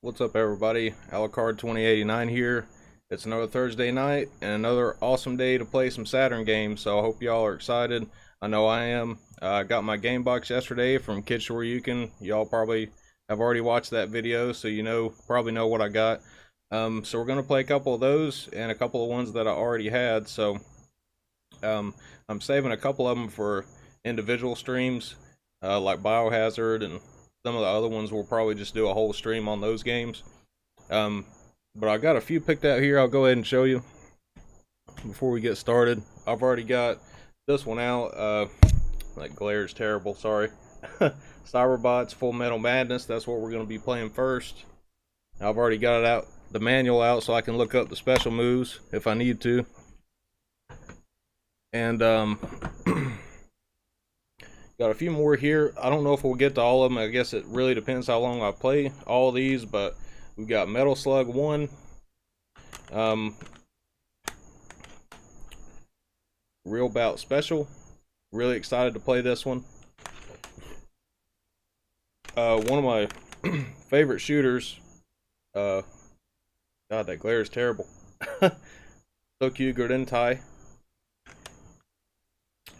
What's up, everybody? Alucard 2089 here. It's another Thursday night and another awesome day to play some Saturn games, so I hope y'all are excited. I know I am. I got my game box yesterday from Kidshoryuken. Y'all probably have already watched that video, so probably know what I got. So we're going to play a couple of those and a couple of ones that I already had, so I'm saving a couple of them for individual streams, like Biohazard, and some of the other ones we'll probably just do a whole stream on those games. But I got a few picked out here. I'll go ahead and show you before we get started. I've already got this one out. That glare is terrible, sorry. Cyberbots Full Metal Madness, that's what we're going to be playing first. I've already got it out, the manual out, so I can look up the special moves if I need to. And got a few more here. I don't know if we'll get to all of them. I guess it really depends how long I play all these, but we've got Metal Slug 1, Real Bout Special. Really excited to play this one. One of my favorite shooters. God, that glare is terrible. Tokyo Gurdentai.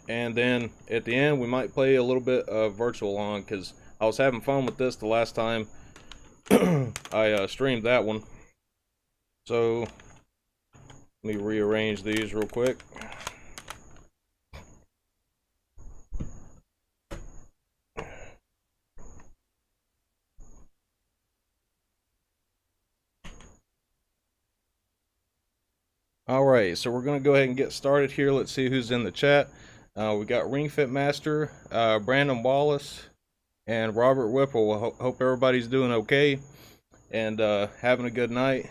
And then at the end we might play a little bit of Virtual On, because I was having fun with this the last time I streamed that one. So let me rearrange these real quick. Alright, so we're going to go ahead and get started here. Let's see who's in the chat. We got Ring Fit Master, Brandon Wallace, and Robert Whipple. Hope everybody's doing okay and having a good night.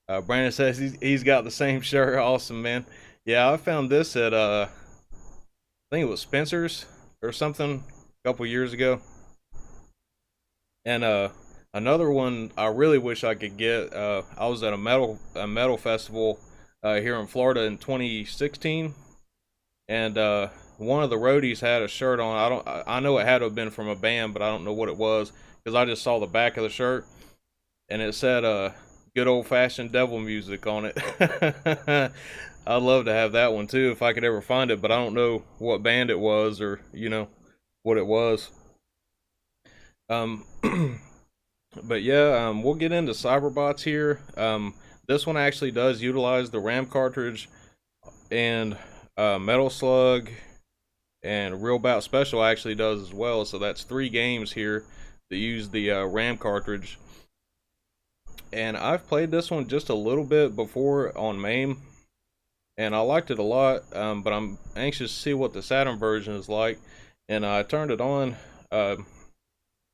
Brandon says he's got the same shirt. Awesome, man. Yeah, I found this at I think it was Spencer's or something a couple years ago. And another one I really wish I could get. I was at a metal festival here in Florida in 2016. And one of the roadies had a shirt on. I know it had to have been from a band, but I don't know what it was, because I just saw the back of the shirt and it said good old-fashioned devil music on it. I'd love to have that one too if I could ever find it, but I don't know what band it was, or what it was. But yeah, we'll get into Cyberbots here. This one actually does utilize the RAM cartridge, and Metal Slug and Real Bout Special actually does as well. So that's 3 games here that use the RAM cartridge. And I've played this one just a little bit before on MAME, and I liked it a lot, but I'm anxious to see what the Saturn version is like. And I turned it on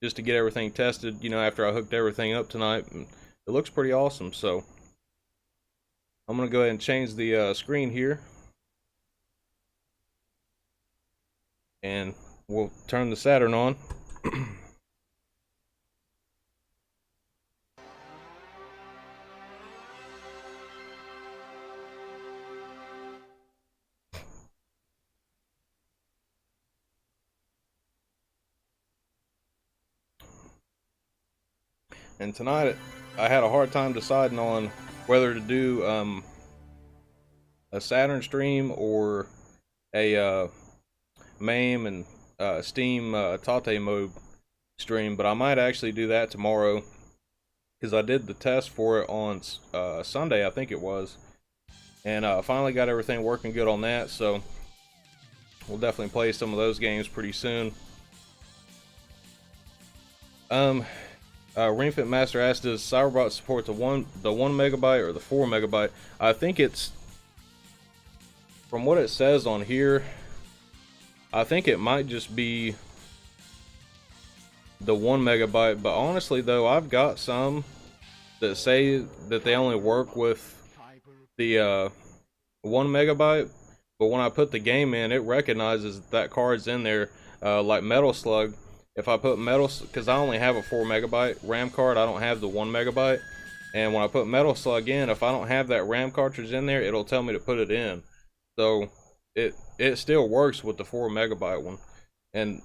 just to get everything tested, after I hooked everything up tonight, and it looks pretty awesome. So I'm going to go ahead and change the screen here. And we'll turn the Saturn on. And tonight I had a hard time deciding on whether to do a Saturn stream or a MAME and Steam Tate mode stream, but I might actually do that tomorrow, because I did the test for it on Sunday, I think it was, and finally got everything working good on that. So we'll definitely play some of those games pretty soon. Ring Fit Master asked, does Cyberbot support the 1 megabyte or the 4 megabyte? I think it's, from what it says on here, I think it might just be the 1 megabyte, but honestly though, I've got some that say that they only work with the 1 megabyte, but when I put the game in, it recognizes that card's in there, like Metal Slug. If I put because I only have a 4 megabyte RAM card, I don't have the 1 megabyte, and when I put Metal Slug in, if I don't have that RAM cartridge in there, it'll tell me to put it in. So it still works with the 4 megabyte one, and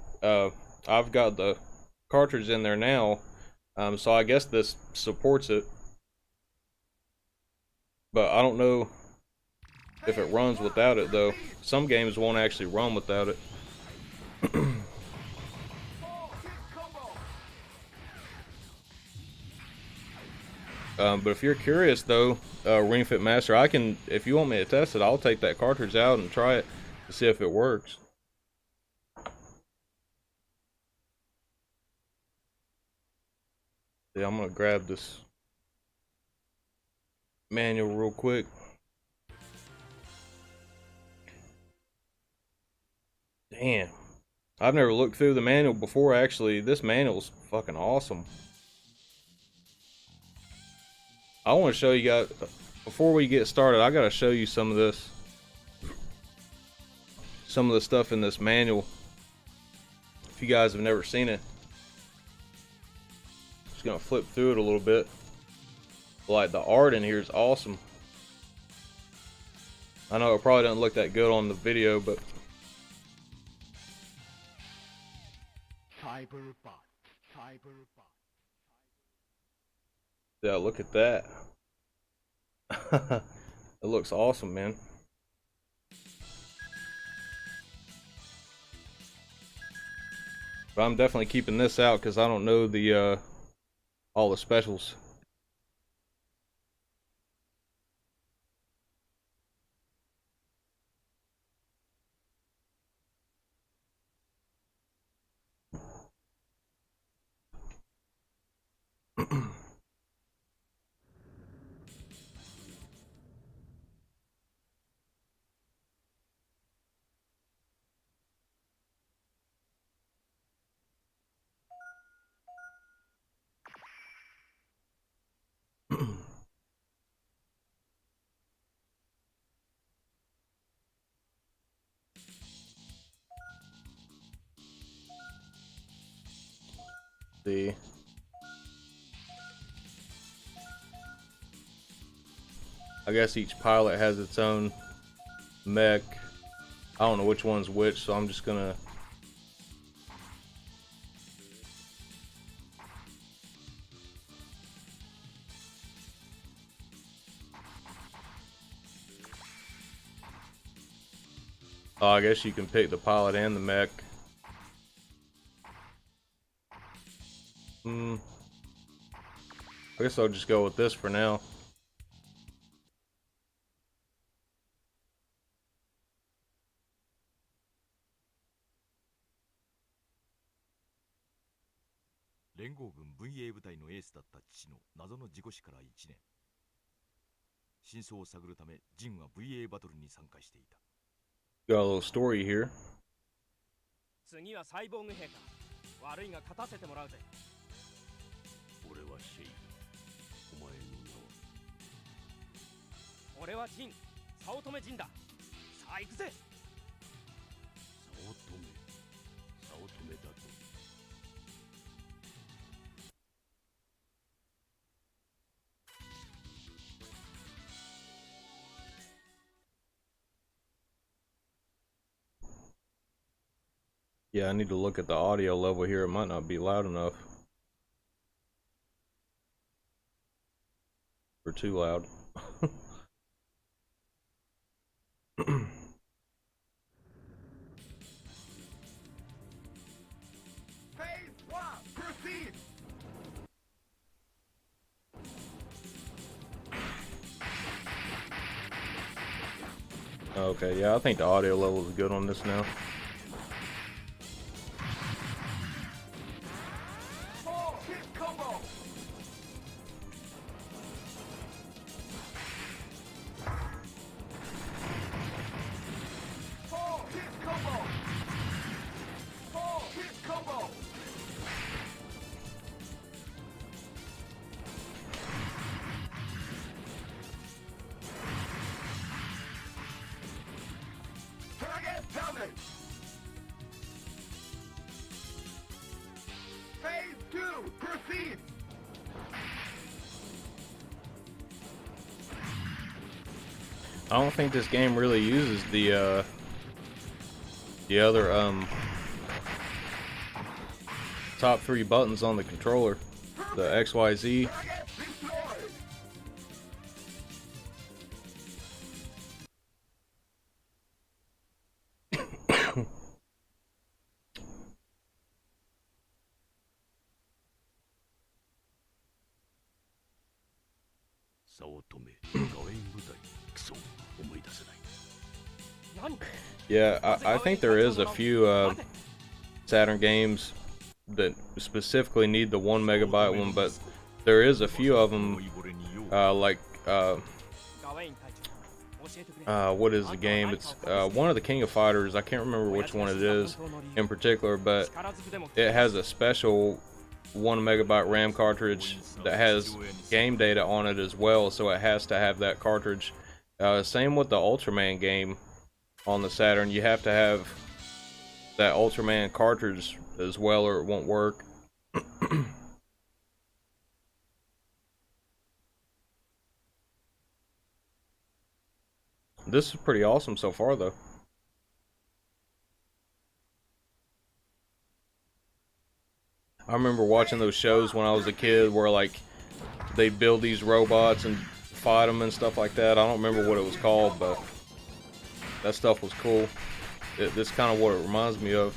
I've got the cartridge in there now, So I guess this supports it, but I don't know if it runs without it though. Some games won't actually run without it. But if you're curious though, Ring Fit Master, I can, if you want me to test it, I'll take that cartridge out and try it to see if it works. Yeah, I'm gonna grab this manual real quick. Damn, I've never looked through the manual before. Actually, this manual's fucking awesome. I want to show you guys, before we get started, I gotta show you some of this. Some of the stuff in this manual. If you guys have never seen it. Just gonna flip through it a little bit. Like, the art in here is awesome. I know it probably doesn't look that good on the video, but yeah, look at that. It looks awesome, man. But I'm definitely keeping this out because I don't know the all the specials. See, I guess each pilot has its own mech. I don't know which one's which, so I'm just gonna oh, I guess you can pick the pilot and the mech. I guess I'll just go with this for now. Got a little story here. Yeah, I need to look at the audio level here. It might not be loud enough. Or too loud. Okay, yeah, I think the audio level is good on this now. I don't think this game really uses the other top 3 buttons on the controller. the XYZ. Yeah, I think there is a few Saturn games that specifically need the 1 megabyte one, but there is a few of them, like what is the game? It's one of the King of Fighters. I can't remember which one it is in particular, but it has a special 1 megabyte RAM cartridge that has game data on it as well, so it has to have that cartridge. Same with the Ultraman game on the Saturn. You have to have that Ultraman cartridge as well, or it won't work. This is pretty awesome so far, though. I remember watching those shows when I was a kid where, like, they build these robots and fight them and stuff like that. I don't remember what it was called, but that stuff was cool. This kind of what it reminds me of.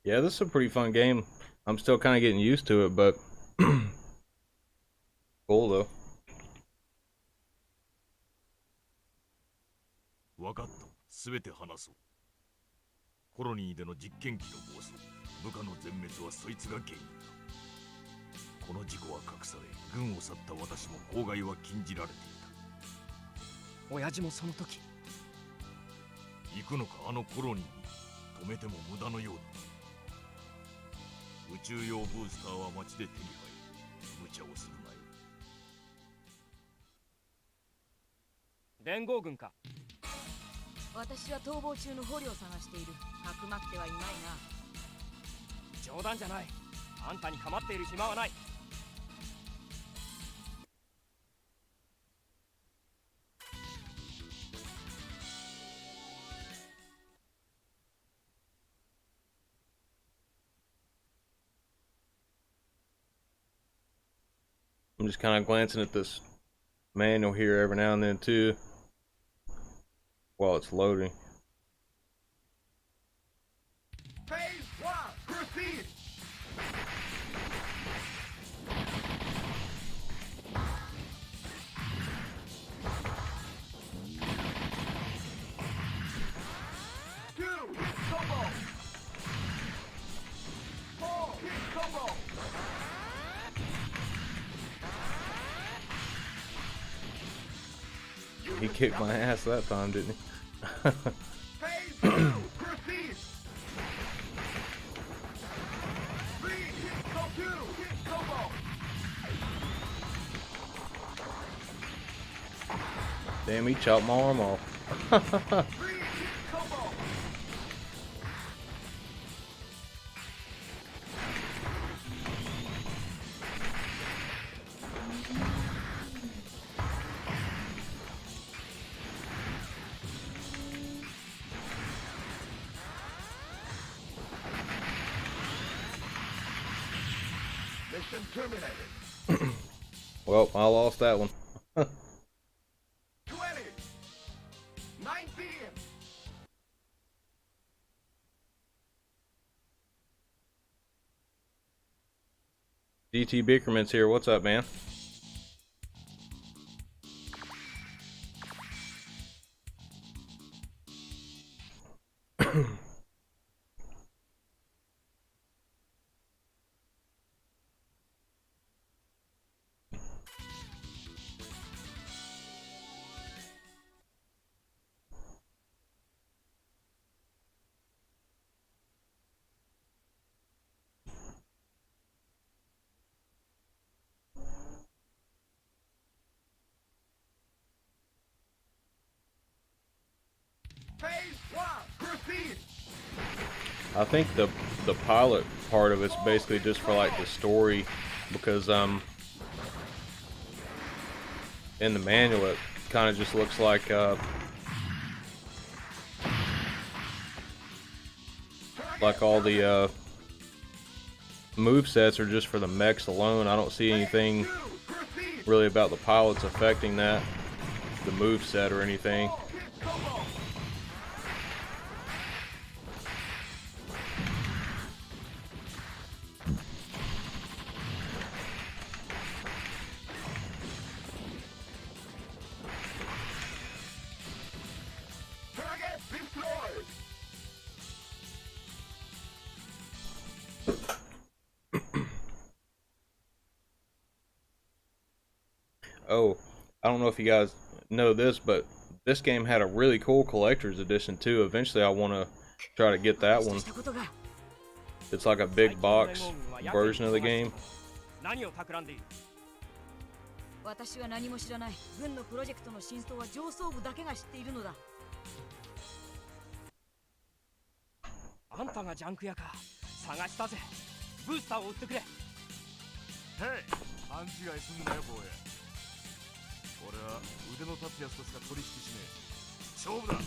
Yeah, this is a pretty fun game. I'm still kind of getting used to it, but cool though. わかった。すべて話そう。コロニーでの実験機の暴走、部下の全滅はそいつが原因だ。この事故は隠され、軍を去った私も口外は禁じられていた。親父もその時。行くのか、あのコロニーに。止めても無駄のようだ。宇宙用ブースターは街で手に入る。無茶をするなよ。連合軍か。私は逃亡中の捕虜を探している。かくまってはいないな。冗談じゃない。あんたに構っている暇はない。I'm just kind of glancing at this manual here every now and then too, while it's loading. Phase 1, proceed! He kicked my ass that time, didn't he? Phase 2, proceed! 3, hit combo! 2, hit combo! Damn, he chopped my arm off. 3, hit combo! Mission terminated. Well, I lost that one. 20. 19. DT Bickerman's here. What's up, man? Phase 1. Proceed. I think the pilot part of it's basically just for like the story, because in the manual it kind of just looks like all the move sets are just for the mechs alone. I don't see anything Proceed. really about the pilots affecting that, the move set or anything. Combo. Target deployed. Oh, I don't know if you guys know this, but this game had a really cool collector's edition too. Eventually I want to try to get that one. したことが It's like a big box version of the game. 何を企んでいる？私は何も知らない。軍のプロジェクトの真相は上層部だけが知っているのだ。あんたがジャンク屋か。探したぜ。ブースターを売ってくれ。へい、勘違いすんなよ坊や。俺は腕の立つやつとしか取引しねえ。勝負だ。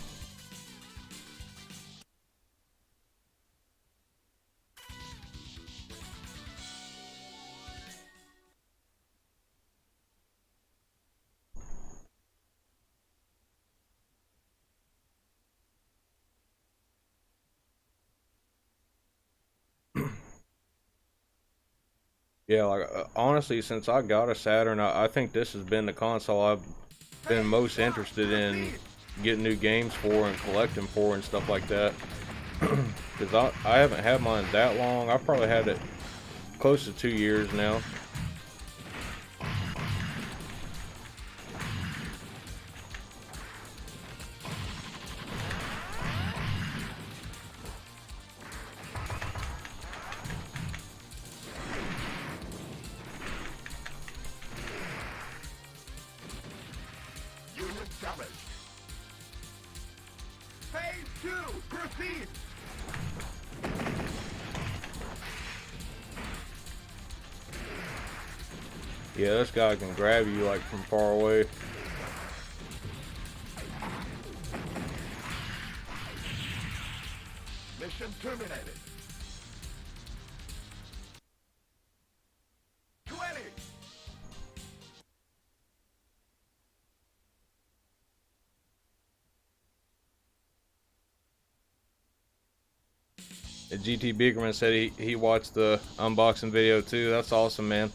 Yeah, like honestly, since I got a Saturn, I think this has been the console I've been most interested in getting new games for and collecting for and stuff like that. Because I haven't had mine that long. I've probably had it close to 2 years now. Unit damaged. Phase 2. Proceed. Yeah, this guy can grab you like from far away. Mission terminated. 20. GT Biggerman said he watched the unboxing video too. That's awesome, man.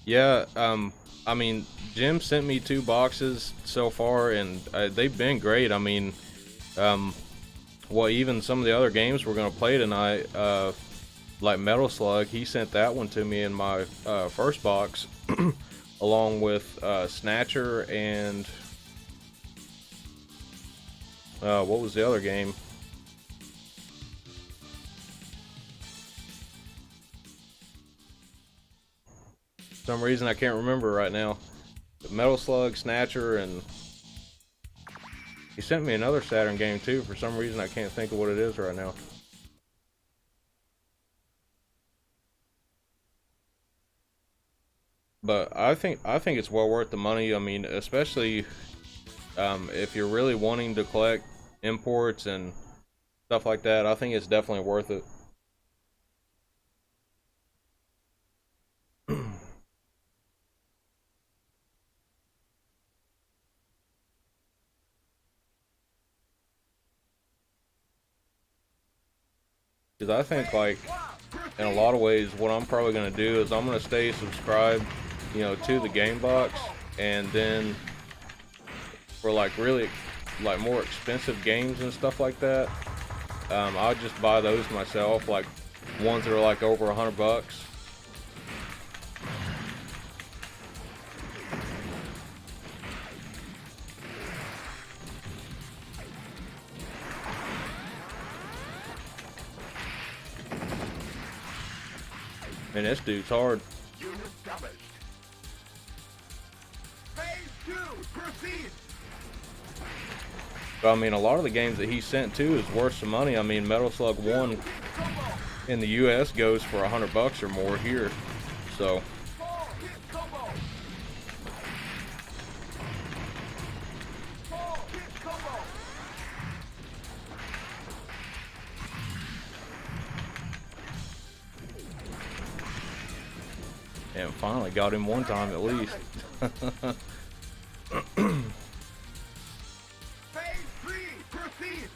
Yeah, I mean, Jim sent me 2 boxes so far, and they've been great. I mean, well, even some of the other games we're gonna play tonight, like Metal Slug, he sent that one to me in my first box, along with Snatcher and what was the other game? For some reason I can't remember right now. But Metal Slug, Snatcher, and he sent me another Saturn game too. For some reason I can't think of what it is right now. But I think it's well worth the money. I mean, especially if you're really wanting to collect imports and stuff like that. I think it's definitely worth it. Because I think, like, in a lot of ways, what I'm probably going to do is I'm going to stay subscribed, you know, to the game box, and then for like really like more expensive games and stuff like that, I'll just buy those myself, like ones that are like over $100. And this dude's hard. Unit damaged. Phase 2, proceed. But I mean, a lot of the games that he sent to is worth some money. I mean, Metal Slug 1 in the US goes for $100 or more here. So, 4-hit combo. 4-hit combo. and finally got him one time at least. Phase 3, proceed.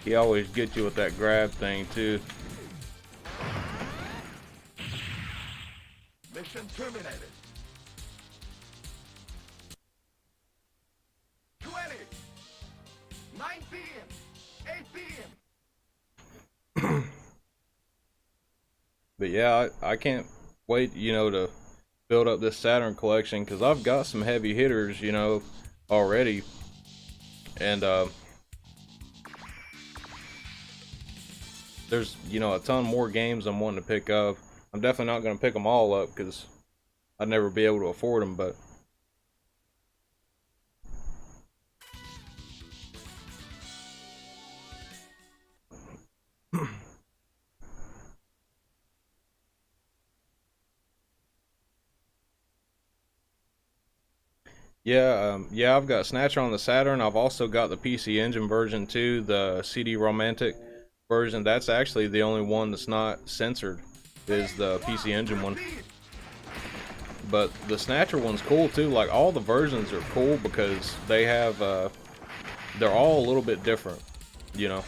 He always gets you with that grab thing too. Mission terminated. 20, 19, 18. But yeah, I can't wait, you know, to build up this Saturn collection, because I've got some heavy hitters, you know, already. And there's, you know, a ton more games I'm wanting to pick up. I'm definitely not going to pick them all up because I'd never be able to afford them, but yeah, yeah, I've got Snatcher on the Saturn. I've also got the PC Engine version too, the CD Romantic version. That's actually the only one that's not censored, is the PC Engine one. But the Snatcher one's cool too. Like, all the versions are cool because they have, they're all a little bit different, you know.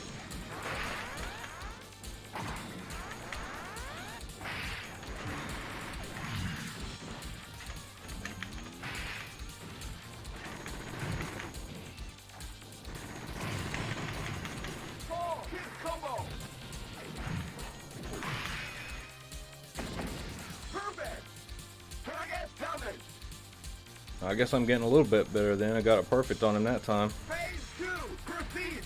I guess I'm getting a little bit better then. I got it perfect on him that time. Phase 2, proceed.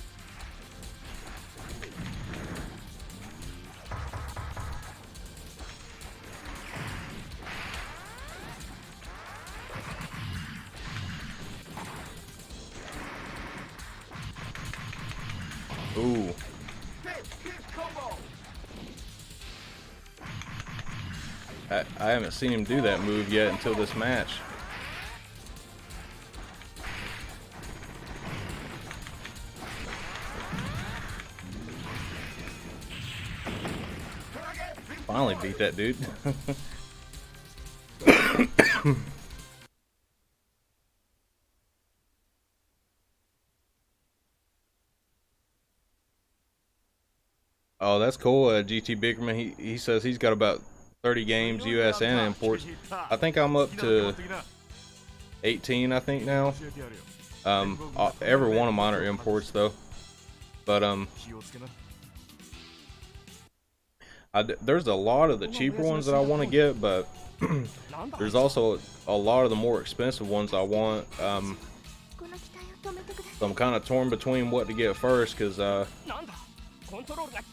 Ooh. I haven't seen him do that move yet until this match. Finally beat that dude. Oh, that's cool. GT Bickerman, he says he's got about 30 games, US and imports. I think I'm up to 18, I think now. Every one of mine are imports though. But there's a lot of the cheaper ones that I want to get, but there's also a lot of the more expensive ones I want. So I'm kind of torn between what to get first, because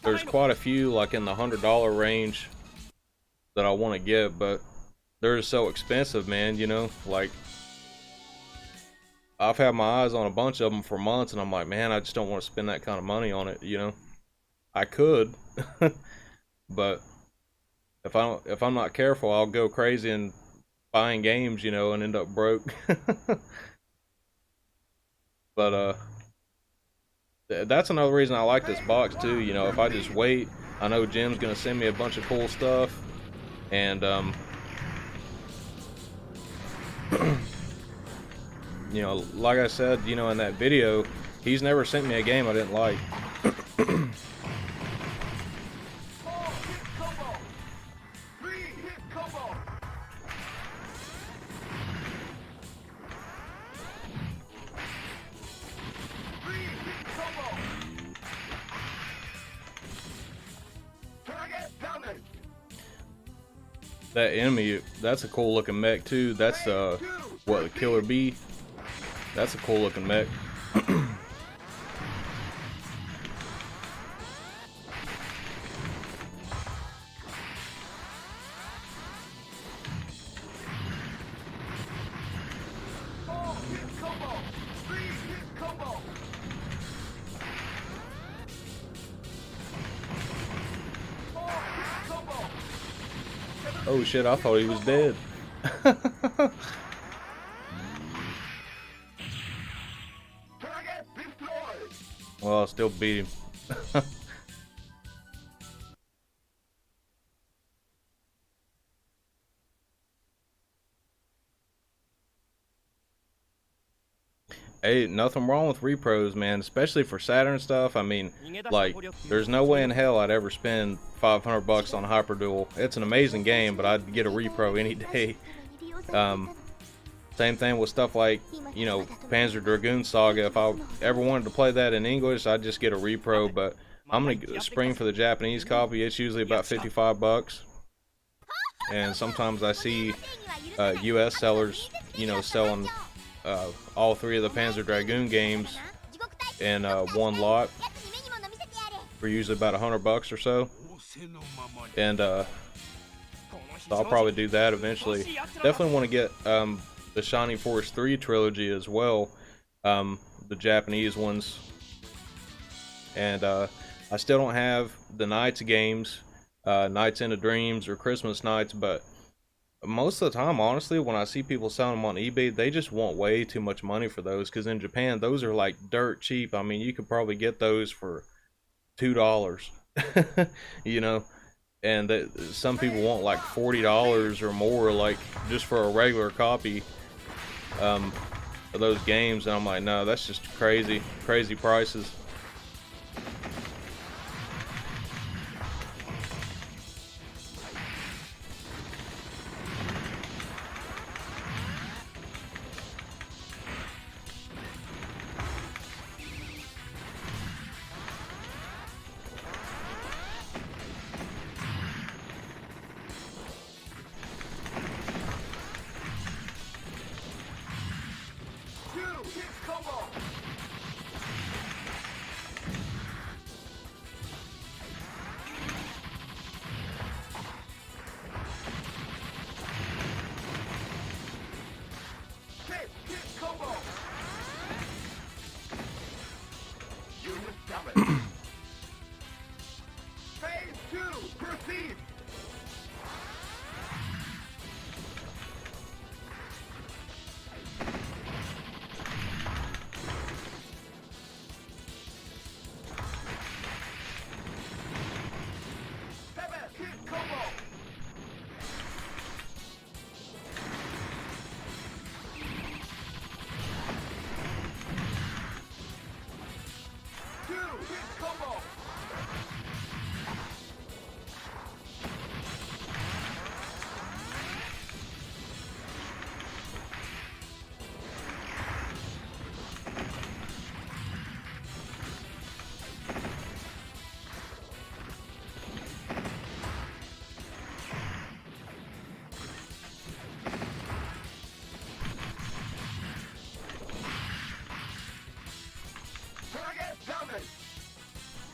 there's quite a few like in the $100 range that I want to get, but they're so expensive, man. You know, like, I've had my eyes on a bunch of them for months, and I'm like, man, I just don't want to spend that kind of money on it. You know, I could. But if I'm not careful, I'll go crazy and buying games, you know, and end up broke. But that's another reason I like this box too. You know, if I just wait, I know Jim's gonna send me a bunch of cool stuff, and you know, like I said, you know, in that video, he's never sent me a game I didn't like. That enemy, that's a cool looking mech too. That's what, the Killer Bee? That's a cool looking mech. Oh shit, I thought he was dead. Well, I still beat him. Hey, nothing wrong with repros, man, especially for Saturn stuff. I mean, like, there's no way in hell I'd ever spend $500 on Hyperduel. It's an amazing game, but I'd get a repro any day. Same thing with stuff like, you know, Panzer Dragoon Saga. If I ever wanted to play that in English, I'd just get a repro, but I'm gonna spring for the Japanese copy. It's usually about $55. And sometimes I see US sellers, you know, selling all three of the Panzer Dragoon games in one lot for usually about $100 or so. And so I'll probably do that eventually. Definitely want to get the Shining Force 3 trilogy as well, the Japanese ones. And I still don't have the Nights games, Nights into Dreams or Christmas Nights, but most of the time, honestly, when I see people selling them on eBay, they just want way too much money for those, because in Japan, those are like dirt cheap. I mean, you could probably get those for $2, you know, and some people want like $40 or more, like just for a regular copy of those games, and I'm like, no, that's just crazy prices.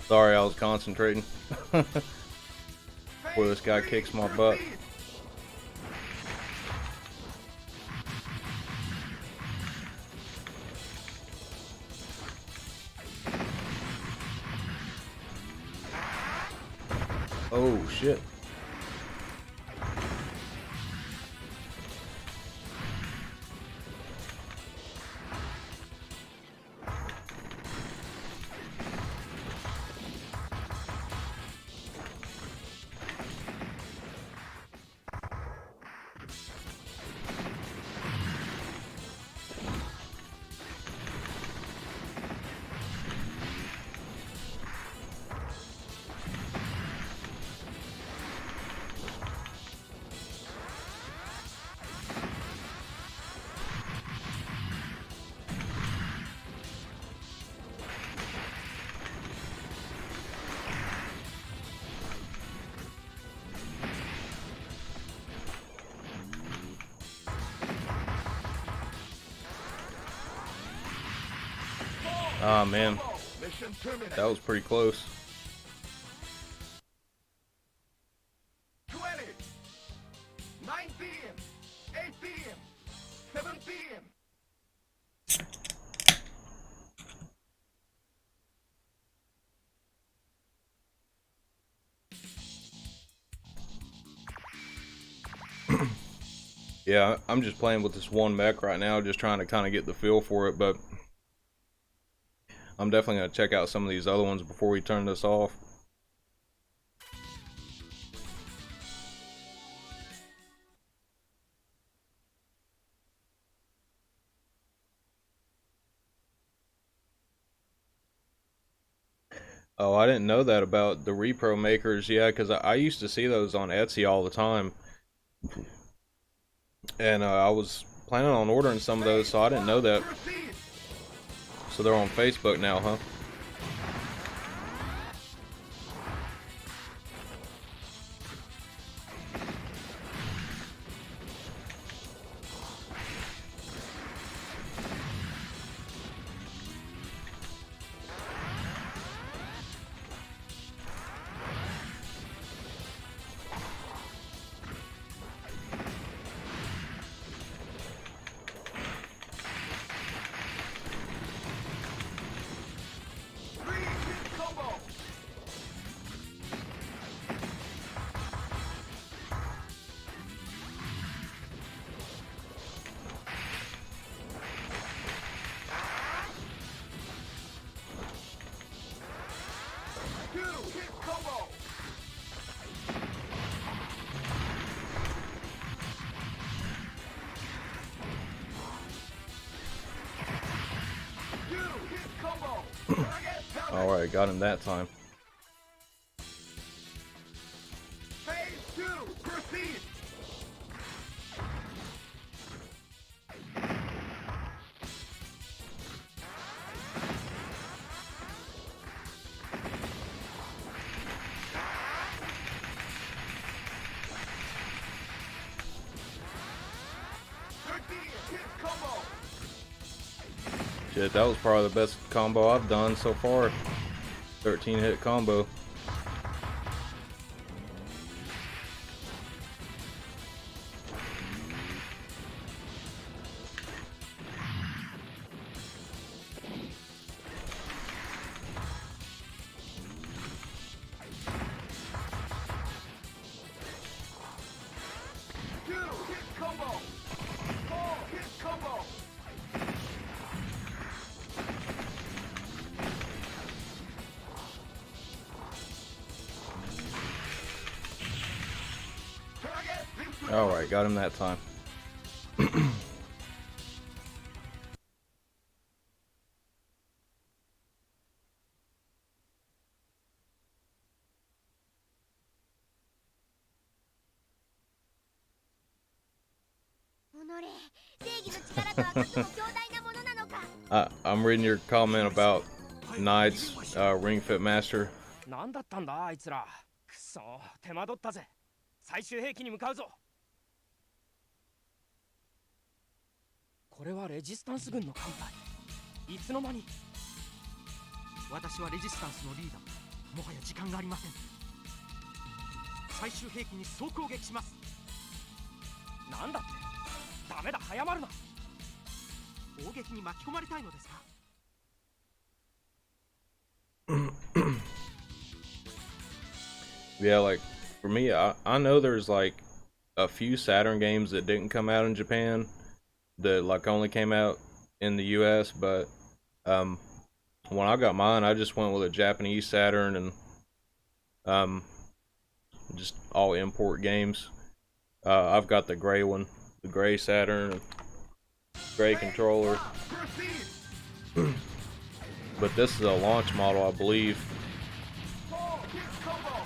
Sorry, I was concentrating. Before this guy kicks my butt. Oh shit. Ah, man. Mission terminated. That was pretty close. 20, 19, 18, 17. Yeah, I'm just playing with this one mech right now, just trying to kind of get the feel for it, but I'm definitely going to check out some of these other ones before we turn this off. Oh, I didn't know that about the repro makers. Yeah, because I used to see those on Etsy all the time. And I was planning on ordering some of those, so I didn't know that. Proceed. So they're on Facebook now, huh? Three-hit combo. Two-hit combo. Two-hit combo. Target down. Alright, got him that time. Phase 2. Proceed. Hit combo. Shit, that was probably the best combo I've done so far. 13 hit combo. Two-hit combo. Four-hit combo. Target destroyed. Alright, got him that time. 己、正義の力とはとても強大なものなのか。 I'm reading your comment about Knight's Ring Fit Master. 何だったんだあいつら。くそ手間取ったぜ。最終兵器に向かうぞ。これはレジスタンス軍の艦隊。いつの間に。私はレジスタンスのリーダー。もはや時間がありません。最終兵器に総攻撃します。なんだって。ダメだ早まるな。砲撃に巻き込まれたいのですか。 Yeah, like for me, I know there's like a few Saturn games that didn't come out in Japan that like only came out in the US, but when I got mine, I just went with a Japanese Saturn and just all import games. I've got the gray one, the gray Saturn, gray controller, Proceed. but this is a launch model, I believe. Four-hit combo.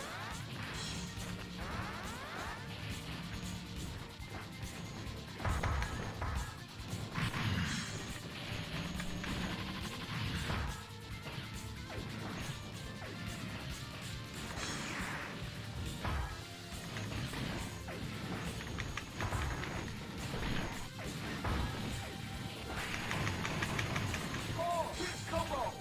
Four-hit combo.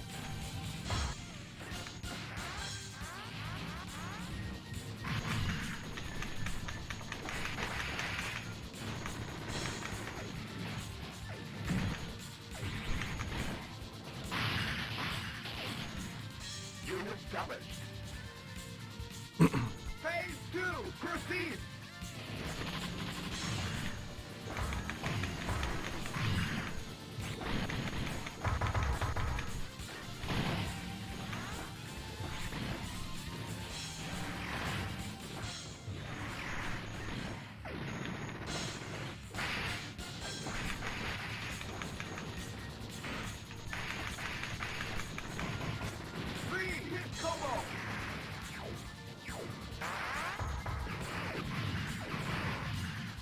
Proceed. Three hit combo.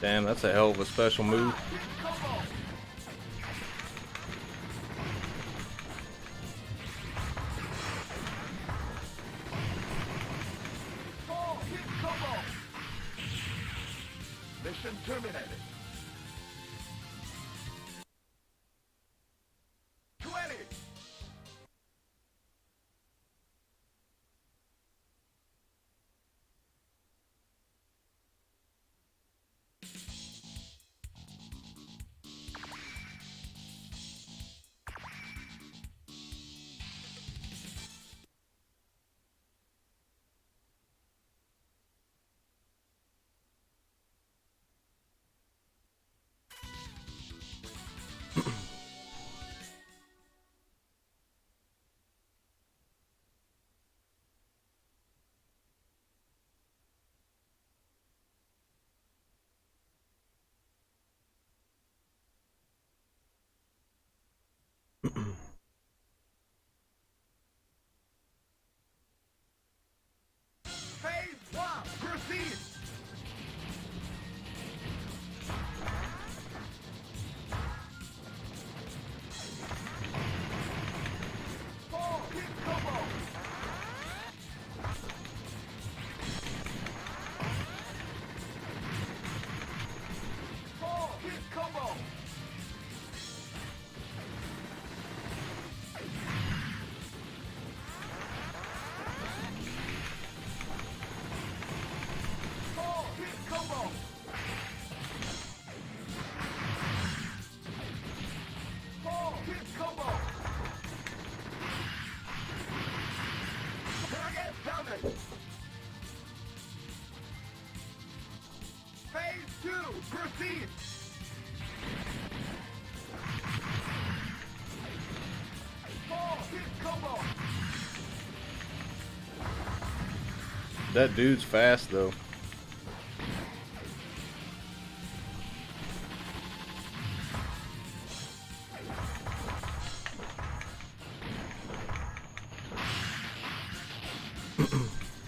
Damn, that's a hell of a special move. Hit combo. Four hit combo. Mission terminated. 20. Phase one. Proceed. Four hit combo. Four hit combo. Four hit combo. Four hit combo. Target downed. Phase two. Proceed. Four hit combo. That dude's fast though.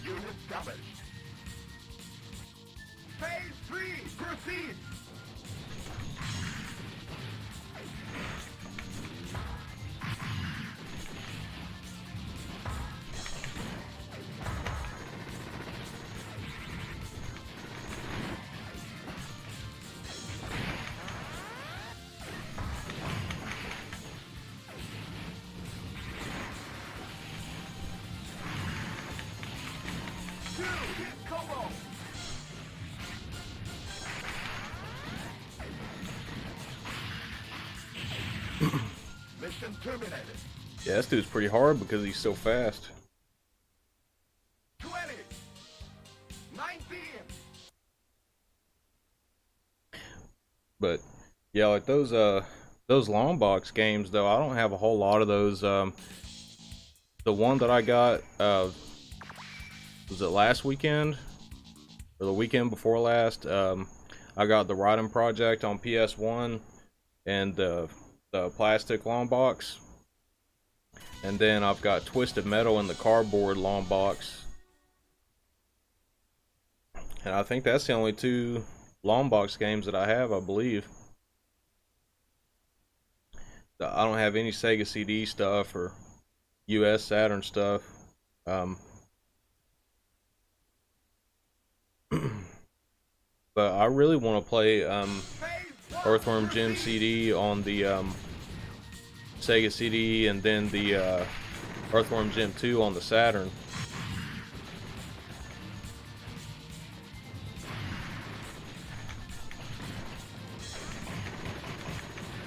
Unit damaged. Phase three. Proceed. Two hit combo. Mission terminated. Yeah, this dude's pretty hard because he's so fast. 20. 19. But yeah, like those long box games though, I don't have a whole lot of those. The one that I got was it last weekend or the weekend before last? I got the Riding Project on PS1 and the plastic long box, and then I've got Twisted Metal in the cardboard long box, and I think that's the only two long box games that I have, I believe. I don't have any Sega CD stuff or US Saturn stuff. But I really want to play Earthworm Jim CD on the Sega CD, and then the Earthworm Jim 2 on the Saturn.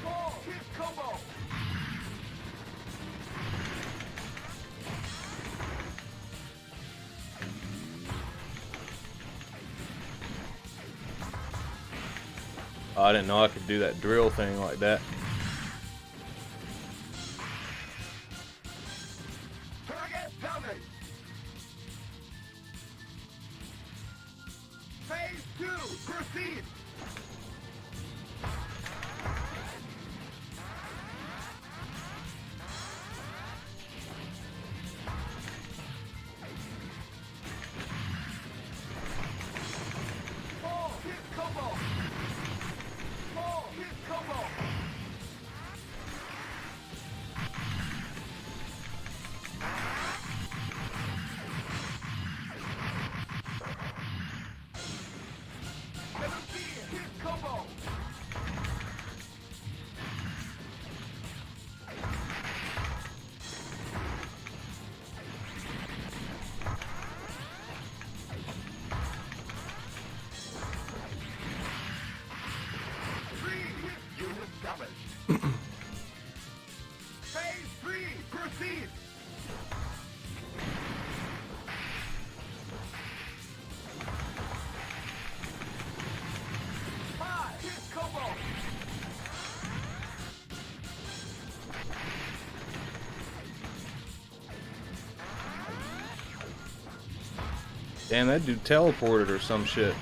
Four hit combo. Oh, I didn't know I could do that drill thing like that. Target dominate. Phase 2, proceed. Fall, hit combo. Fall, hit combo. Level C, hit combo. Three hit unit damage. Phase 3, proceed. Five hit combo. Damn, that dude teleported or some shit.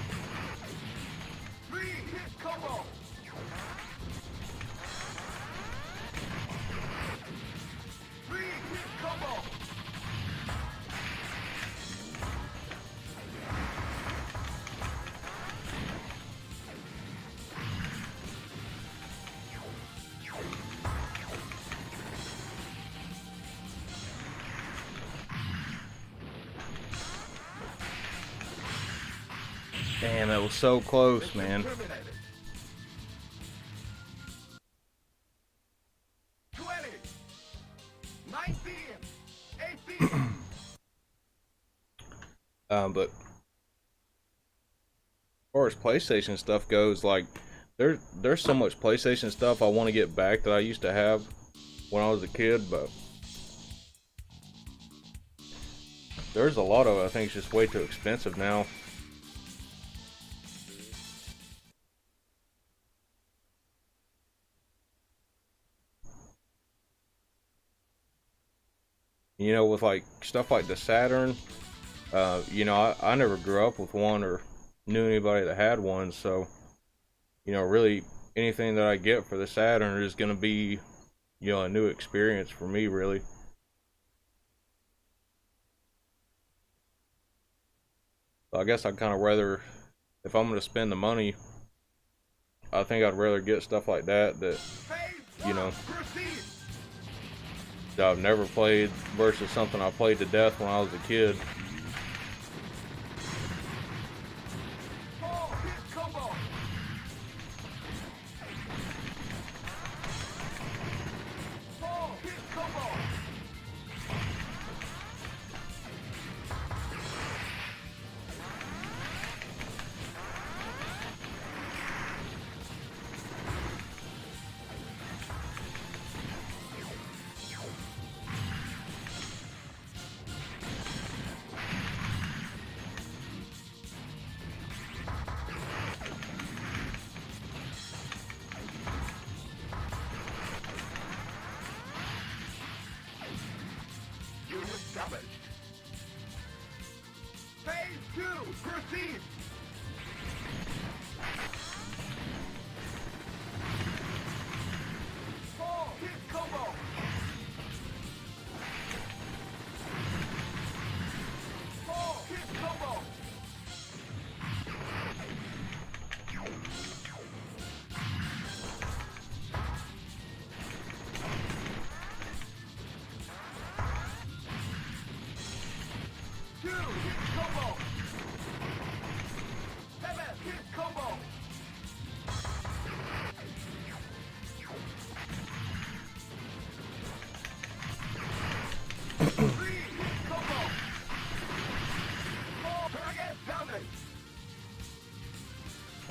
Three hit combo. Three hit combo. Damn, that was so close, man. Terminated. 20, 19, 18. But as far as PlayStation stuff goes, like there's so much PlayStation stuff I want to get back that I used to have when I was a kid, but there's a lot of it I think it's just way too expensive now. You know, with like stuff like the Saturn, you know, I never grew up with one or knew anybody that had one, so you know, really anything that I get for the Saturn is going to be, you know, a new experience for me, really. So I guess I'd kind of rather, if I'm going to spend the money, I think I'd rather get stuff like that you know, Proceed. that I've never played versus something I played to death when I was a kid. Fall, hit combo. Fall, hit combo. Unit damaged. Phase 2, proceed. Fall, hit combo. Fall, hit combo. Two, hit combo. Seven, hit combo. Three, hit combo. Four, target downed.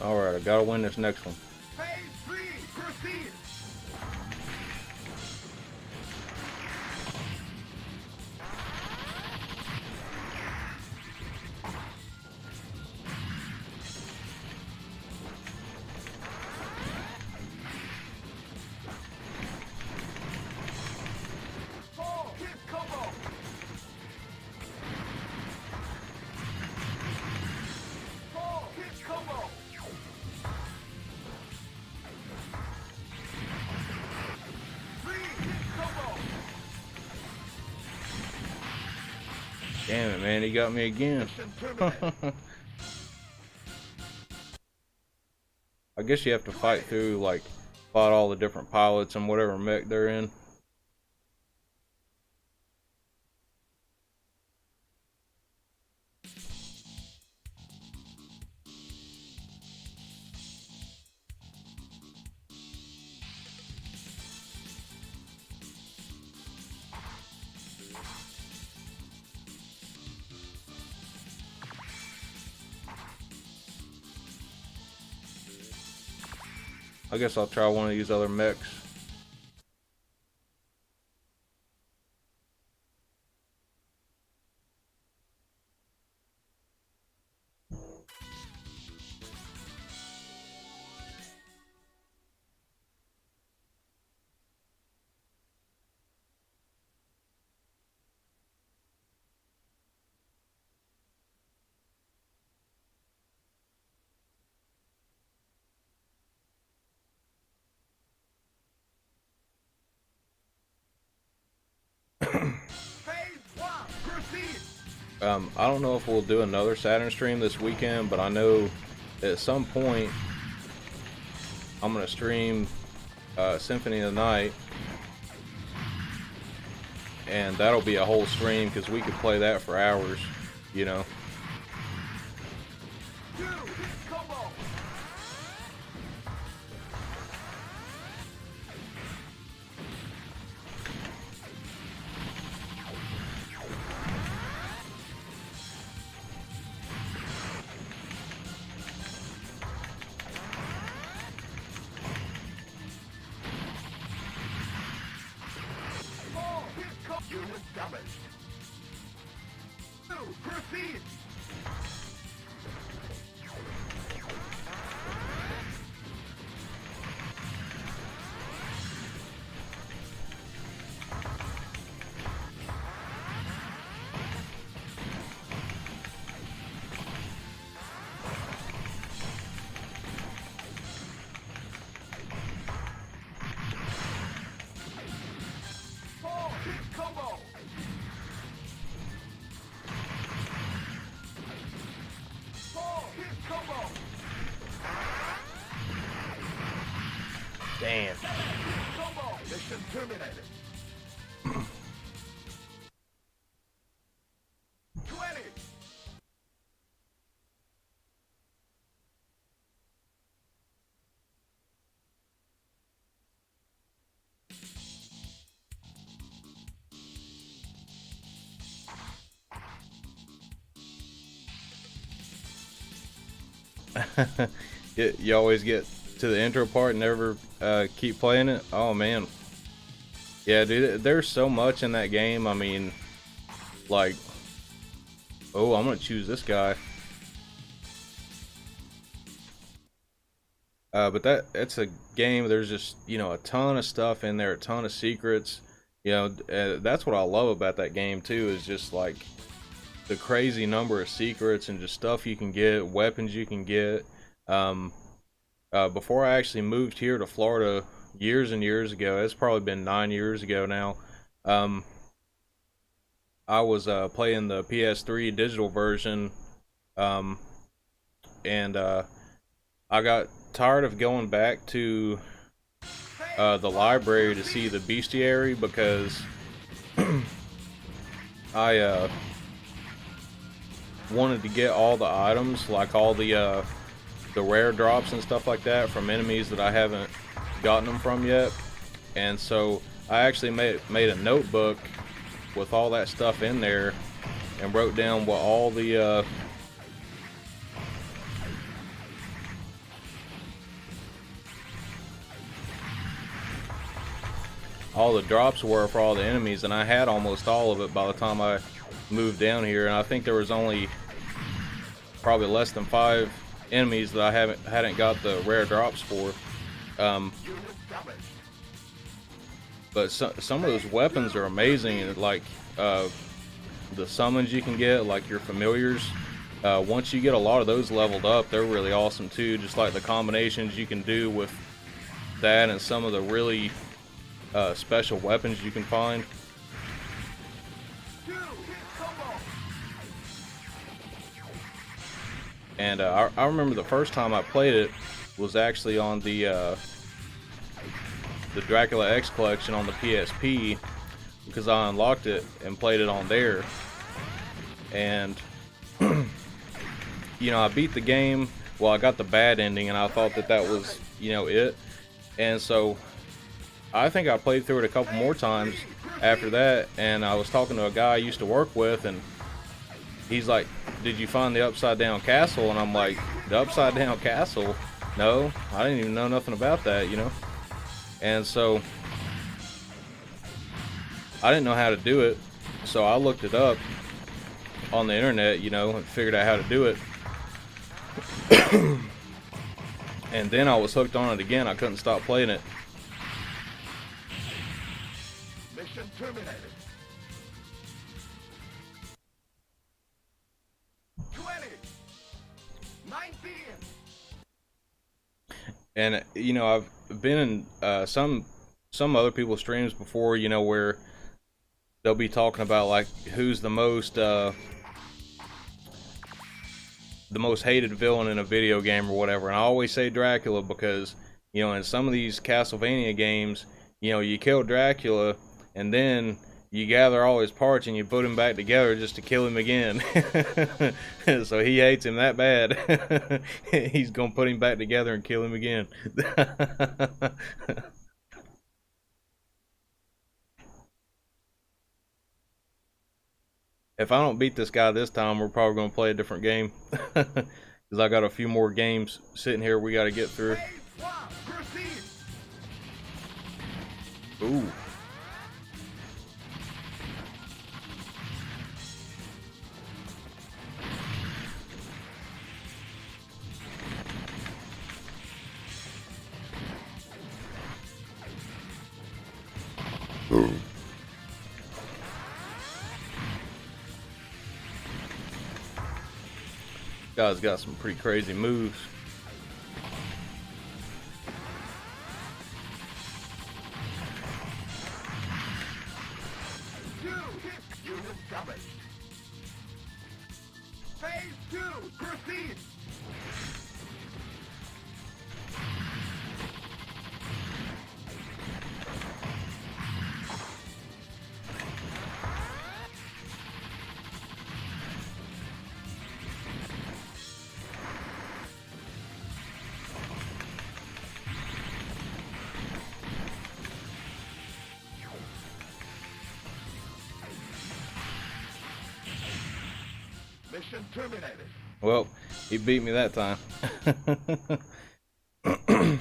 Alright, I gotta win this next one. Phase 3, proceed. Man, he got me again. Mission terminated. I guess you have to fight through, like, fight all the different pilots and whatever mech they're in. I guess I'll try one of these other mechs. Phase 1, proceed. I don't know if we'll do another Saturn stream this weekend, but I know at some point I'm gonna stream Symphony of the Night, and that'll be a whole stream because we could play that for hours, you know. 2, combo. Unit damaged. 2, proceed. Combo. Combo. Damn. Combo. Mission terminated. 20. You always get to the intro part and never keep playing it. Oh man, yeah, dude. There's so much in that game. I mean, like, oh, I'm gonna choose this guy. But it's a game. There's just, you know, a ton of stuff in there, a ton of secrets. You know, that's what I love about that game too. Is just like the crazy number of secrets and just stuff you can get, weapons you can get. Before I actually moved here to Florida years and years ago, it's probably been 9 years ago now. I was playing the PS3 digital version, and I got tired of going back to the library to see the bestiary because I wanted to get all the items, like all the rare drops and stuff like that from enemies that I haven't gotten them from yet. And so I actually made a notebook with all that stuff in there and wrote down what all the drops were for all the enemies, and I had almost all of it by the time I moved down here. And I think there was only probably less than 5 enemies that I hadn't got the rare drops for. But some of those weapons are amazing, and like the summons you can get, like your familiars. Once you get a lot of those leveled up, they're really awesome too. Just like the combinations you can do with that and some of the really special weapons you can find. And I remember the first time I played it was actually on the Dracula X collection on the PSP, because I unlocked it and played it on there. And you know, I beat the game. Well, I got the bad ending, and I thought that that was, you know, it. And so I think I played through it a couple more times after that, and I was talking to a guy I used to work with, and he's like, "Did you find the upside down castle?" And I'm like, "The upside down castle? No, I didn't even know nothing about that, you know." And so I didn't know how to do it, so I looked it up on the internet, you know, and figured out how to do it. And then I was hooked on it again. I couldn't stop playing it. Mission terminated. 20. 19. And you know, I've been in some other people's streams before, you know, where they'll be talking about like who's the most hated villain in a video game or whatever, and I always say Dracula, because you know, in some of these Castlevania games, you know, you kill Dracula and then you gather all his parts and you put him back together just to kill him again. So he hates him that bad. He's gonna put him back together and kill him again. If I don't beat this guy this time, we're probably gonna play a different game. Because I got a few more games sitting here we gotta get through. Phase 1. Proceed. Ooh. Guy's got some pretty crazy moves. Unit damaged. Phase 2. Proceed. Mission terminated. Well, he beat me that time. 20. 19.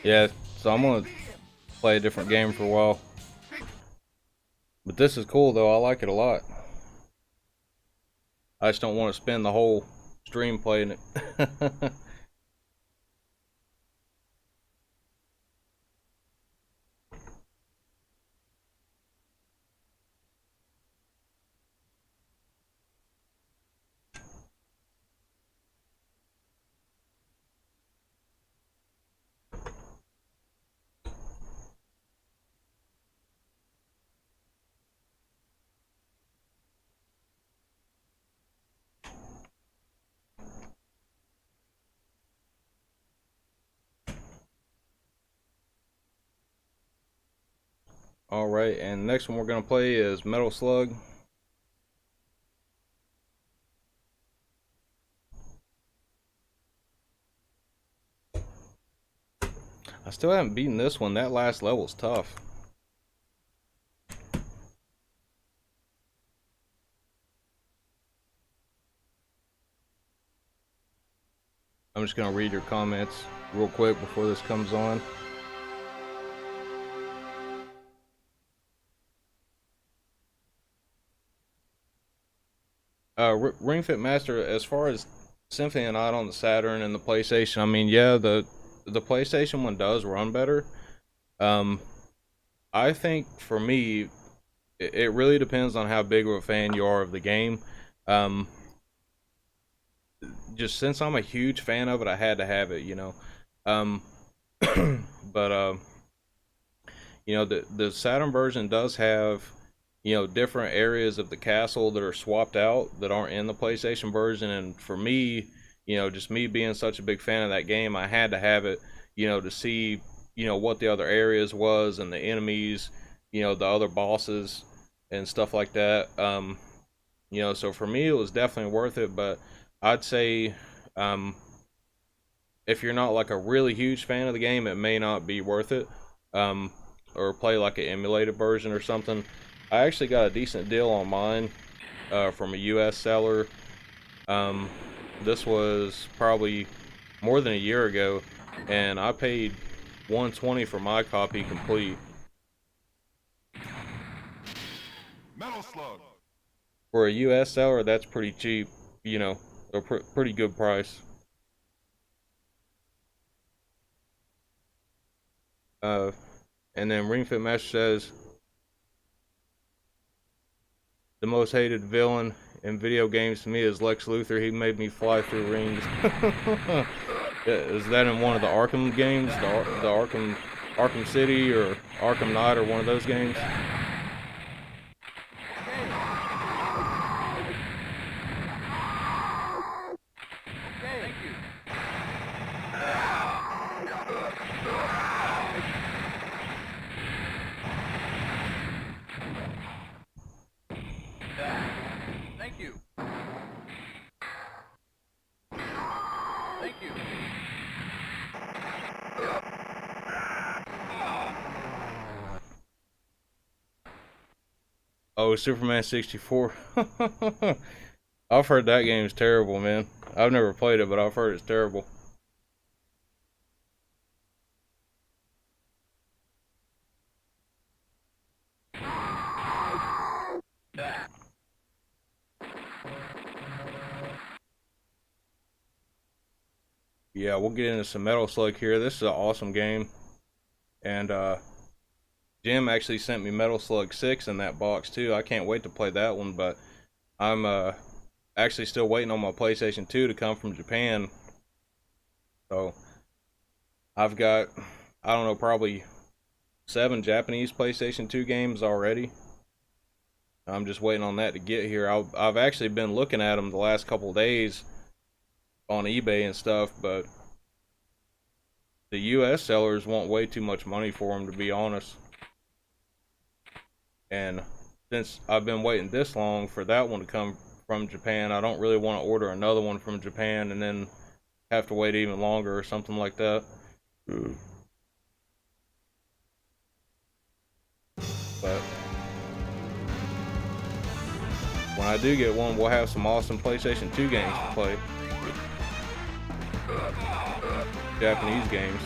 Yeah, so I'm gonna play a different game for a while. But this is cool though, I like it a lot. I just don't want to spend the whole stream playing it. Alright, and next one we're going to play is Metal Slug. I still haven't beaten this one. That last level's tough. I'm just going to read your comments real quick before this comes on. Ring Fit Master, as far as Symphony of the Night on the Saturn and the PlayStation, I mean, yeah, the PlayStation one does run better. I think for me, it really depends on how big of a fan you are of the game. Just since I'm a huge fan of it, I had to have it, you know. But you know, the Saturn version does have different areas of the castle that are swapped out that aren't in the PlayStation version. And for me, just me being such a big fan of that game, I had to have it, to see, what the other areas was and the enemies, the other bosses and stuff like that. So for me, it was definitely worth it. But I'd say, if you're not like a really huge fan of the game, it may not be worth it. Or play like an emulated version or something. I actually got a decent deal on mine from a US seller. This was probably more than a year ago, and I paid $120 for my copy complete. Metal Slug. For a US seller, that's pretty cheap, a pretty good price. And then Ring Fit Master says, the most hated villain in video games to me is Lex Luthor. He made me fly through rings. Is that in one of the Arkham games? The Arkham City or Arkham Knight or one of those games? Thank you. Thank you. Oh, Superman 64. I've heard that game's terrible, man. I've never played it, but I've heard it's terrible. Yeah, we'll get into some Metal Slug here. This is an awesome game. And Jim actually sent me Metal Slug 6 in that box too. I can't wait to play that one, but I'm actually still waiting on my PlayStation 2 to come from Japan. So I've got, I don't know, probably 7 Japanese PlayStation 2 games already. I'm just waiting on that to get here. I've actually been looking at them the last couple days on eBay and stuff, but the US sellers want way too much money for them, to be honest. And since I've been waiting this long for that one to come from Japan, I don't really want to order another one from Japan and then have to wait even longer or something like that. But when I do get one, we'll have some awesome PlayStation 2 games to play. Japanese games.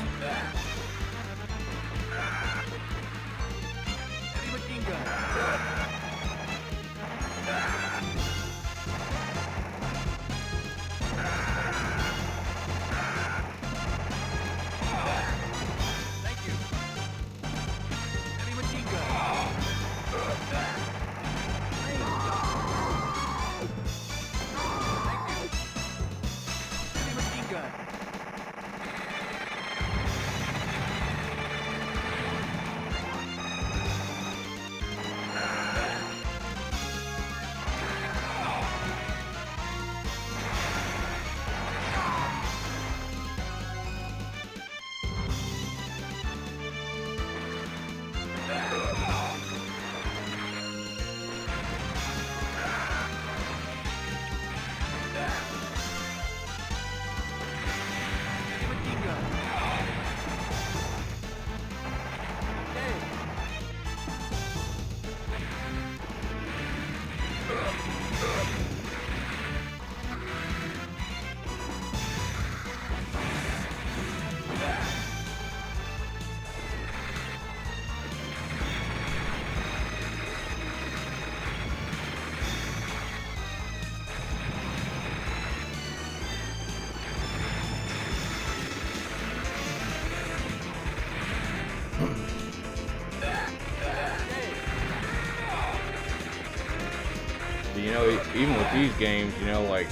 Even with these games, like,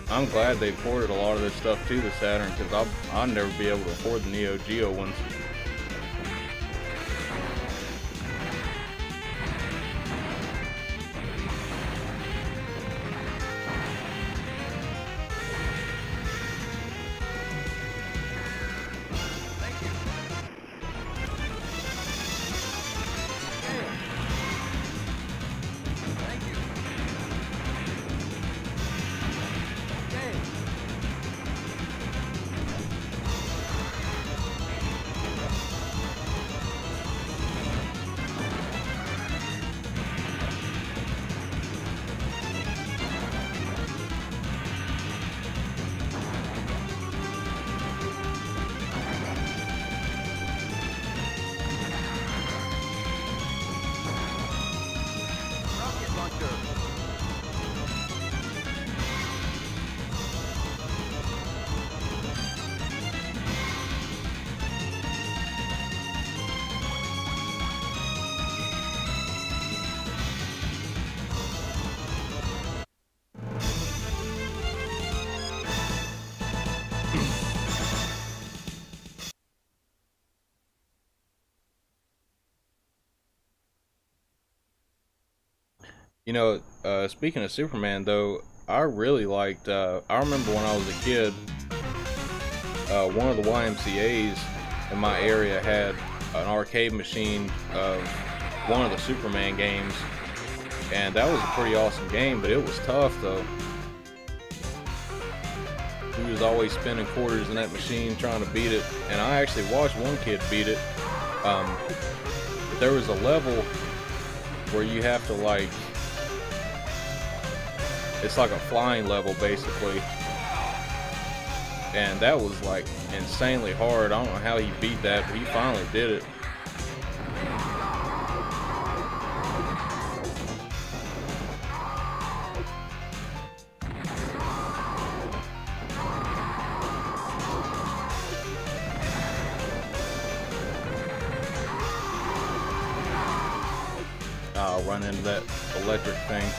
I'm glad they ported a lot of this stuff to the Saturn, because I'll never be able to afford the Neo Geo ones. You know, speaking of Superman, though, I really liked. I remember when I was a kid, one of the YMCA's in my area had an arcade machine of one of the Superman games, and that was a pretty awesome game. But it was tough, though. He was always spending quarters in that machine trying to beat it, and I actually watched one kid beat it. But there was a level where you have to like. It's like a flying level, basically. And that was like insanely hard. I don't know how he beat that, but he finally did it. I'll run into that electric thing.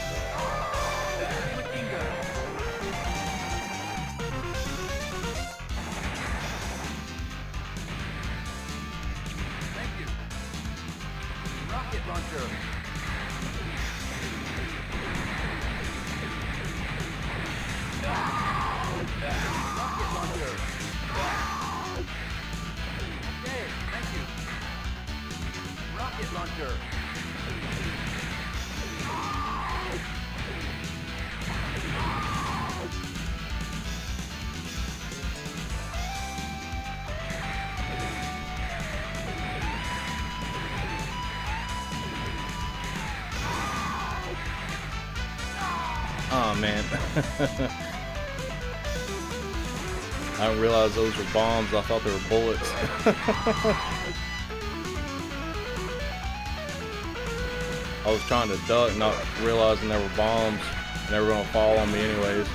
Rocket launcher. Rocket launcher. Yay, thank you. Rocket launcher. Oh man. I didn't realize those were bombs. I thought they were bullets. I was trying to duck, not realizing there were bombs, and they were gonna fall on me anyways.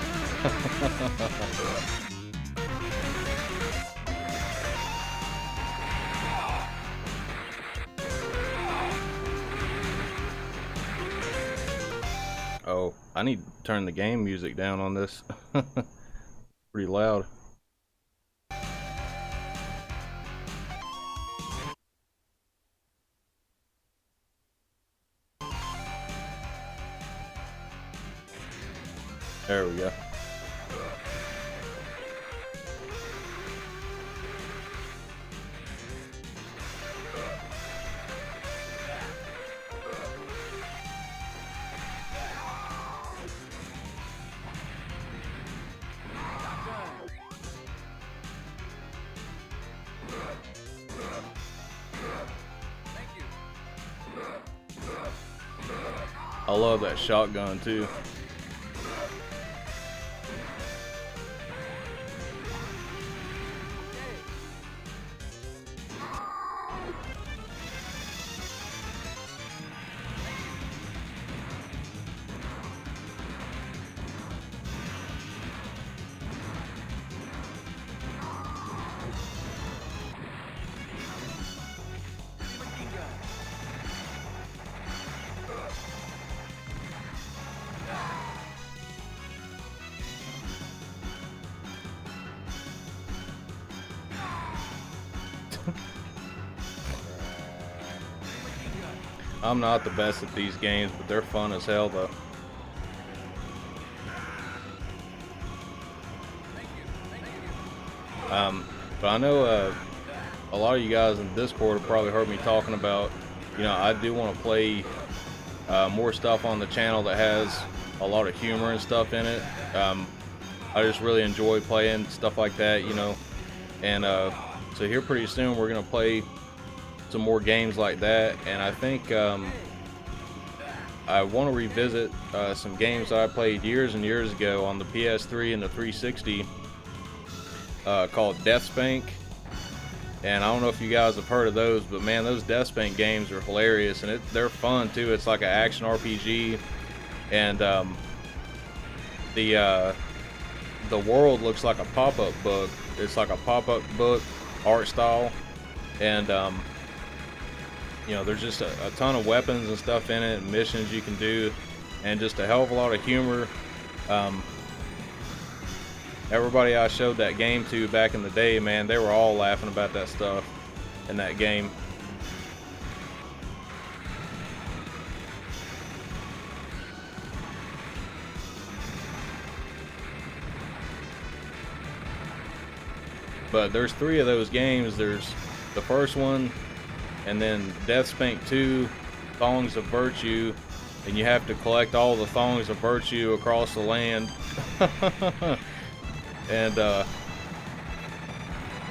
Oh, I need to turn the game music down on this. Pretty loud. There we go. I love that shotgun too. I'm not the best at these games, but they're fun as hell though. But I know a lot of you guys in Discord have probably heard me talking about, you know, I do want to play more stuff on the channel that has a lot of humor and stuff in it. I just really enjoy playing stuff like that, you know. And so here pretty soon we're gonna play some more games like that, and I think I want to revisit some games that I played years and years ago on the PS3 and the 360 called Death Spank. And I don't know if you guys have heard of those, but man, those Death Spank games are hilarious, and they're fun too. It's like an action RPG, and the world looks like a pop-up book. It's like a pop-up book art style, and you know, there's just a ton of weapons and stuff in it, and missions you can do, and just a hell of a lot of humor. Everybody I showed that game to back in the day, man, they were all laughing about that stuff in that game. But there's 3 of those games. There's the first one, and then Death Spank 2, Thongs of Virtue, and you have to collect all the Thongs of Virtue across the land. And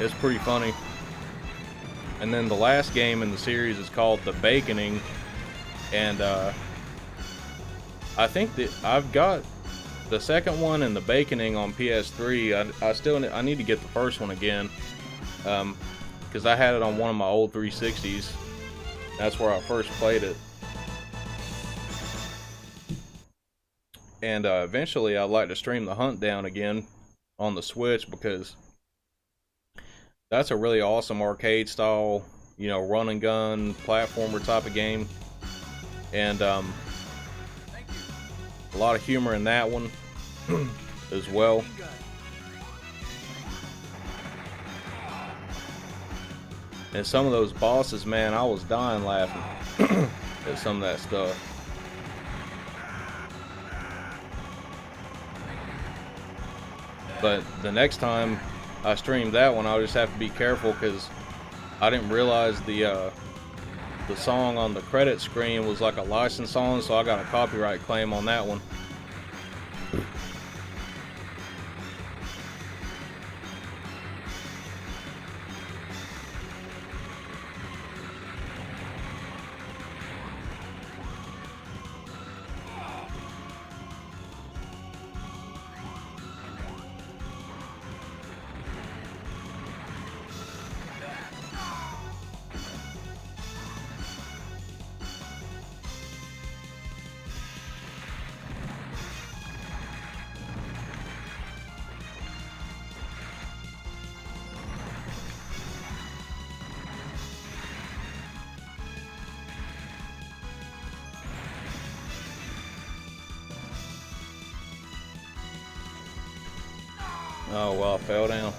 it's pretty funny. And then the last game in the series is called The Baconing, and I think that I've got the second one and The Baconing on PS3. I need to get the first one again, because I had it on one of my old 360s. That's where I first played it. And eventually I'd like to stream The Hunt Down again on the Switch, because that's a really awesome arcade style, you know, run and gun platformer type of game. And a lot of humor in that one as well. And some of those bosses, man, I was dying laughing at some of that stuff. But the next time I stream that one, I'll just have to be careful, because I didn't realize the song on the credit screen was like a licensed song, so I got a copyright claim on that one. Oh, well, I fell down.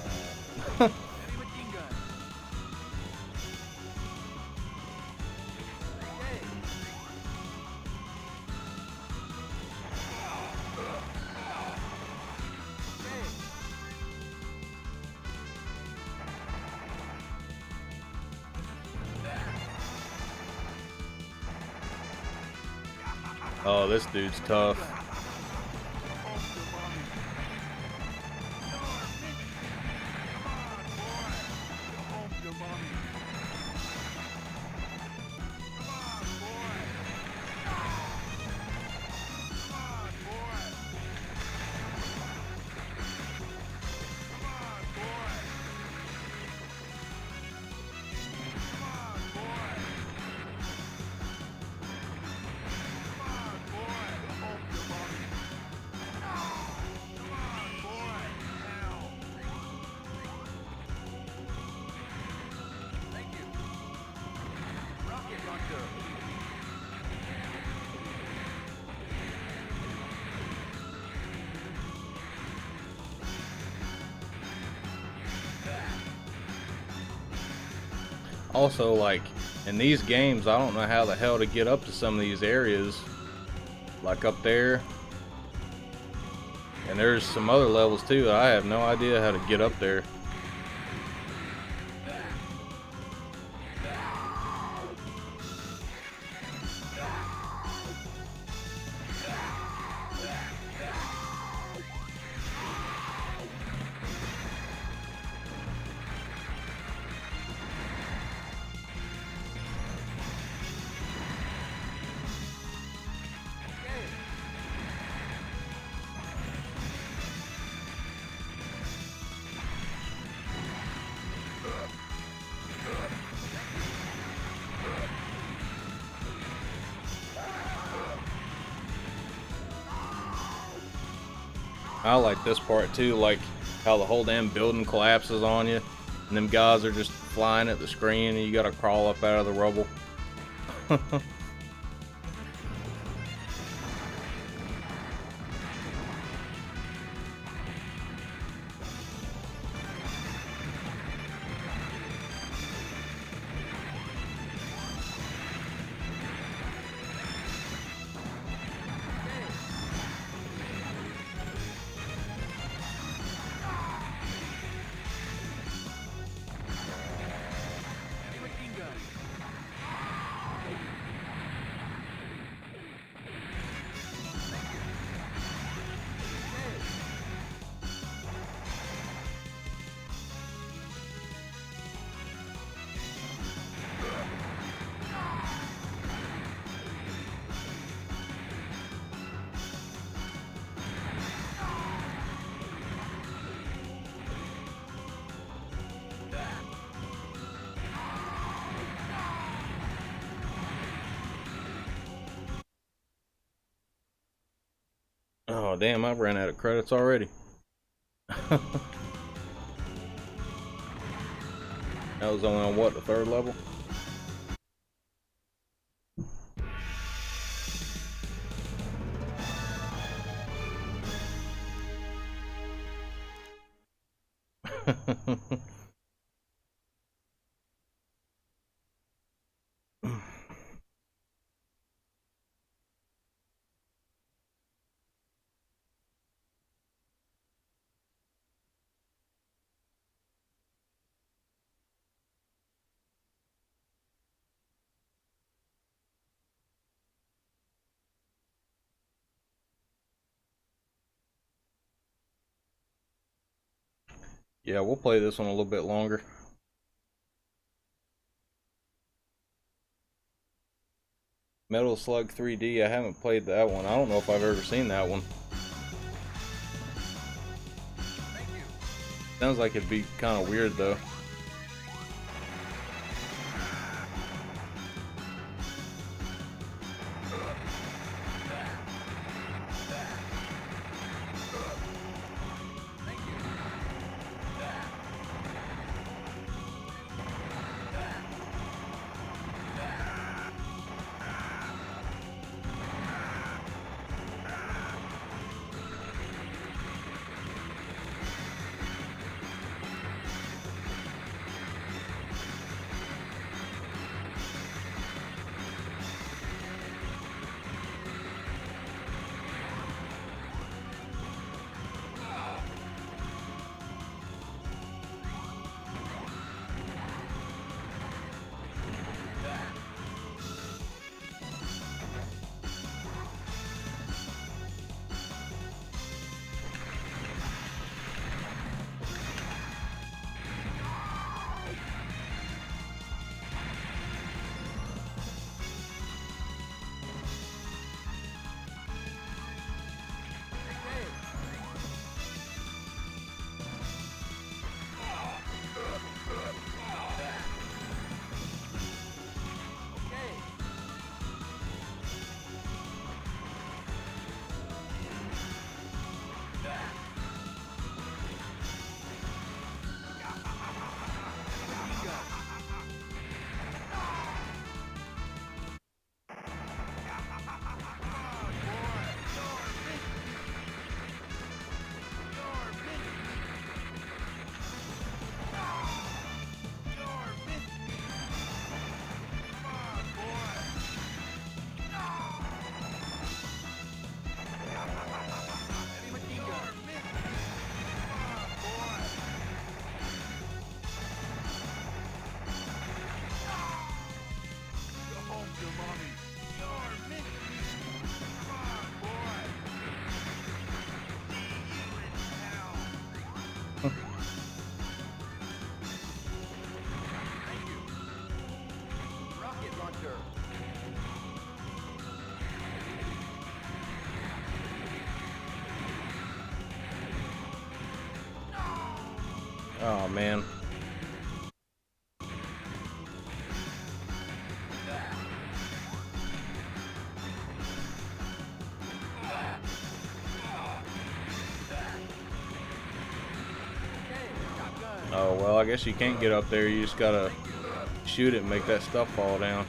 Oh, this dude's tough. Also, like, in these games, I don't know how the hell to get up to some of these areas. Like up there. And there's some other levels too that I have no idea how to get up there. I like this part too, like how the whole damn building collapses on you, and them guys are just flying at the screen, and you gotta crawl up out of the rubble. Oh damn, I ran out of credits already. That was only on what, the 3rd level? Yeah, we'll play this one a little bit longer. Metal Slug 3D, I haven't played that one. I don't know if I've ever seen that one. Sounds like it'd be kind of weird though. Oh man. Oh well, I guess you can't get up there. You just gotta shoot it and make that stuff fall down.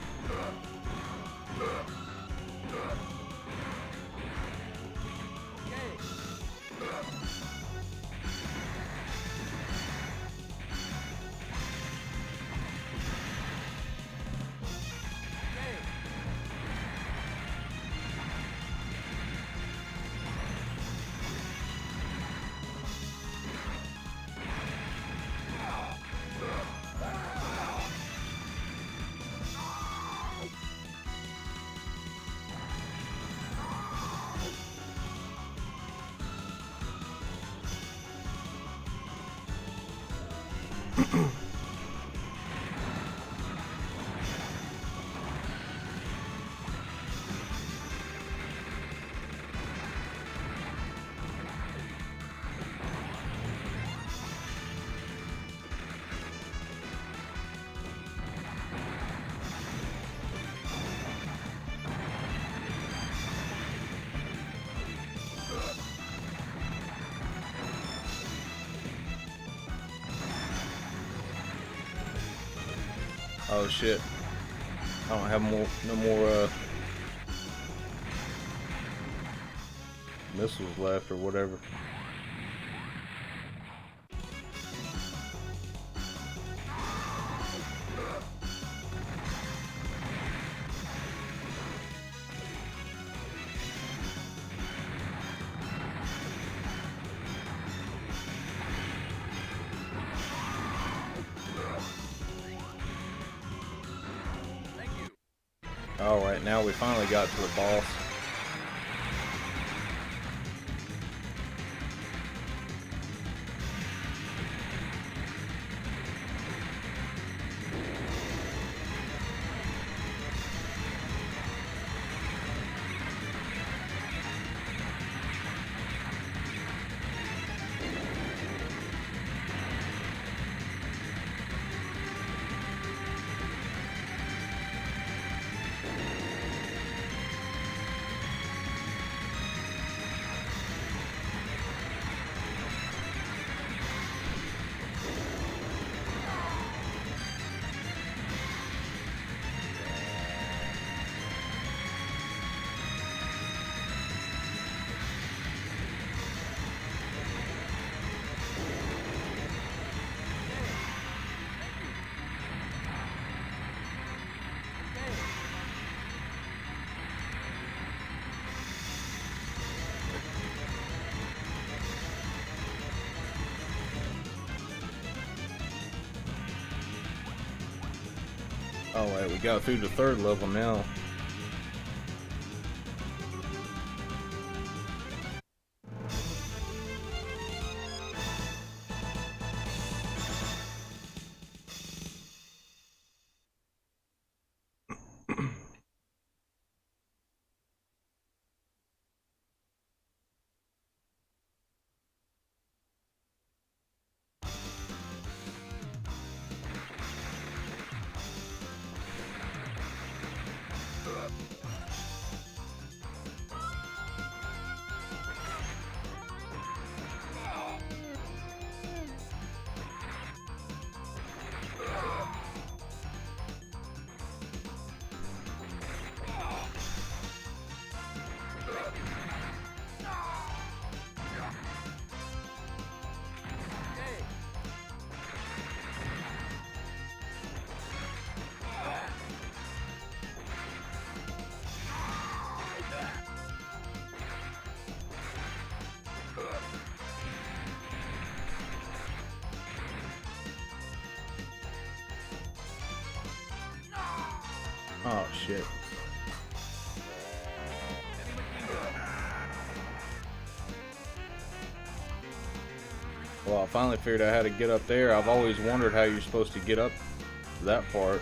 Oh shit. I don't have no more missiles left or whatever. Alright, now we finally got to the boss. Alright, we got through the third level now. Oh shit. Well, I finally figured out how to get up there. I've always wondered how you're supposed to get up to that part.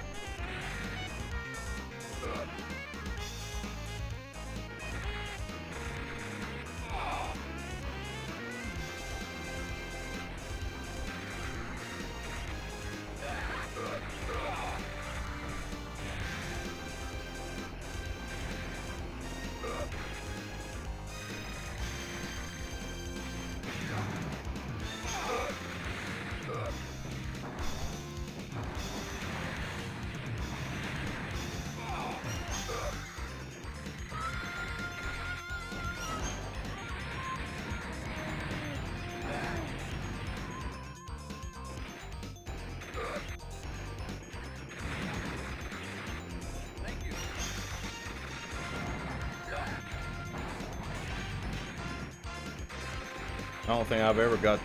I don't think I've ever got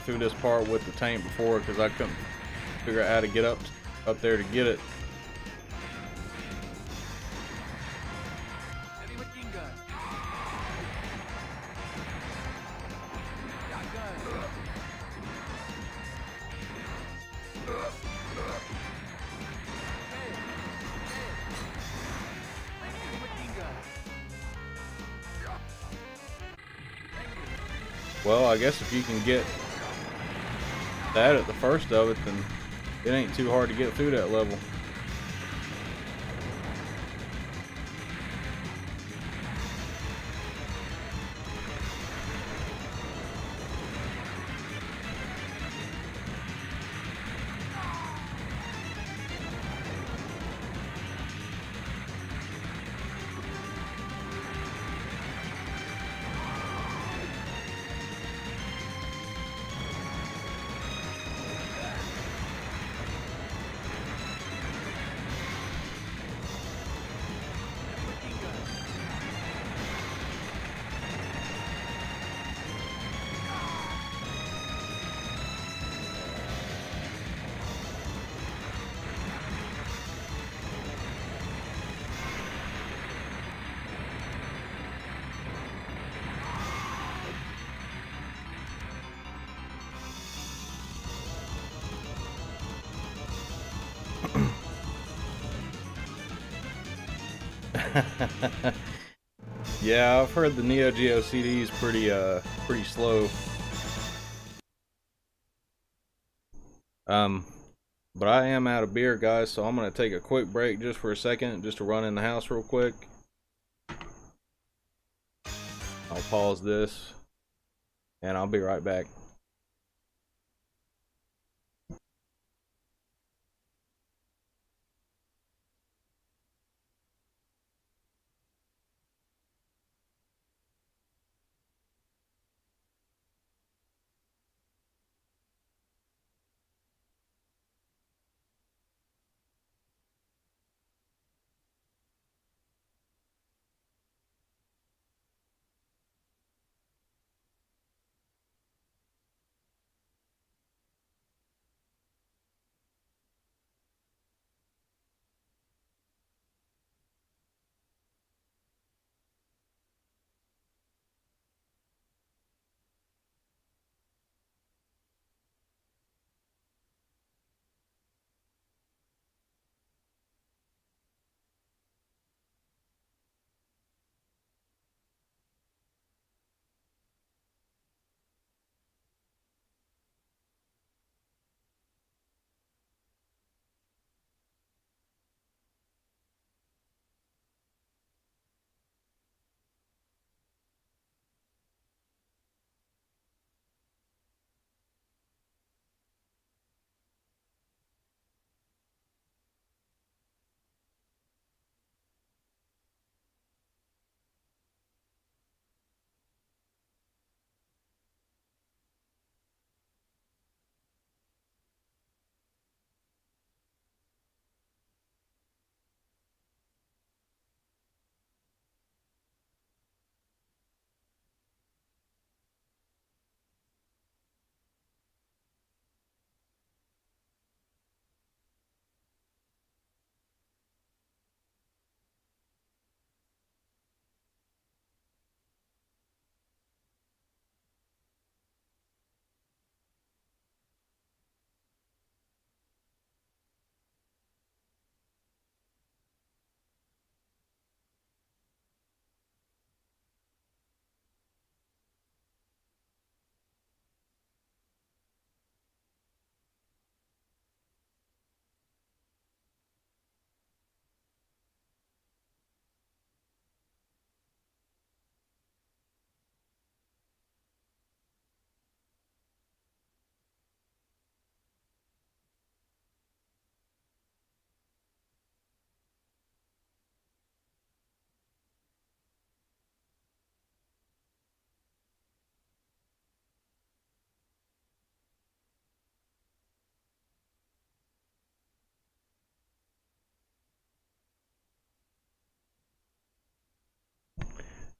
through this part with the tank before because I couldn't figure out how to get up there to get it. Heavy machine gun. Shotgun. Heavy machine gun. Well, I guess if you can get that at the first of it, then it ain't too hard to get through that level. Yeah, I've heard the Neo Geo CD is pretty slow. Um, but I am out of beer, guys, so I'm gonna take a quick break just for a second, just to run in the house real quick. I'll pause this, and I'll be right back.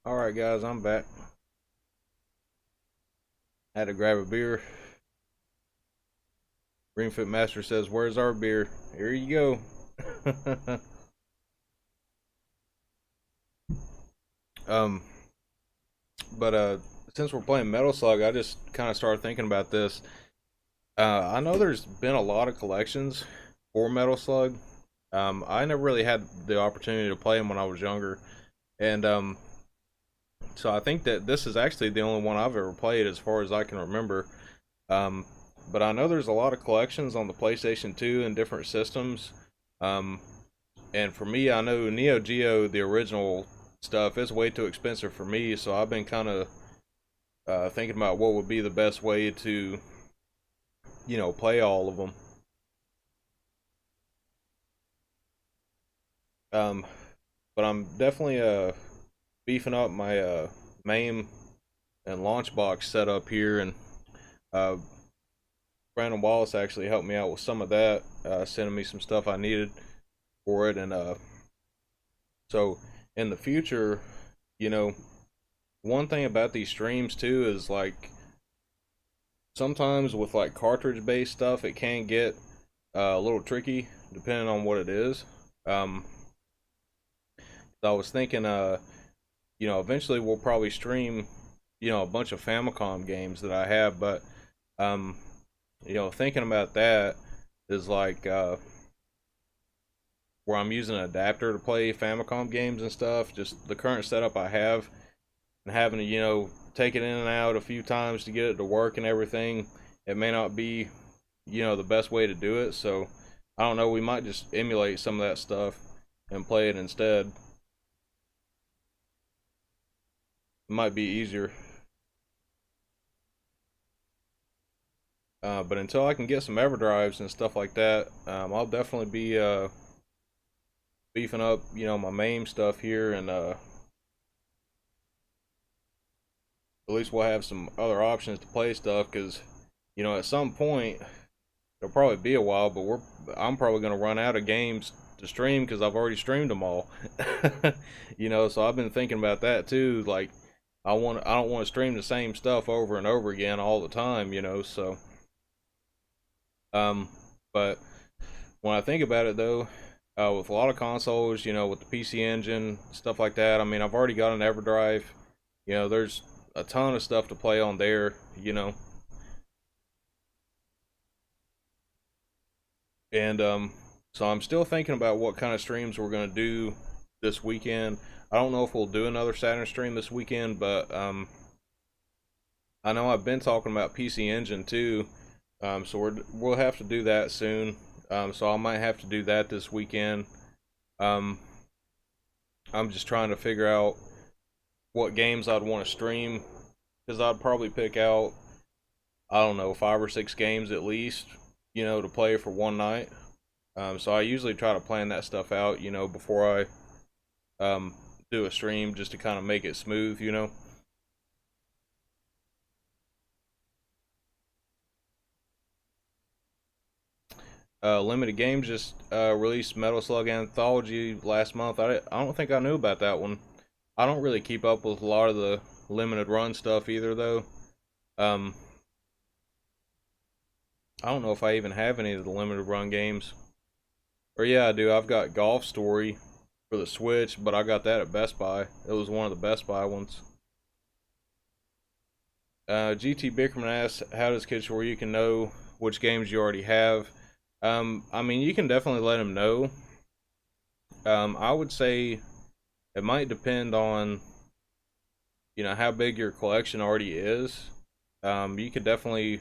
All right, guys, I'm back. Had to grab a beer. Ring Fit Master says, "Where's our beer?" Here you go. um, but since we're playing Metal Slug, I just kind of started thinking about this. I know there's been a lot of collections for Metal Slug. I never really had the opportunity to play them when I was younger, and so I think that this is actually the only one I've ever played as far as I can remember. Um, but I know there's a lot of collections on the PlayStation 2 and different systems. Um, and for me, I know Neo Geo, the original stuff, is way too expensive for me. So I've been kind of thinking about what would be the best way to, play all of them. Um, but I'm definitely beefing up my MAME and launch box setup here, and uh, Brandon Wallace actually helped me out with some of that, sending me some stuff I needed for it. And so in the future, you know, one thing about these streams too is like sometimes with like cartridge based stuff, it can get a little tricky depending on what it is. I was thinking, eventually we'll probably stream, a bunch of Famicom games that I have, but thinking about that is like, where I'm using an adapter to play Famicom games and stuff. Just the current setup I have, and having to, you know, take it in and out a few times to get it to work and everything, it may not be, you know, the best way to do it. So I don't know, we might just emulate some of that stuff and play it instead. It might be easier. But until I can get some EverDrives and stuff like that, I'll definitely be beefing up, you know, my MAME stuff here, and at least we'll have some other options to play stuff. Because, you know, at some point it'll probably be a while, but I'm probably gonna run out of games to stream because I've already streamed them all. You know, so I've been thinking about that too. Like, I don't want to stream the same stuff over and over again all the time, you know. So but when I think about it though, with a lot of consoles, you know, with the PC Engine, stuff like that, I mean, I've already got an EverDrive. You know, there's a ton of stuff to play on there, you know. And so I'm still thinking about what kind of streams we're gonna do this weekend. I don't know if we'll do another Saturn stream this weekend, but I know I've been talking about PC Engine too. So we'll have to do that soon. So I might have to do that this weekend. I'm just trying to figure out what games I'd want to stream, because I'd probably pick out, I don't know, 5 or 6 games at least, you know, to play for one night. So I usually try to plan that stuff out, you know, before I do a stream, just to kind of make it smooth, you know. Limited Games just released Metal Slug Anthology last month. I don't think I knew about that one. I don't really keep up with a lot of the limited run stuff either, though. I don't know if I even have any of the limited run games. Or yeah, I do. I've got Golf Story for the Switch, but I got that at Best Buy. It was one of the Best Buy ones. GT Bickerman asks, how does Kidshoryuken know which games you already have? I mean, you can definitely let him know. I would say it might depend on, you know, how big your collection already is. You could definitely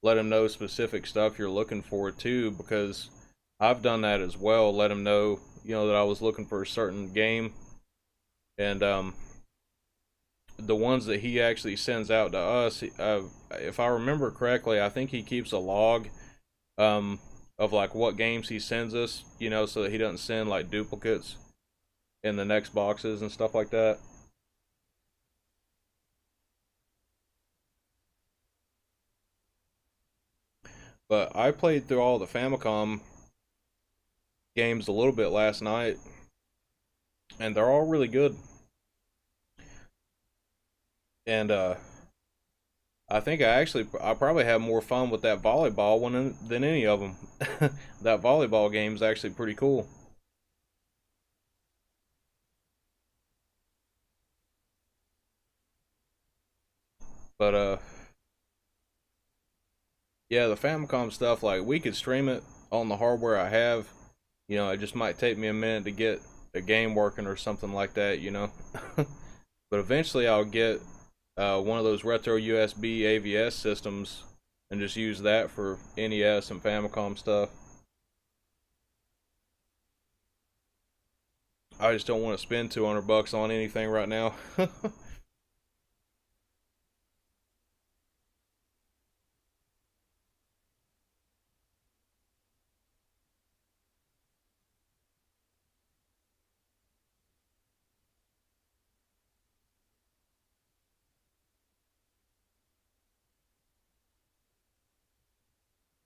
let him know specific stuff you're looking for too, because I've done that as well. Let him know, you know, that I was looking for a certain game, and the ones that he actually sends out to us, if I remember correctly, I think he keeps a log of like what games he sends us, you know, so that he doesn't send like duplicates in the next boxes and stuff like that. But I played through all the Famicom games a little bit last night, and they're all really good. And I think I probably have more fun with that volleyball one than any of them. That volleyball game is actually pretty cool. But yeah, the Famicom stuff, like, we could stream it on the hardware I have. You know, it just might take me a minute to get a game working or something like that, you know. But eventually I'll get one of those retro USB AVS systems and just use that for NES and Famicom stuff. I just don't want to spend $200 on anything right now.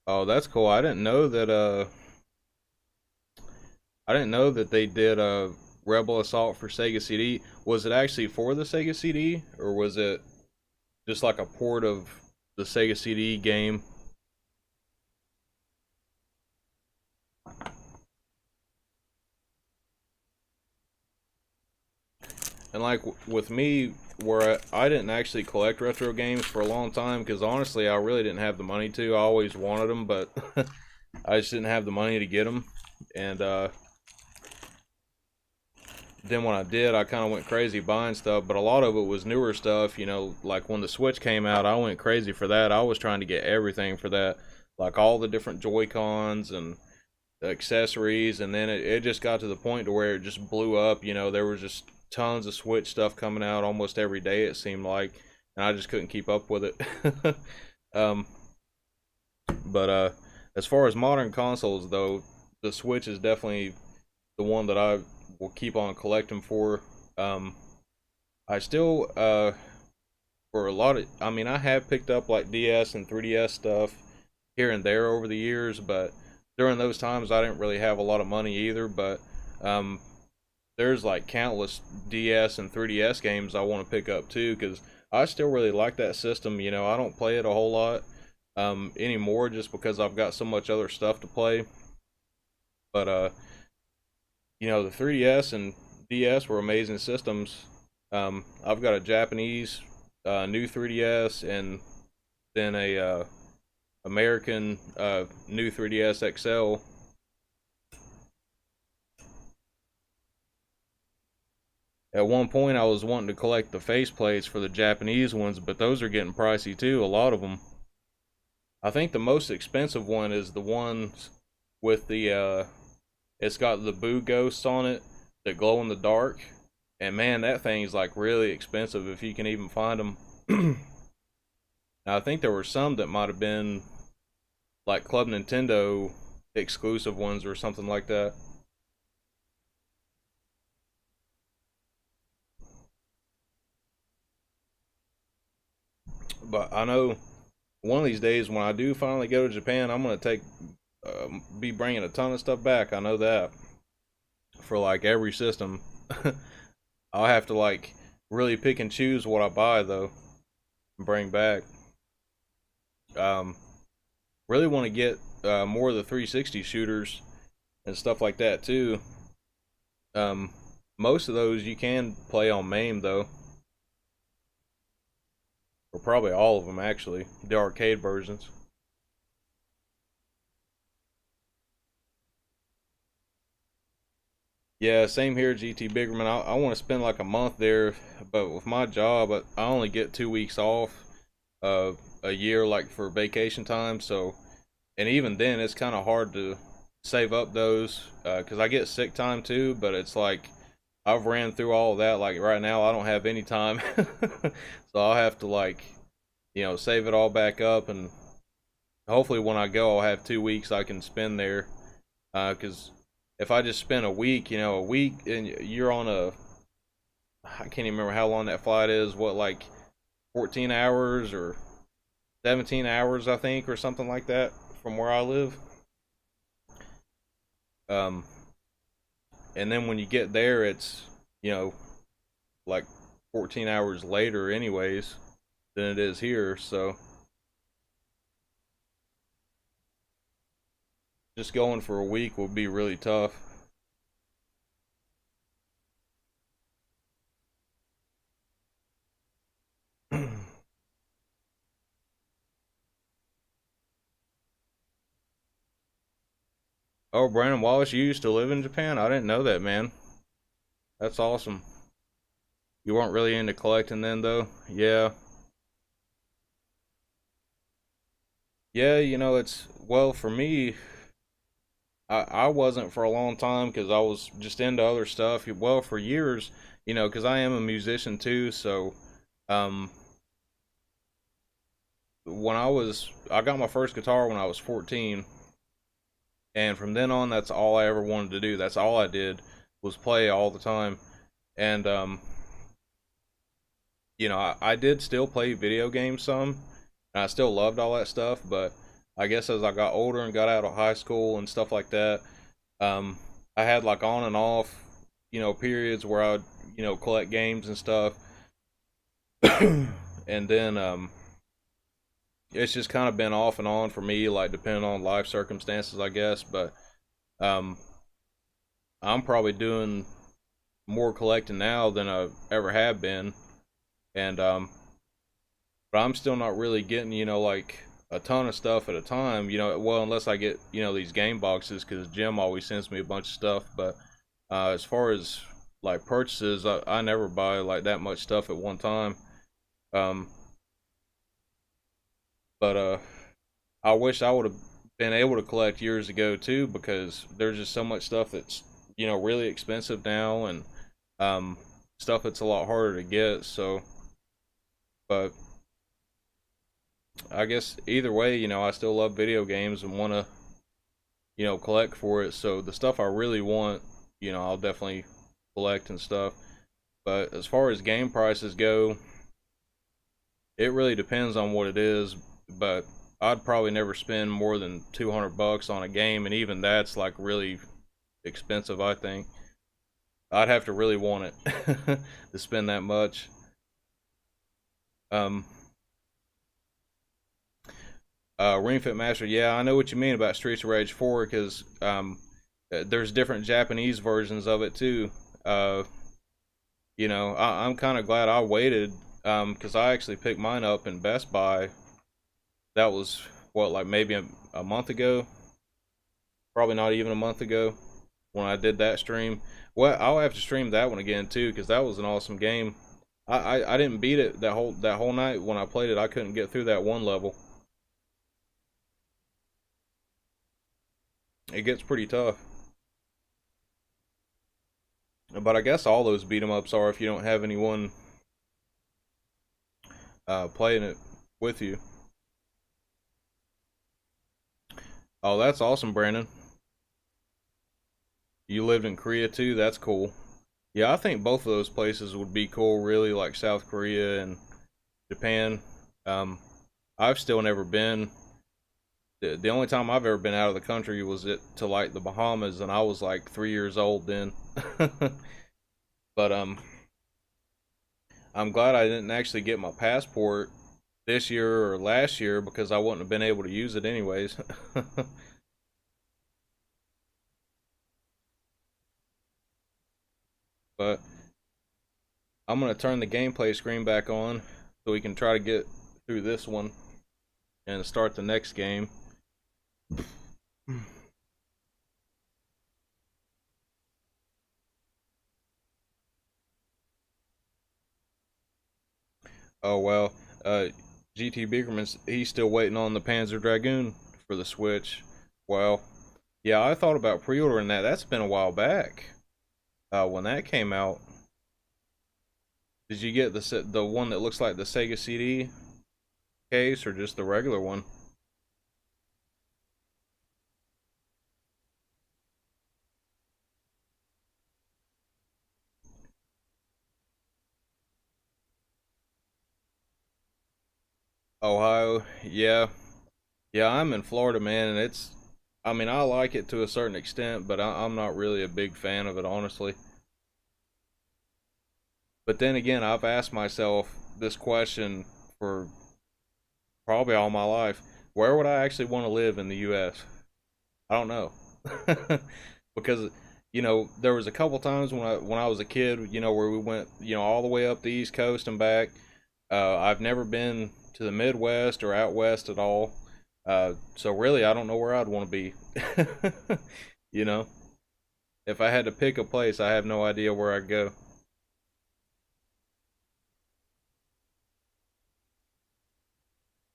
Oh, that's cool. I didn't know that they did Rebel Assault for Sega CD. Was it actually for the Sega CD, or was it just like a port of the Sega CD game? And like with me, where I didn't actually collect retro games for a long time, because honestly I really didn't have the money to. I always wanted them, but I just didn't have the money to get them. And then when I did, I kind of went crazy buying stuff, but a lot of it was newer stuff, you know, like when the Switch came out, I went crazy for that. I was trying to get everything for that, like all the different Joy-Cons and the accessories, and then it just got to the point to where it just blew up, you know, there was just tons of Switch stuff coming out almost every day, it seemed like, and I just couldn't keep up with it. um, but as far as modern consoles, though, the Switch is definitely the one that I will keep on collecting for. I still, for a lot of, I mean, I have picked up like DS and 3DS stuff here and there over the years, but during those times I didn't really have a lot of money either. But um, there's like countless DS and 3DS games I want to pick up too, because I still really like that system. You know, I don't play it a whole lot anymore just because I've got so much other stuff to play. But you know, the 3DS and DS were amazing systems. I've got a Japanese new 3DS and then a American new 3DS XL. At one point, I was wanting to collect the faceplates for the Japanese ones, but those are getting pricey too, a lot of them. I think the most expensive one is the ones with the, it's got the Boo ghosts on it that glow in the dark. And man, that thing's like really expensive if you can even find them. Now, I think there were some that might have been like Club Nintendo exclusive ones or something like that. But I know one of these days when I do finally go to Japan, I'm gonna be bringing a ton of stuff back. I know that for like every system. I'll have to like really pick and choose what I buy though, and bring back. Um, really want to get more of the 360 shooters and stuff like that too. Most of those you can play on MAME though, or probably all of them actually, the arcade versions. Yeah, same here, GT Biggerman. I want to spend like a month there, but with my job, I only get 2 weeks off a year, like for vacation time. So, and even then, it's kind of hard to save up those because I get sick time too. But it's like I've ran through all of that. Like right now, I don't have any time, so I'll have to like, you know, save it all back up, and hopefully when I go, I'll have 2 weeks I can spend there. Because if I just spend a week, you know, a week and you're on I can't even remember how long that flight is. What, like 14 hours or 17 hours, I think, or something like that from where I live. Um, and then when you get there, it's, you know, like 14 hours later anyways than it is here. So just going for a week would be really tough. Oh, Brandon Wallace, you used to live in Japan? I didn't know that, man. That's awesome. You weren't really into collecting then, though? Yeah. Yeah, you know, it's, well, for me, I wasn't for a long time because I was just into other stuff. Well, for years, you know, because I am a musician too. So, um, I got my first guitar when I was 14, and from then on, that's all I ever wanted to do. That's all I did was play all the time, and you know, I did still play video games some, and I still loved all that stuff. But I guess as I got older and got out of high school and stuff like that, um, I had like on and off, you know, periods where I'd, you know, collect games and stuff, and then it's just kind of been off and on for me, like depending on life circumstances, I guess. But um, I'm probably doing more collecting now than I ever have been, and but I'm still not really getting, you know, like a ton of stuff at a time, you know. Well, unless I get, you know, these game boxes, because Jim always sends me a bunch of stuff. But as far as like purchases, I never buy like that much stuff at one time. Um, but I wish I would have been able to collect years ago too, because there's just so much stuff that's really expensive now, and um, stuff that's a lot harder to get. So, but I guess either way, I still love video games and want to collect for it. So the stuff I really want, I'll definitely collect and stuff. But as far as game prices go, it really depends on what it is. But I'd probably never spend more than $200 on a game, and even that's like really expensive, I think. I'd have to really want it to spend that much. Um, Ring Fit Master, yeah, I know what you mean about Streets of Rage 4, because there's different Japanese versions of it too. I'm kind of glad I waited, because I actually picked mine up in Best Buy. That was what, like maybe a month ago, probably not even a month ago when I did that stream. Well, I'll have to stream that one again too, because that was an awesome game. I didn't beat it that whole night. When I played it, I couldn't get through that one level. It gets pretty tough. But I guess all those beat 'em ups are if you don't have anyone playing it with you. Oh, that's awesome, Brandon. You lived in Korea too? That's cool. Yeah, I think both of those places would be cool, really, like South Korea and Japan. I've still never been. The only time I've ever been out of the country was to like the Bahamas, and I was like 3 years old then. But I'm glad I didn't actually get my passport this year or last year, because I wouldn't have been able to use it anyways. But I'm gonna turn the gameplay screen back on so we can try to get through this one and start the next game. Oh well, GT Biegerman's he's still waiting on the Panzer Dragoon for the Switch. Well, yeah, I thought about pre-ordering that. That's been a while back. When that came out, did you get the one that looks like the Sega CD case, or just the regular one? Ohio, yeah. Yeah, I'm in Florida, man, and I mean, I like it to a certain extent, but I'm not really a big fan of it, honestly. But then again, I've asked myself this question for probably all my life. Where would I actually want to live in the US? I don't know. Because there was a couple times when I was a kid, where we went, all the way up the East Coast and back. I've never been to the Midwest or out west at all. So really, I don't know where I'd want to be. you know, if I had to pick a place, I have no idea where I'd go.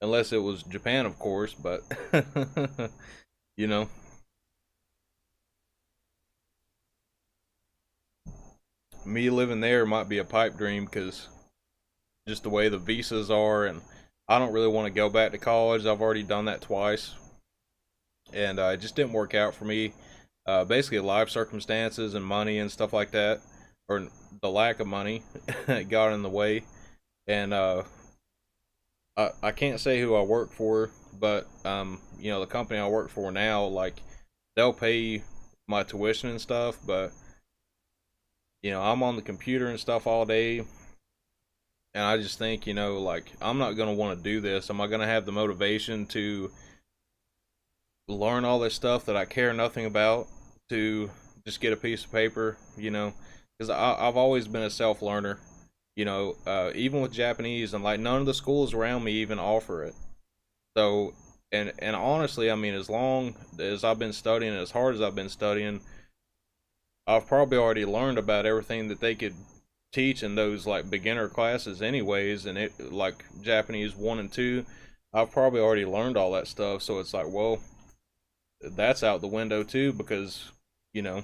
Unless it was Japan, of course, but you know, me living there might be a pipe dream, because just the way the visas are, and I don't really want to go back to college. I've already done that twice, and it just didn't work out for me. Basically, life circumstances and money and stuff like that, or the lack of money, got in the way. And I can't say who I work for, but the company I work for now, like, they'll pay my tuition and stuff, but I'm on the computer and stuff all day, and I just think, like, I'm not gonna want to do this. Am I gonna have the motivation to learn all this stuff that I care nothing about to just get a piece of paper? Because I've always been a self-learner. Even with Japanese, and like none of the schools around me even offer it. So, and honestly, I mean, as long as I've been studying, as hard as I've been studying, I've probably already learned about everything that they could teach in those like beginner classes anyways, and it like Japanese 1 and 2, I've probably already learned all that stuff. So it's like, well, that's out the window too, because you know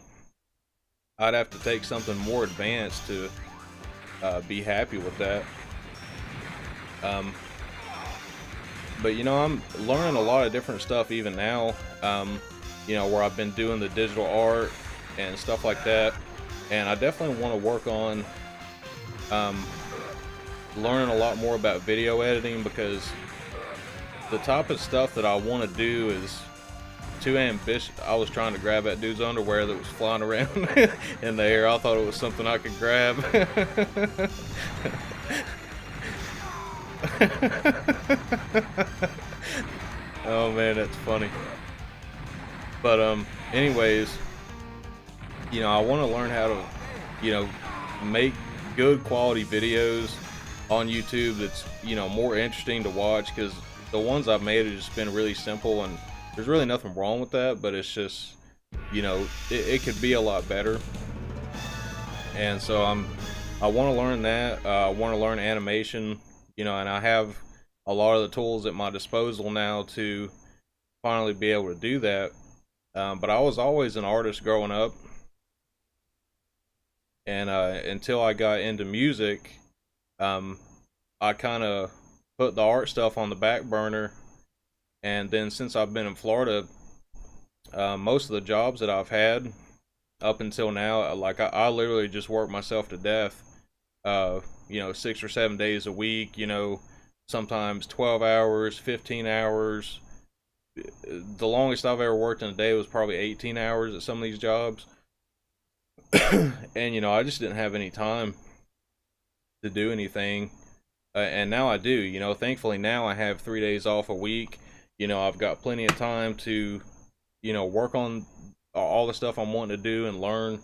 I'd have to take something more advanced to be happy with that. Um, but you know, I'm learning a lot of different stuff even now. You know, where I've been doing the digital art and stuff like that, and I definitely want to work on learning a lot more about video editing, because the type of stuff that I want to do is too ambitious. I was trying to grab that dude's underwear that was flying around in the air. I thought it was something I could grab. Oh man, that's funny. But anyways, you know, I want to learn how to, you know, make good quality videos on YouTube that's, you know, more interesting to watch, because the ones I've made have just been really simple, and there's really nothing wrong with that, but it's just, you know, it could be a lot better. And so I want to learn that. I want to learn animation, you know, and I have a lot of the tools at my disposal now to finally be able to do that. But I was always an artist growing up, and until I got into music, I kind of put the art stuff on the back burner. And then since I've been in Florida, most of the jobs that I've had up until now, like I literally just work myself to death. You know, 6 or 7 days a week. You know, sometimes 12 hours, 15 hours. The longest I've ever worked in a day was probably 18 hours at some of these jobs. And you know, I just didn't have any time to do anything. And now I do. You know, thankfully now I have 3 days off a week. You know, I've got plenty of time to, you know, work on all the stuff I'm wanting to do and learn,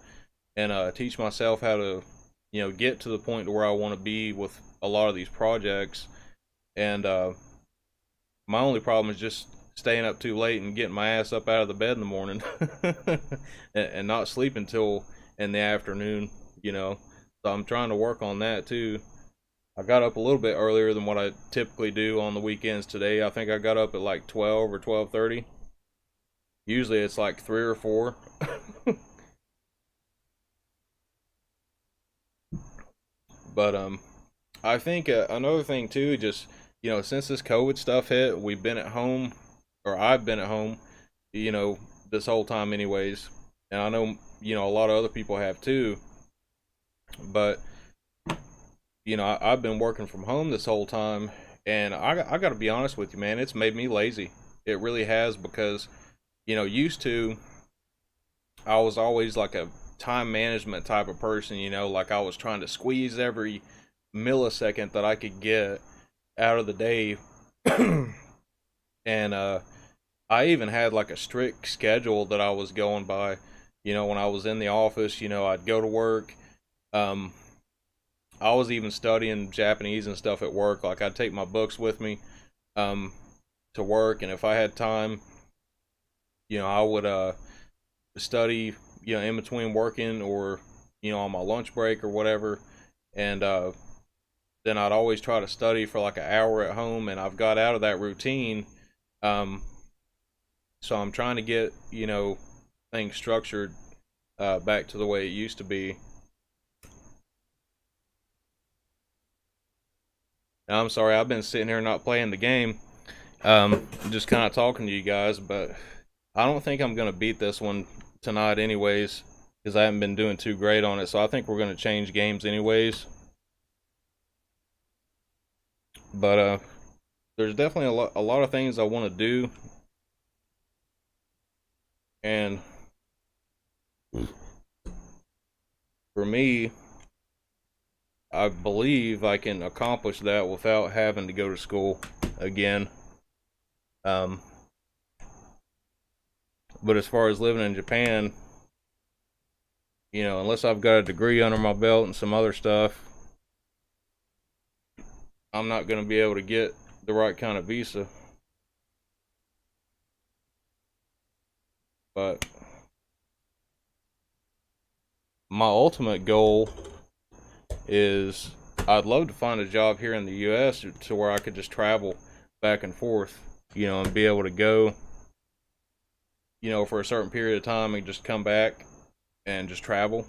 and teach myself how to, you know, get to the point to where I want to be with a lot of these projects. And my only problem is just staying up too late and getting my ass up out of the bed in the morning and not sleeping till in the afternoon, you know. So I'm trying to work on that too. I got up a little bit earlier than what I typically do on the weekends today. I think I got up at like 12 or 12:30. Usually it's like 3 or 4. But I think another thing too, just, you know, since this COVID stuff hit, we've been at home, or I've been at home, you know, this whole time anyways. And I know, you know, a lot of other people have too. But you know, I've been working from home this whole time, and I got to be honest with you, man, it's made me lazy. It really has, because, you know, used to, I was always like a time management type of person, you know, like I was trying to squeeze every millisecond that I could get out of the day. And I even had like a strict schedule that I was going by. You know, when I was in the office, you know, I'd go to work. I was even studying Japanese and stuff at work. Like, I'd take my books with me to work, and if I had time, you know, I would study, you know, in between working, or, you know, on my lunch break or whatever. And then I'd always try to study for like an hour at home, and I've got out of that routine. So I'm trying to get, you know, things structured back to the way it used to be. Now, I'm sorry, I've been sitting here not playing the game, just kind of talking to you guys, but I don't think I'm going to beat this one tonight anyways, because I haven't been doing too great on it. So I think we're going to change games anyways. But there's definitely a lot of things I want to do, and for me, I believe I can accomplish that without having to go to school again. But as far as living in Japan, you know, unless I've got a degree under my belt and some other stuff, I'm not going to be able to get the right kind of visa. But my ultimate goal is I'd love to find a job here in the U.S. to where I could just travel back and forth, you know, and be able to go, you know, for a certain period of time and just come back and just travel.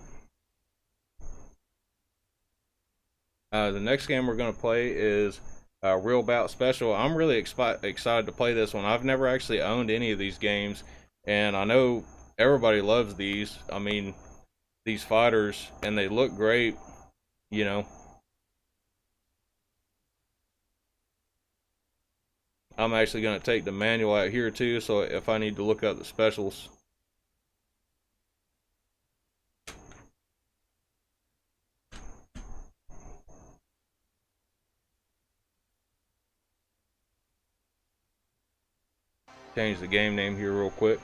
The next game we're going to play is Real Bout Special. I'm really excited to play this one. I've never actually owned any of these games, and I know everybody loves these. I mean, these fighters, and they look great, you know. I'm actually going to take the manual out here too, so if I need to look up the specials. Change the game name here real quick.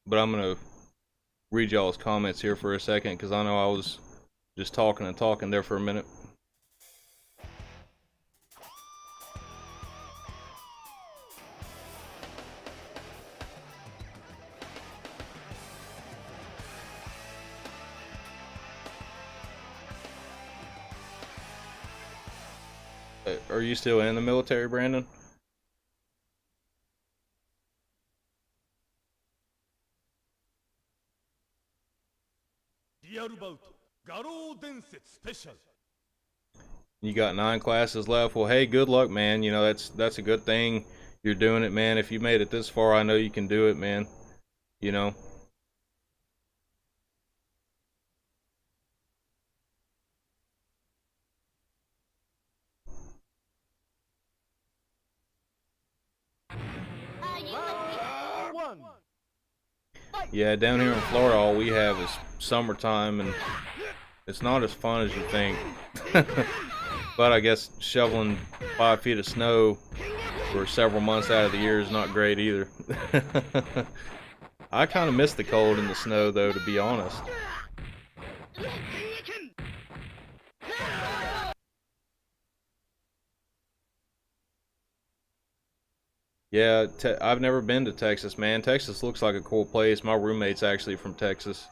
But I'm going to read y'all's comments here for a second, because I know I was just talking and talking there for a minute. Are you still in the military, Brandon? You got 9 classes left. Well, hey, good luck, man. You know, that's a good thing. You're doing it, man. If you made it this far, I know you can do it, man. You know. Yeah, down here in Florida, all we have is summertime, and it's not as fun as you think. But I guess shoveling 5 feet of snow for several months out of the year is not great either. I kind of miss the cold and the snow, though, to be honest. Yeah, I've never been to Texas, man. Texas looks like a cool place. My roommate's actually from Texas,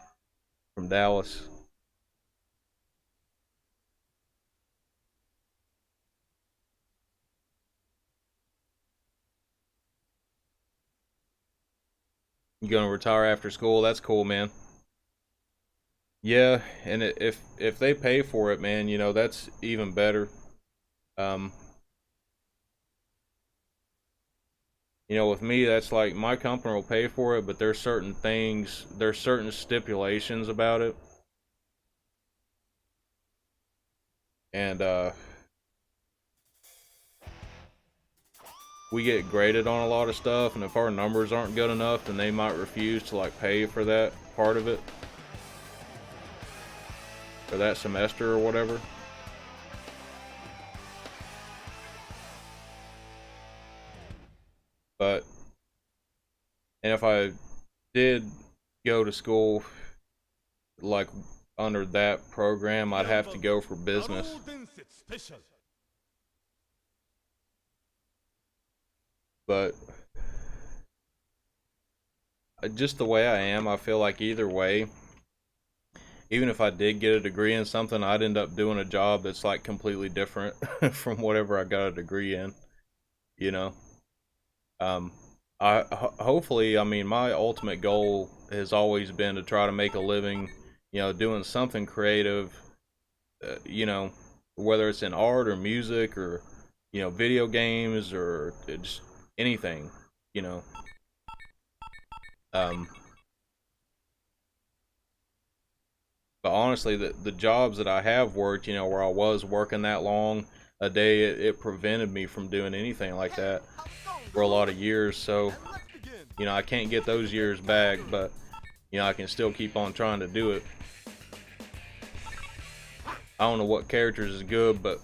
from Dallas. You gonna retire after school? That's cool, man. Yeah, and if they pay for it, man, you know, that's even better. Um, you know, with me, that's like my company will pay for it, but there's certain things, there's certain stipulations about it. And we get graded on a lot of stuff, and if our numbers aren't good enough, then they might refuse to like pay for that part of it, for that semester or whatever. But, and if I did go to school like under that program, I'd have to go for business. But just the way I am, I feel like either way, even if I did get a degree in something, I'd end up doing a job that's like completely different from whatever I got a degree in, you know. Hopefully, I mean, my ultimate goal has always been to try to make a living, you know, doing something creative, you know, whether it's in art or music or, you know, video games or just anything, you know. But honestly, the jobs that I have worked, you know, where I was working that long a day, it prevented me from doing anything like that for a lot of years. So, you know, I can't get those years back, but, you know, I can still keep on trying to do it. I don't know what characters is good, but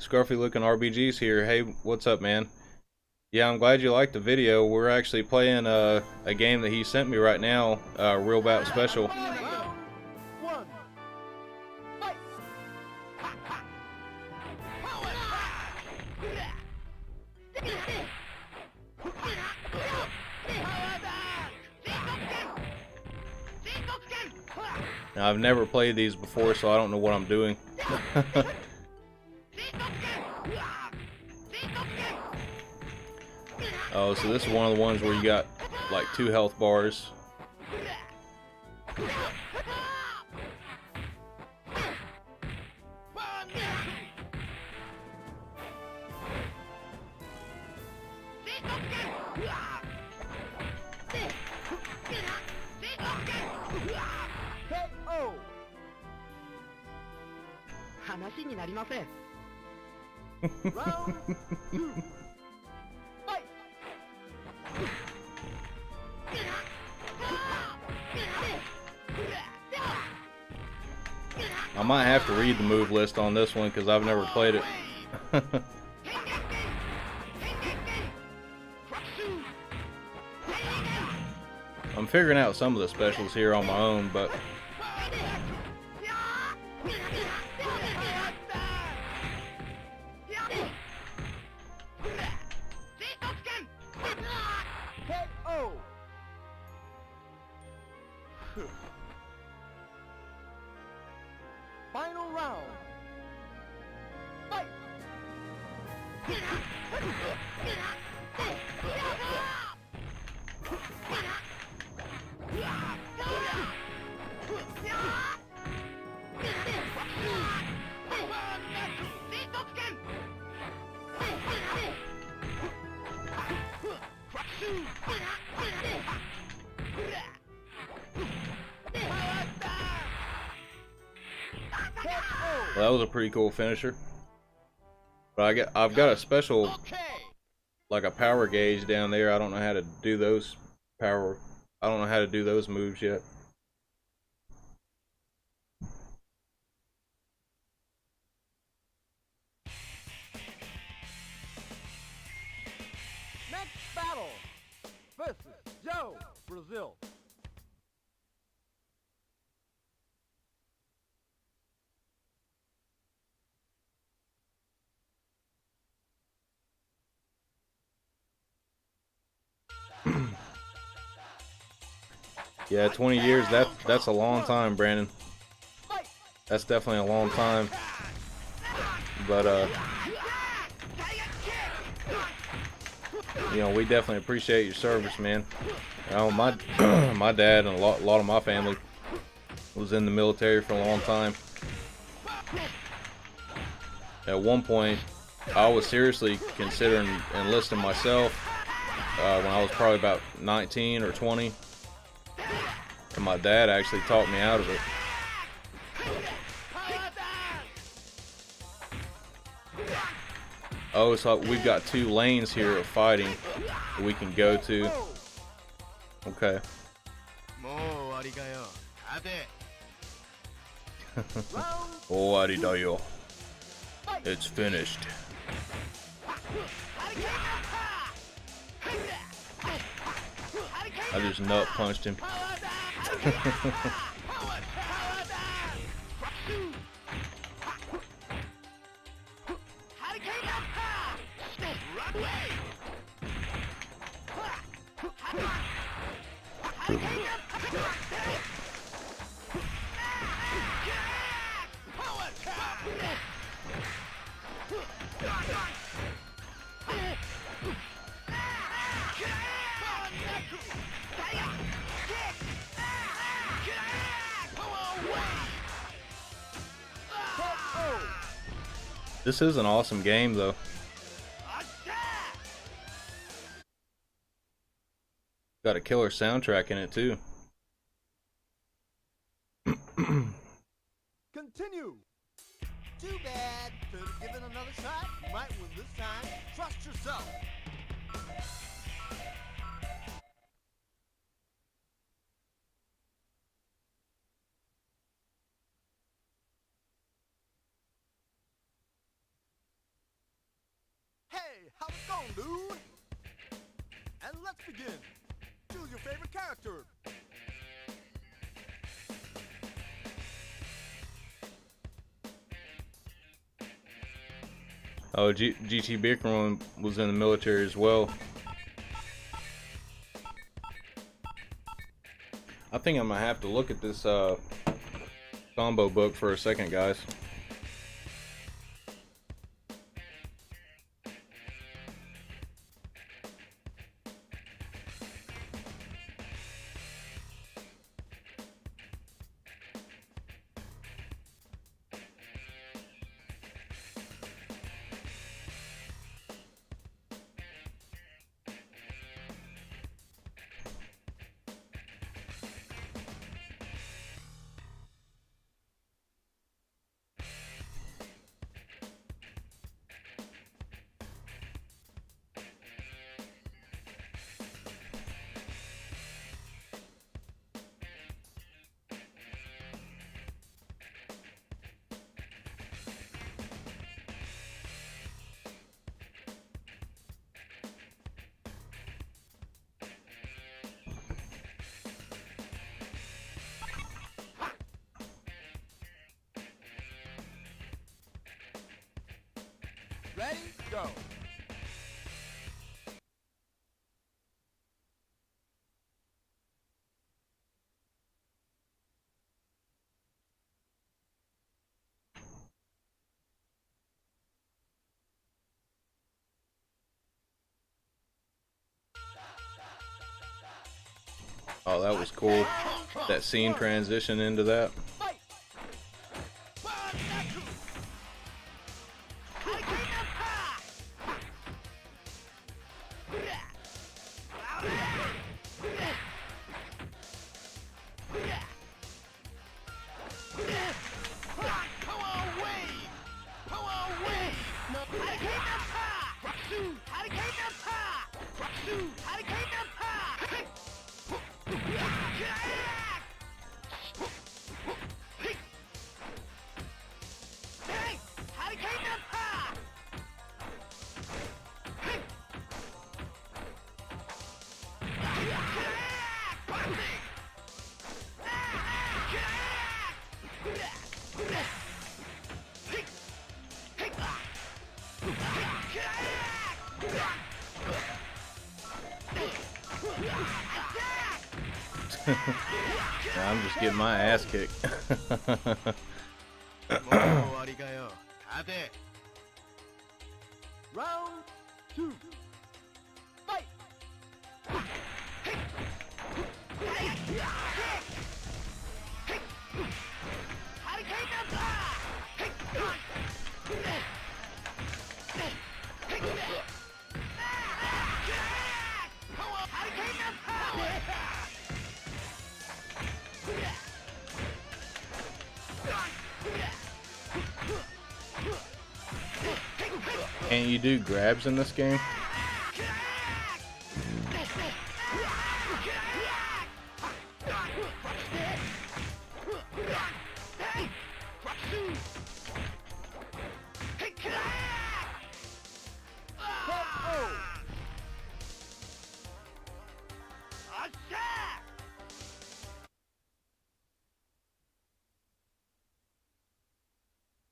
Scruffy looking RBG's here. Hey, what's up, man? Yeah, I'm glad you liked the video. We're actually playing a game that he sent me right now, Real Bout Special. One. Fight. Now, I've never played these before, so I don't know what I'm doing. Oh, so this is one of the ones where you got like 2 health bars. KO. 話になりません。 Round 2. Fight. I might have to read the move list on this one because I've never played it. I'm figuring out some of the specials here on my own, but KO. Final round. Fight. well, that was a pretty cool finisher. But I've got a special, like a power gauge down there. I don't know how to do those I don't know how to do those moves yet. Next battle versus Joe, Brazil. Yeah, 20 years, that's a long time, Brandon. Fight. That's definitely a long time. But you know, we definitely appreciate your service, man. You know, my my dad and a lot of my family was in the military for a long time. At one point, I was seriously considering enlisting myself when I was probably about 19 or 20. And my dad actually talked me out of it. Oh, so we've got 2 lanes here of fighting that we can go to. Okay. Oh, aridayo. It's finished. I just nut punched him. This is an awesome game, though. Got a killer soundtrack in it, too. Continue. Too bad. Could have given another shot. You might win this time. Trust yourself. how's it going, dude? And let's begin. Choose your favorite character. Oh, GT Bickerman was in the military as well. I think I'm gonna have to look at this combo book for a second, guys. Ready? Go. Oh, that was cool. That scene transition into that. Fight! I'm just getting my ass kicked. Round 2. Fight! Can't you do grabs in this game?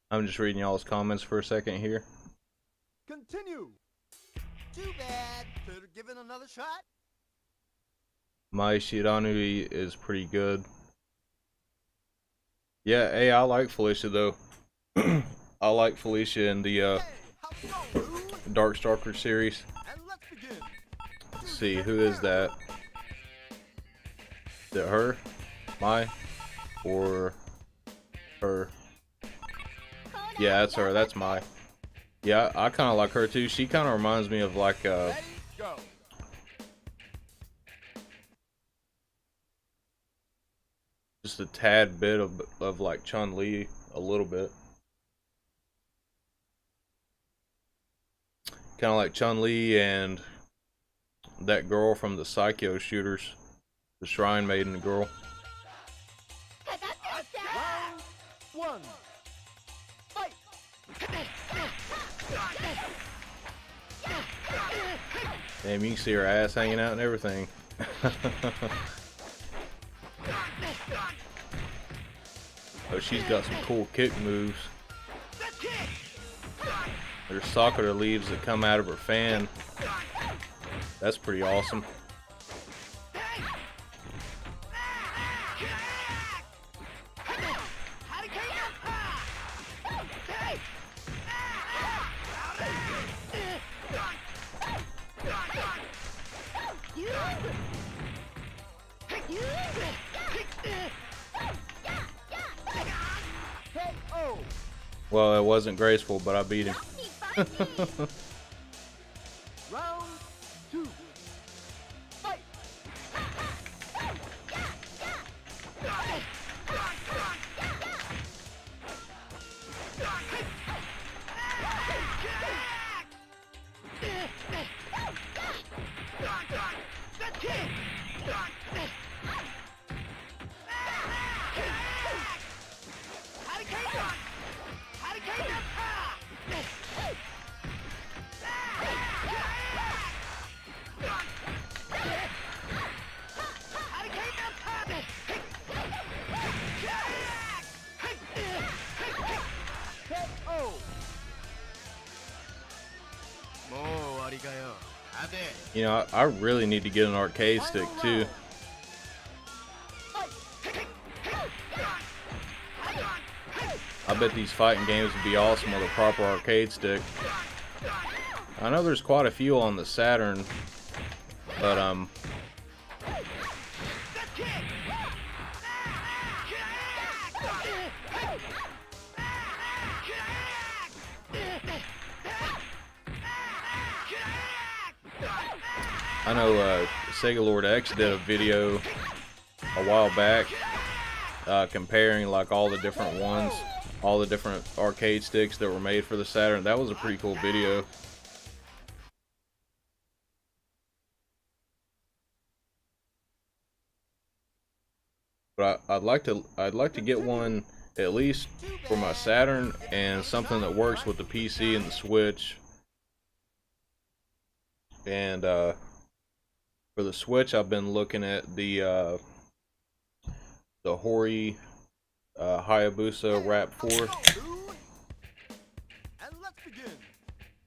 I'm just reading y'all's comments for a second here. Continue. Too bad. Could have given another shot. Mai Shiranui is pretty good. Yeah, hey, I like Felicia though. I like Felicia in the Hey, how's it going, dude? Darkstalker series. And let's begin. Let's see, who is that? Is it her? Mai? Or her? Yeah, that's her. That's Mai. Yeah, I kind of like her too. She kind of reminds me of like Ready? Go. just a tad bit of like Chun-Li, a little bit. Kind of like Chun-Li and that girl from the Psycho shooters, the Shrine Maiden girl. Round 1. Fight! Damn, you can see her ass hanging out and everything. Oh, she's got some cool kick moves. There's Sakura leaves that come out of her fan. That's pretty awesome. Well, it wasn't graceful, but I beat him. Round 2. Fight! You know, I really need to get an arcade stick too. I bet these fighting games would be awesome with a proper arcade stick. I know there's quite a few on the Saturn, but I know Sega Lord X did a video a while back comparing like all the different ones, all the different arcade sticks that were made for the Saturn. That was a pretty cool video. But I'd like to get one at least for my Saturn, and something that works with the PC and the Switch. And for the Switch, I've been looking at the Hori Hayabusa Rap 4. And let's begin.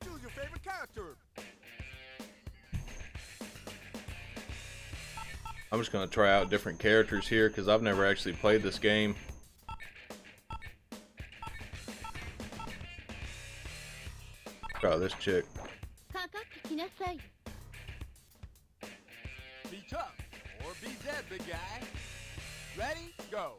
Choose your favorite character. I'm just going to try out different characters here because I've never actually played this game. Try this chick. Be tough or be dead, big guy. Ready? Go.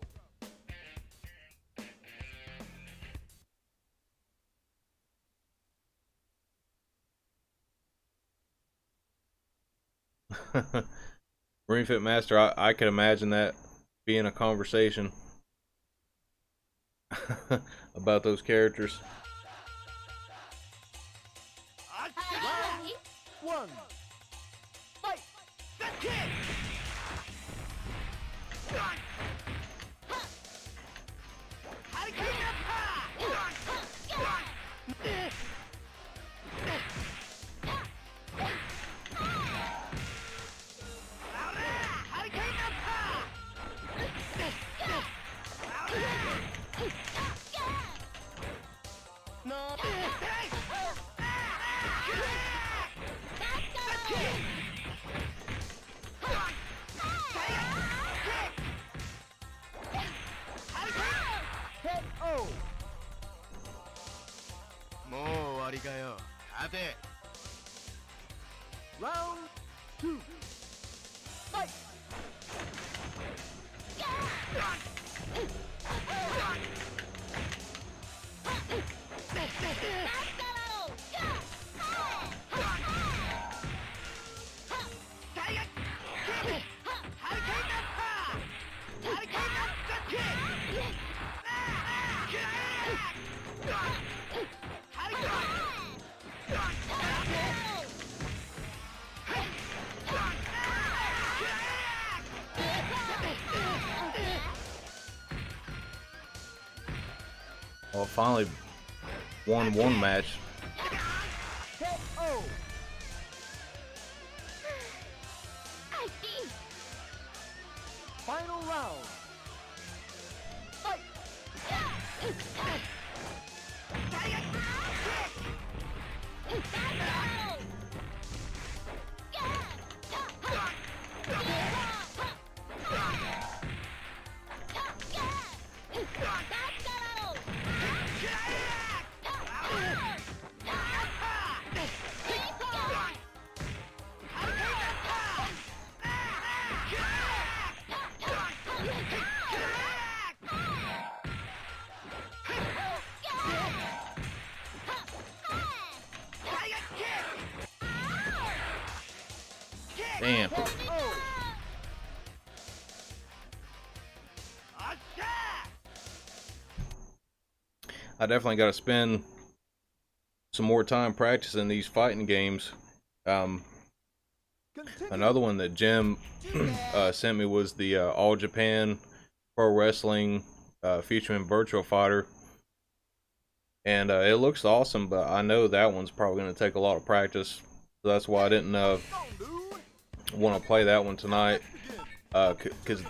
Ring Fit Master, I could imagine that being a conversation about those characters. Round 1. Fight! Kick! Round 2. Fight! Well, finally won one match. Final round. Fight! Damn. I definitely got to spend some more time practicing these fighting games. Another one that Jim sent me was the All Japan Pro Wrestling featuring Virtual Fighter. And it looks awesome, but I know that one's probably going to take a lot of practice. So that's why I didn't want to play that one tonight. Because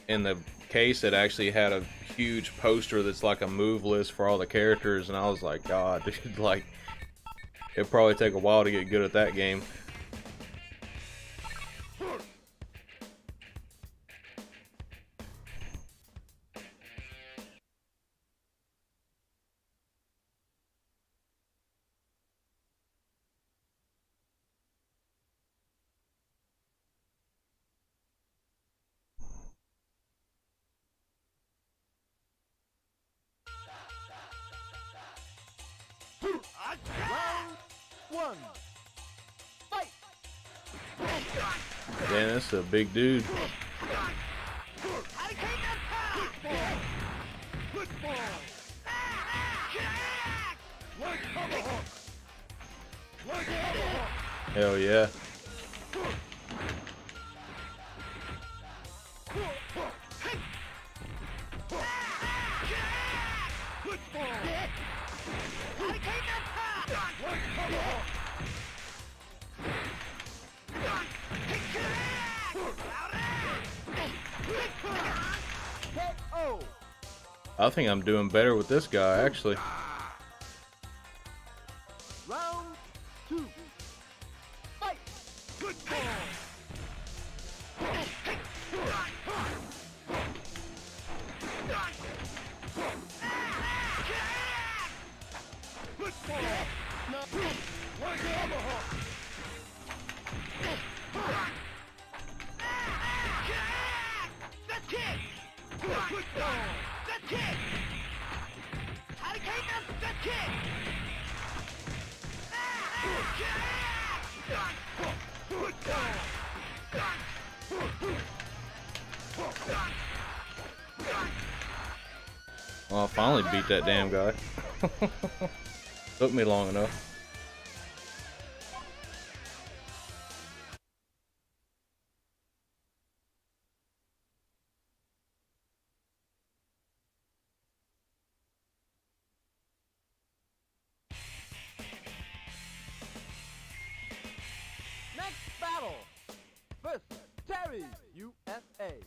in the case it actually had a huge poster that's like a move list for all the characters, and I was like, God, dude, like, it'd probably take a while to get good at that game. Round one. Fight! Damn, that's a big dude. Hell yeah. I think I'm doing better with this guy, actually. Round two. Fight! Well, I finally beat that damn guy. Took me long enough. Next battle. Versus Terry, USA.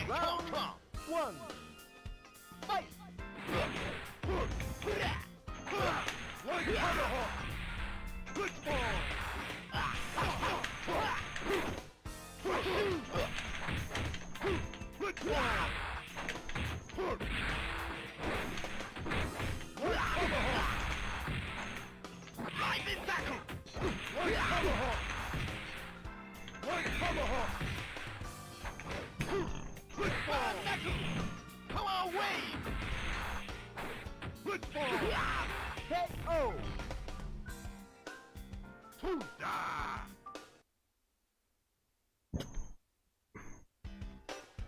Round one. Fight! Come on, wave! KO!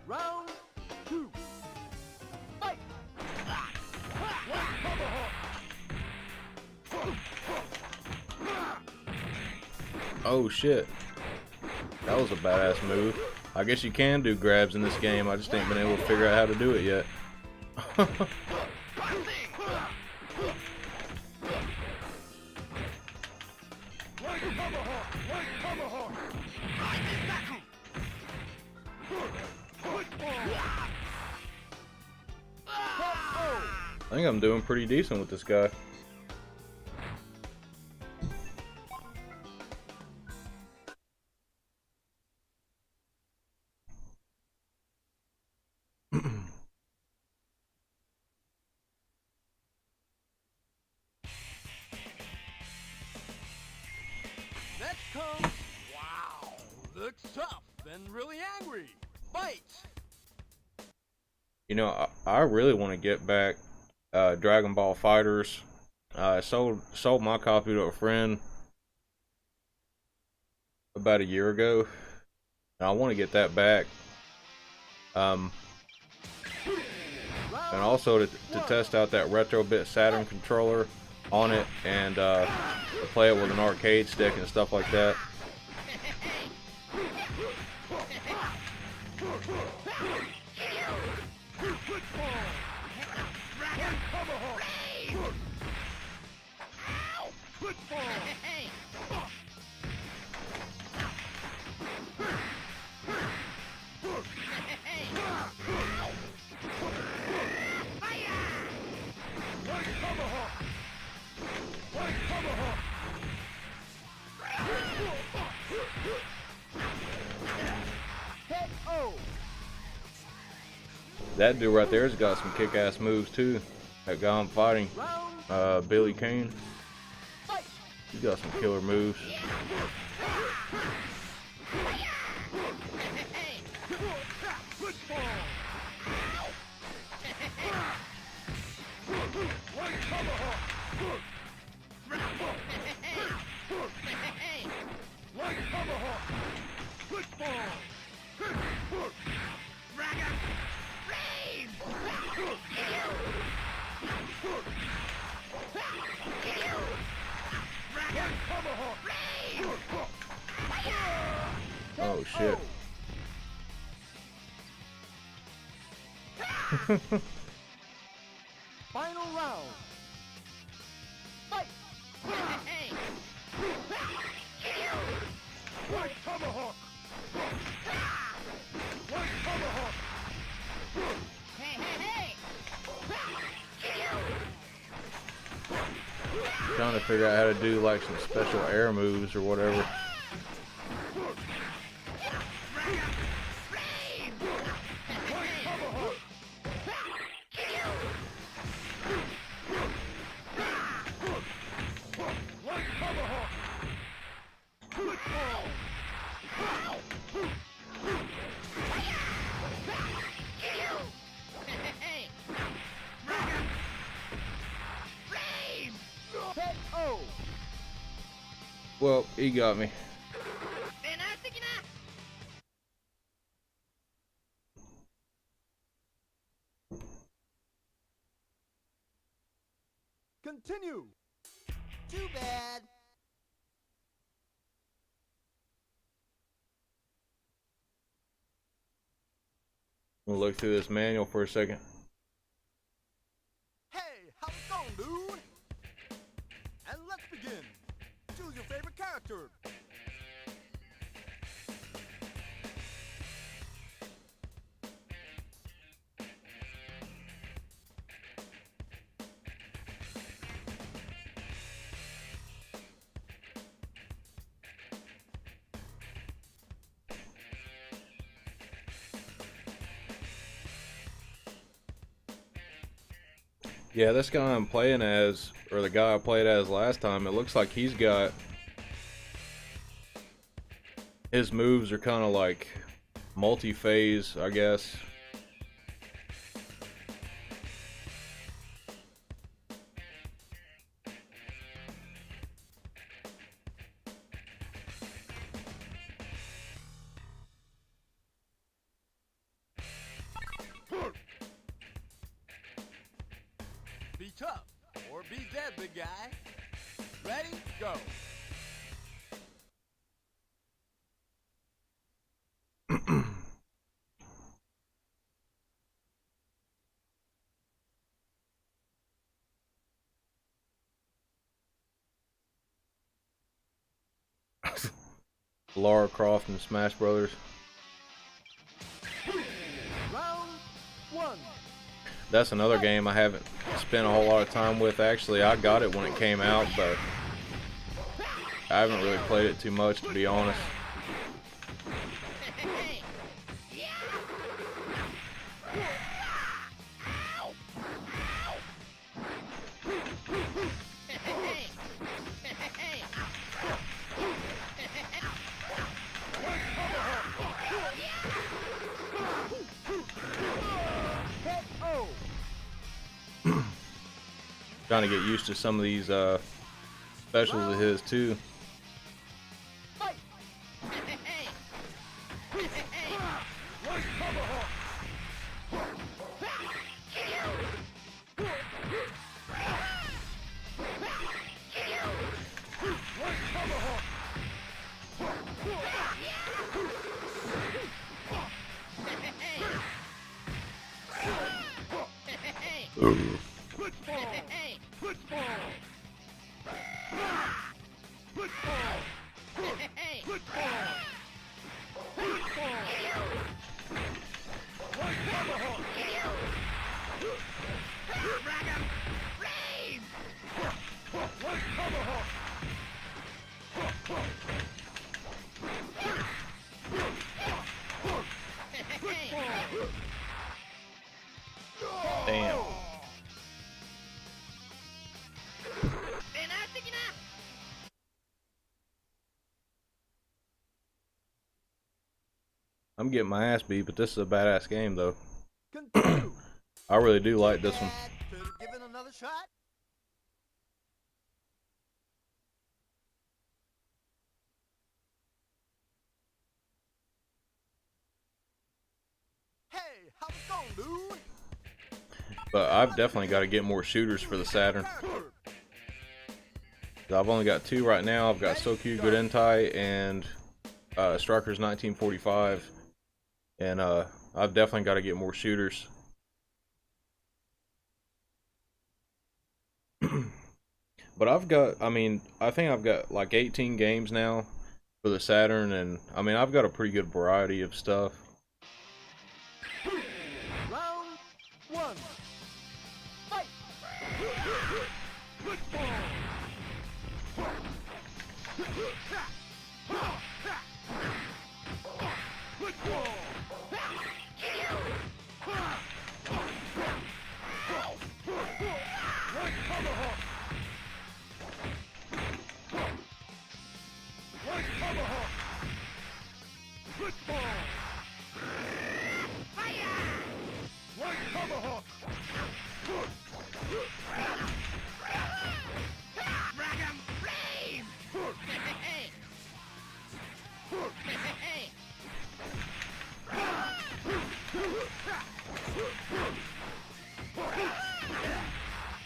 Round two. Fight! Oh shit. That was a badass move. I guess you can do grabs in this game. I just ain't been able to figure out how to do it yet. I think I'm doing pretty decent with this guy. Next comes. Wow, looks tough and really angry. Fight! You know, I really want to get back Dragon Ball Fighters. I sold my copy to a friend about a year ago. And I want to get that back. And also to test out that Retrobit Saturn controller on it, and to play it with an arcade stick and stuff like that. That dude right there's got some kick-ass moves too. That guy I'm fighting, Billy Kane. He's got some killer moves. Oh shit. Final round. Fight! Right tomahawk! Right tomahawk! Trying to figure out how to do like some special air moves or whatever. Well, he got me. Continue. Too bad. We'll look through this manual for a second. Hey, how's it going, dude? And let's begin. Choose your favorite character. Yeah, this guy I'm playing as, or the guy I played as last time, it looks like he's got... His moves are kind of like multi-phase, I guess. Be tough or be dead, big guy. Ready? Go. Lara Croft and Smash Brothers. Round one. That's another game I haven't spent a whole lot of time with. Actually, I got it when it came out, but I haven't really played it too much, to be honest. Trying to get used to some of these specials of his too. Damn. I'm getting my ass beat, but this is a badass game though. Continue. I really do like this one. Could have given another shot. Hey, how's it going, dude? But I've definitely got to get more shooters for the Saturn. I've only got 2 right now. I've got Sokyu Godentai and Strikers 1945. And I've definitely got to get more shooters. But I've got, I mean, I think I've got like 18 games now for the Saturn. And I mean, I've got a pretty good variety of stuff. Round one. Fight.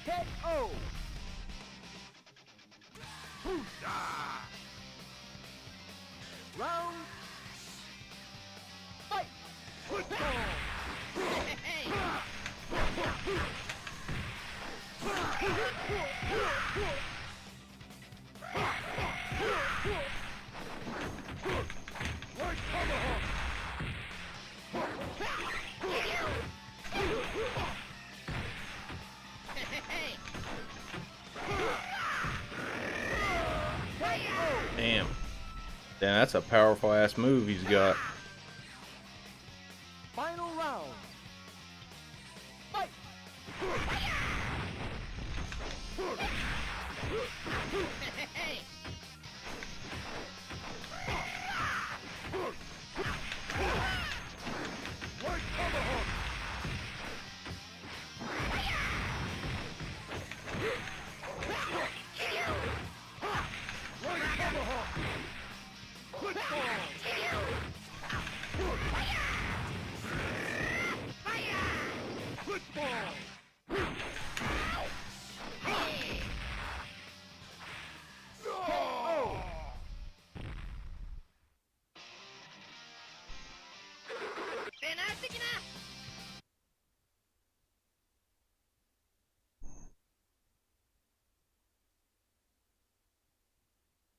KO. Round. Fight. Damn. Damn, that's a powerful ass move he's got. Final round. Fight.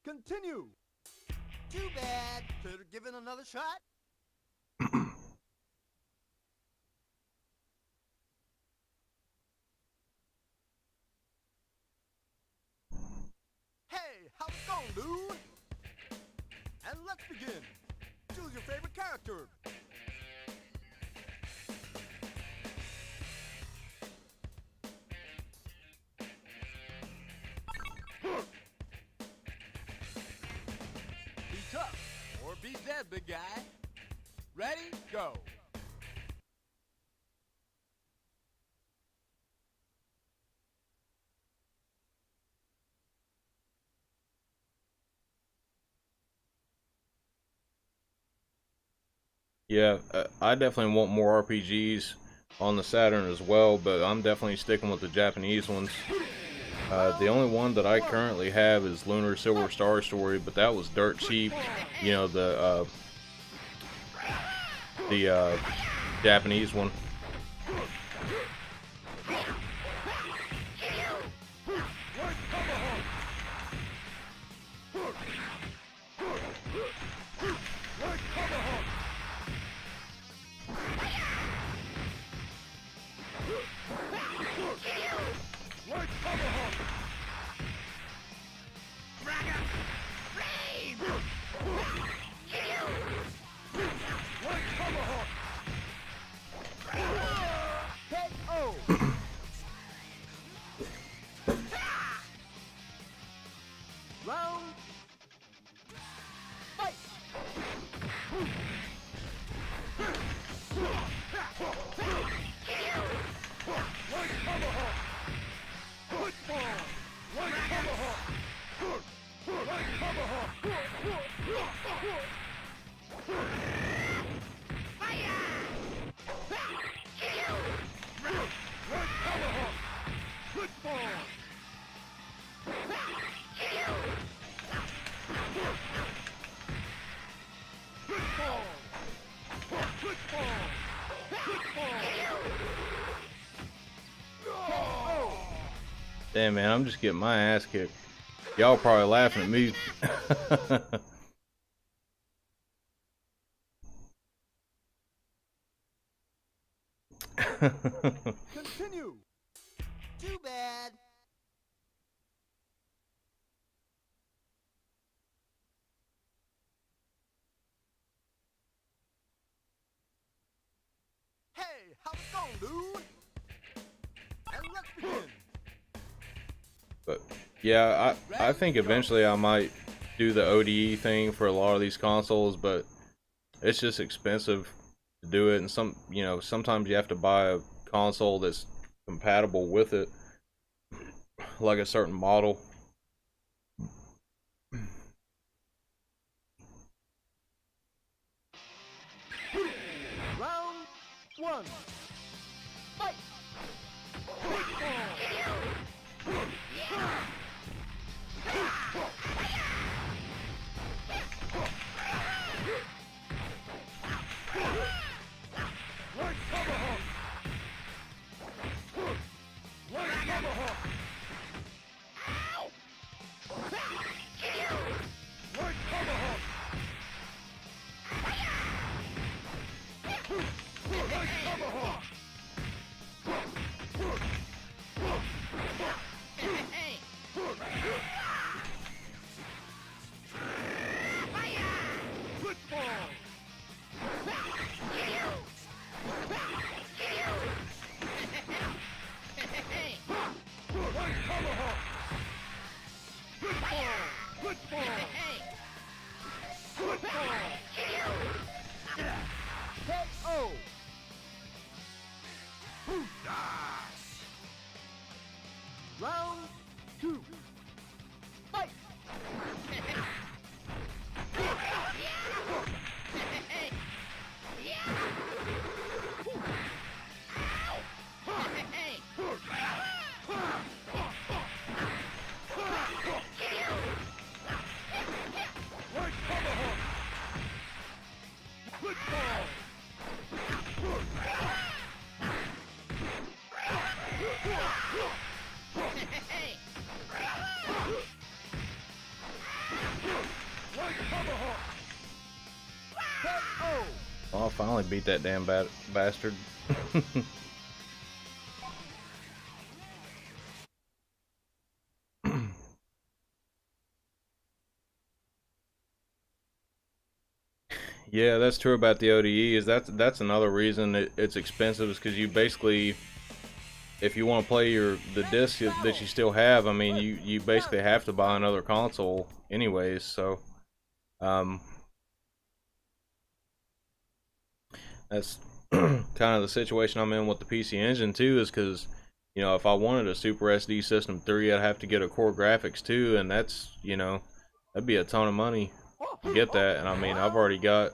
Continue. Too bad. Could have given another shot. Hey, how's it going, dude? And let's begin. Choose your favorite character. Be tough or be dead, big guy. Ready? Go. Yeah, I definitely want more RPGs on the Saturn as well, but I'm definitely sticking with the Japanese ones. The only one that I currently have is Lunar Silver Star Story, but that was dirt cheap. You know, the Japanese one. Round. Fight. Damn, man, I'm just getting my ass kicked. Y'all probably laughing at me. Continue. Too bad. Hey, how's it going, dude? And let's begin. But yeah, I think eventually I might do the ODE thing for a lot of these consoles, but it's just expensive to do it, and sometimes you have to buy a console that's compatible with it, like a certain model. Round one. Fight. KO. Oh, I finally beat that damn bastard. Yeah, that's true about the ODE. Is that's another reason it's expensive, is because you basically, if you want to play the disc that you still have, I mean, you basically have to buy another console anyways. So, um, that's kind of the situation I'm in with the PC Engine too. Is because, you know, if I wanted a Super SD System 3, I'd have to get a Core Graphics too, and that's, you know, that'd be a ton of money to get that. And I mean, I've already got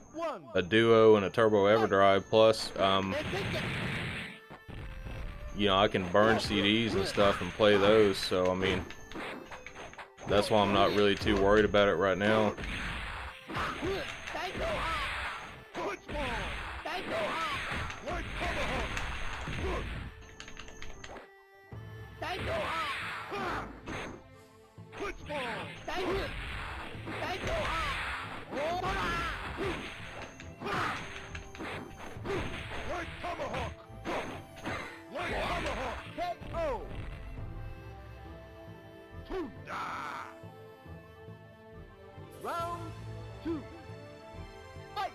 a Duo and a Turbo EverDrive, plus you know, I can burn CDs and stuff and play those. So I mean, that's why I'm not really too worried about it right now. Round 2. Fight.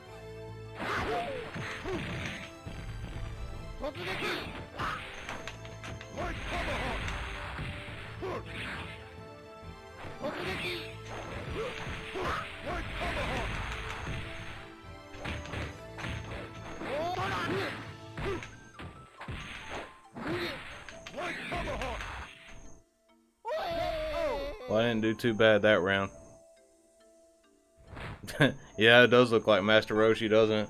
Well, I didn't do too bad that round. Yeah, it does look like Master Roshi, doesn't it?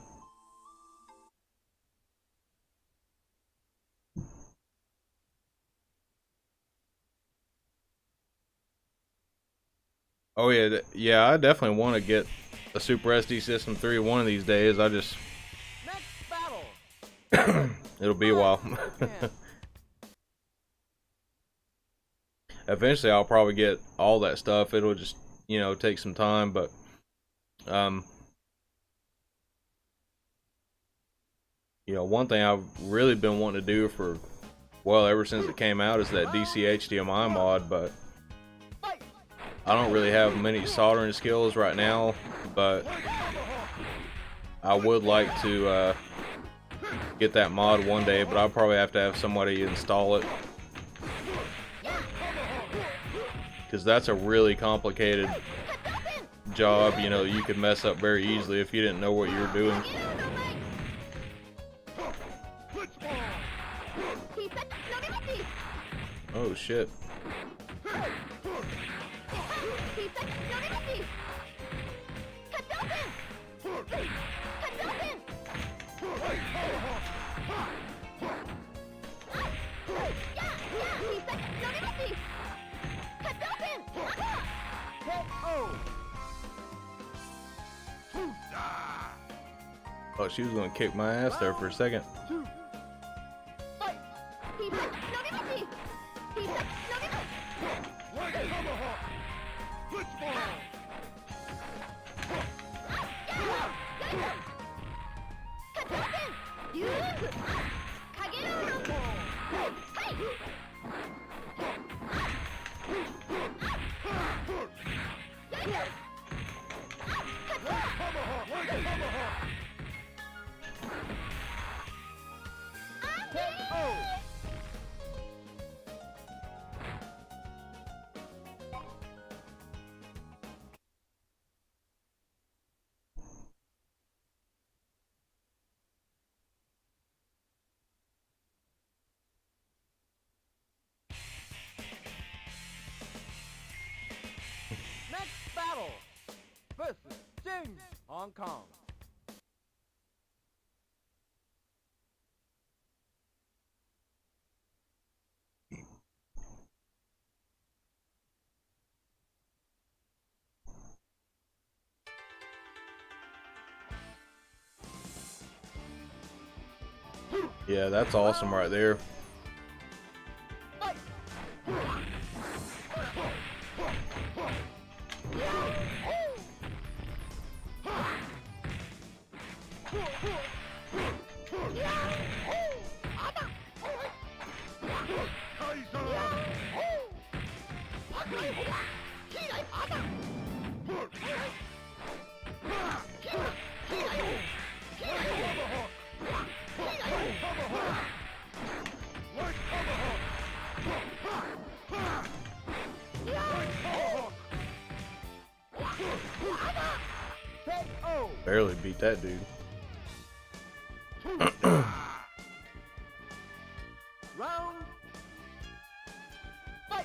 Oh yeah, yeah, I definitely want to get a Super SD System 3 one of these days. I just Next battle. it'll be a while. Eventually I'll probably get all that stuff. It'll just, you know, take some time, but you know, one thing I've really been wanting to do for, well, ever since it came out, is that DC HDMI mod, but I don't really have many soldering skills right now, but I would like to get that mod one day, but I'll probably have to have somebody install it, because that's a really complicated job. You know, you could mess up very easily if you didn't know what you were doing. Oh shit. Oh, she was gonna kick my ass there for a second. Next battle versus Jing, Hong Kong. Yeah, that's awesome right there. Barely beat that dude. Round. Fight.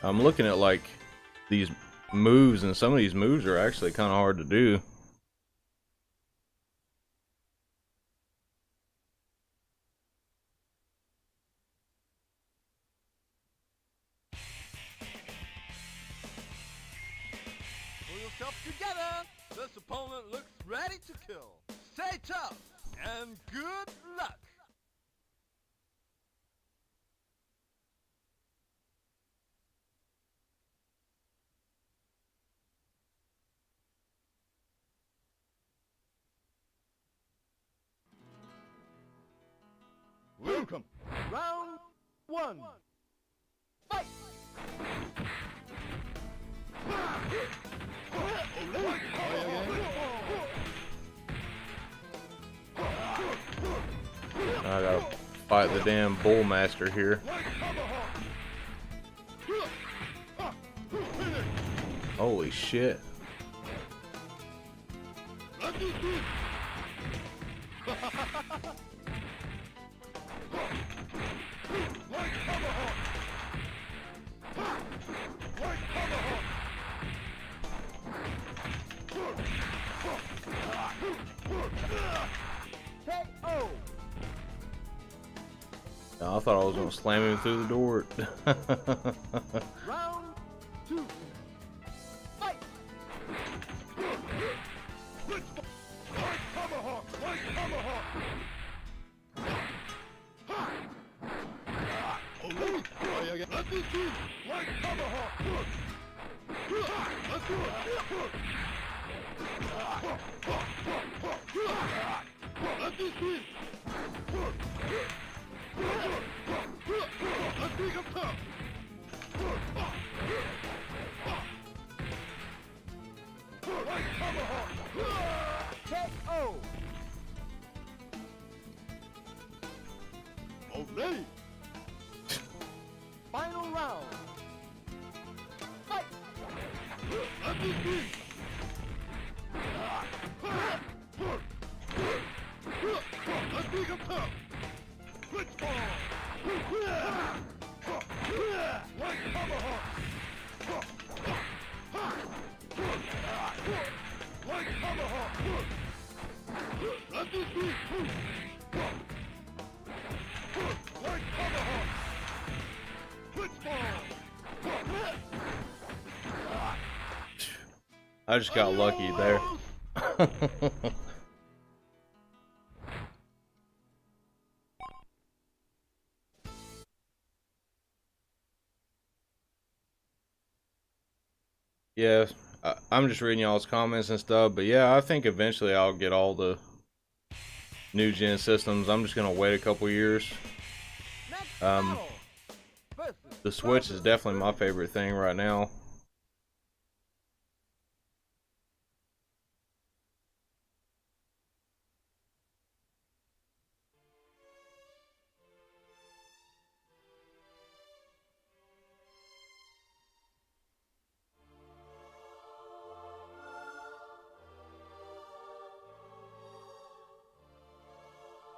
I'm looking at like these moves, and some of these moves are actually kind of hard to do. Pull yourself together. This opponent looks ready to kill. Stay tough and good luck. Welcome. Round 1. Fight. I gotta fight the damn bull master here. Holy shit. KO. I thought I was gonna slam him through the door. Round 2. Fight. KO. Olay. Final round. Fight. I just got lucky there. Yeah, I'm just reading y'all's comments and stuff, but yeah, I think eventually I'll get all the new gen systems. I'm just gonna wait a couple years. The Switch is definitely my favorite thing right now.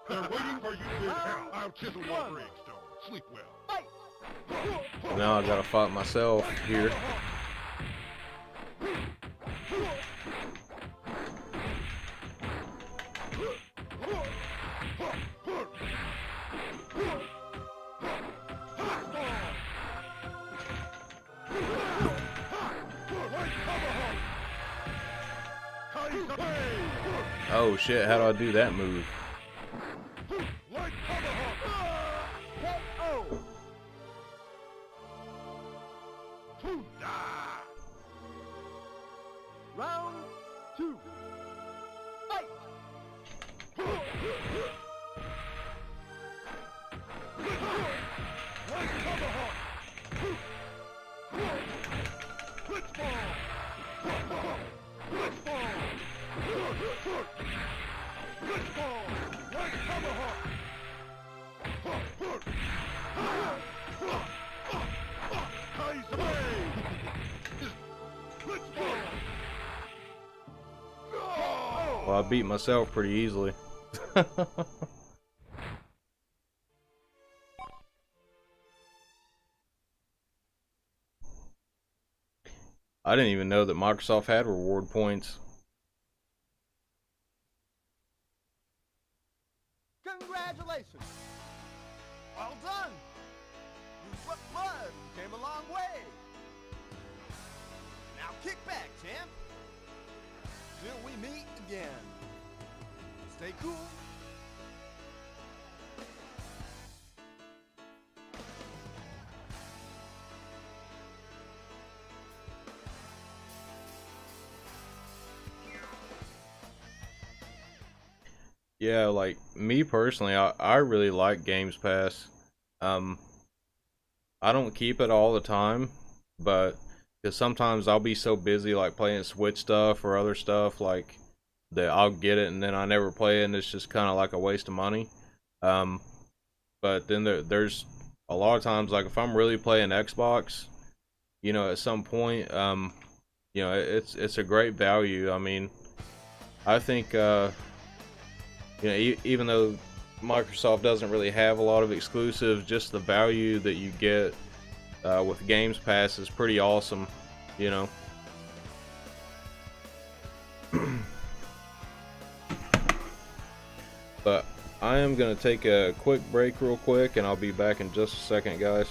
They're waiting for you to hell. I'll chisel your gravestone. Sleep well. Now I gotta fight myself here. Oh shit, how do I do that move? Like tomahawk. KO. Round 2. Fight. Like tomahawk. Blitzball. Blitzball. Blitzball. Like tomahawk. Kai's away. Blitzball. Well, I beat myself pretty easily. I didn't even know that Microsoft had reward points. Congratulations! Well done! You swept blood and came a long way. Now kick back, champ. Till we meet again. Stay cool. Yeah, like me personally, I really like Games Pass. I don't keep it all the time, but because sometimes I'll be so busy like playing Switch stuff or other stuff like that I'll get it and then I never play it and it's just kind of like a waste of money. But then there's a lot of times like if I'm really playing Xbox, you know, at some point, you know, it's a great value. I mean, I think you know, even though Microsoft doesn't really have a lot of exclusives, just the value that you get with Games Pass is pretty awesome, you know. But I am going to take a quick break real quick, and I'll be back in just a second, guys.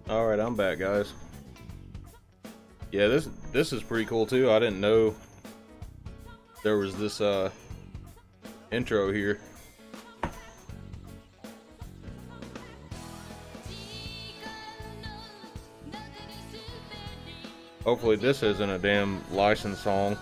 All right, I'm back, guys. Yeah, this is pretty cool too. I didn't know there was this intro here. Hopefully this isn't a damn licensed song.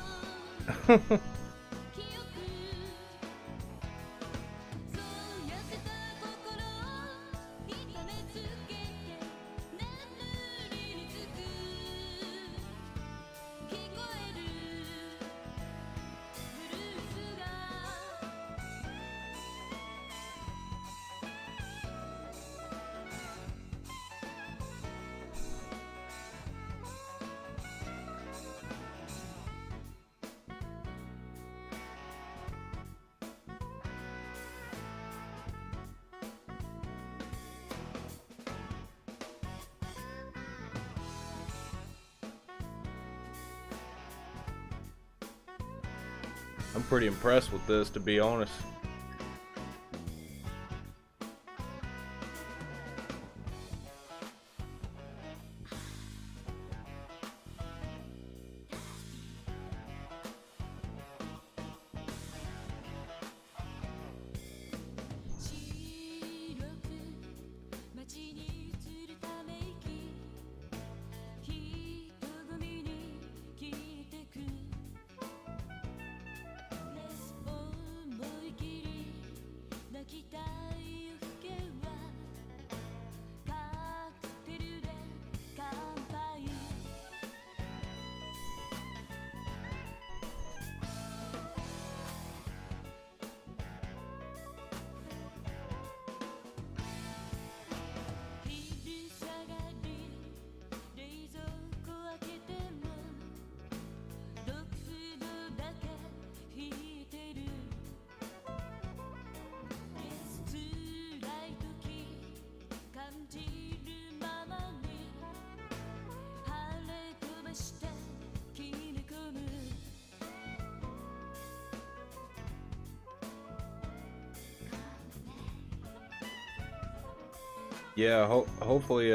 I'm pretty impressed with this, to be honest. Yeah, hopefully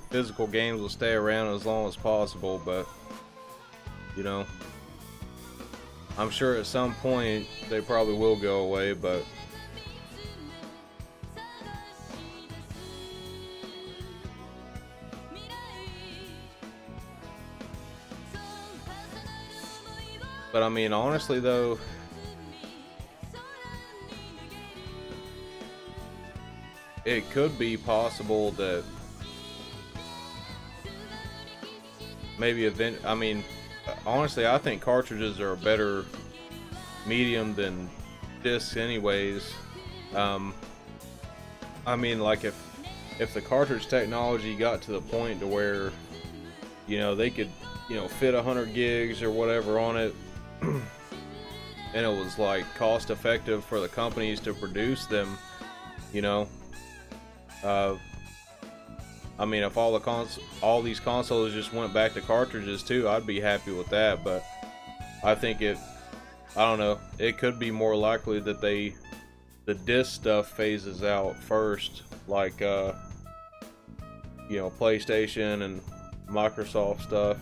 physical games will stay around as long as possible, but you know, I'm sure at some point they probably will go away, but I mean, honestly though, it could be possible that maybe I mean, honestly, I think cartridges are a better medium than discs anyways. I mean, like if the cartridge technology got to the point to where, you know, they could, you know, fit 100 gigs or whatever on it, and it was like cost effective for the companies to produce them, you know, I mean, if all these consoles just went back to cartridges too, I'd be happy with that. But I think I don't know, it could be more likely that the disc stuff phases out first, like you know, PlayStation and Microsoft stuff.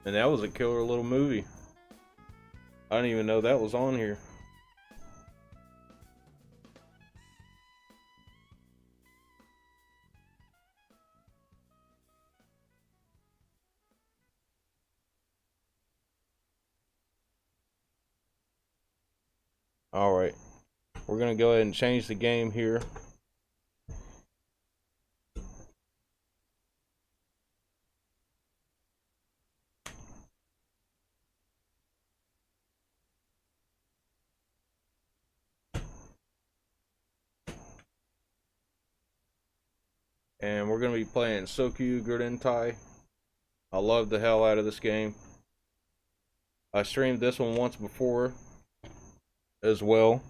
And that was a killer little movie. I didn't even know that was on here. Alright, we're gonna go ahead and change the game here. and we're going to be playing Sokyu Gurentai. I love the hell out of this game. I streamed this one once before as well.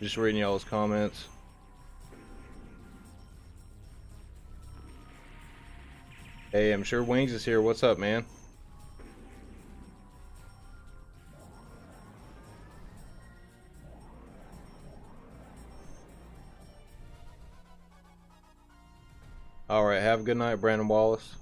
Just reading y'all's comments. Hey, I'm sure Wings is here. What's up, man? Alright, have a good night, Brandon Wallace.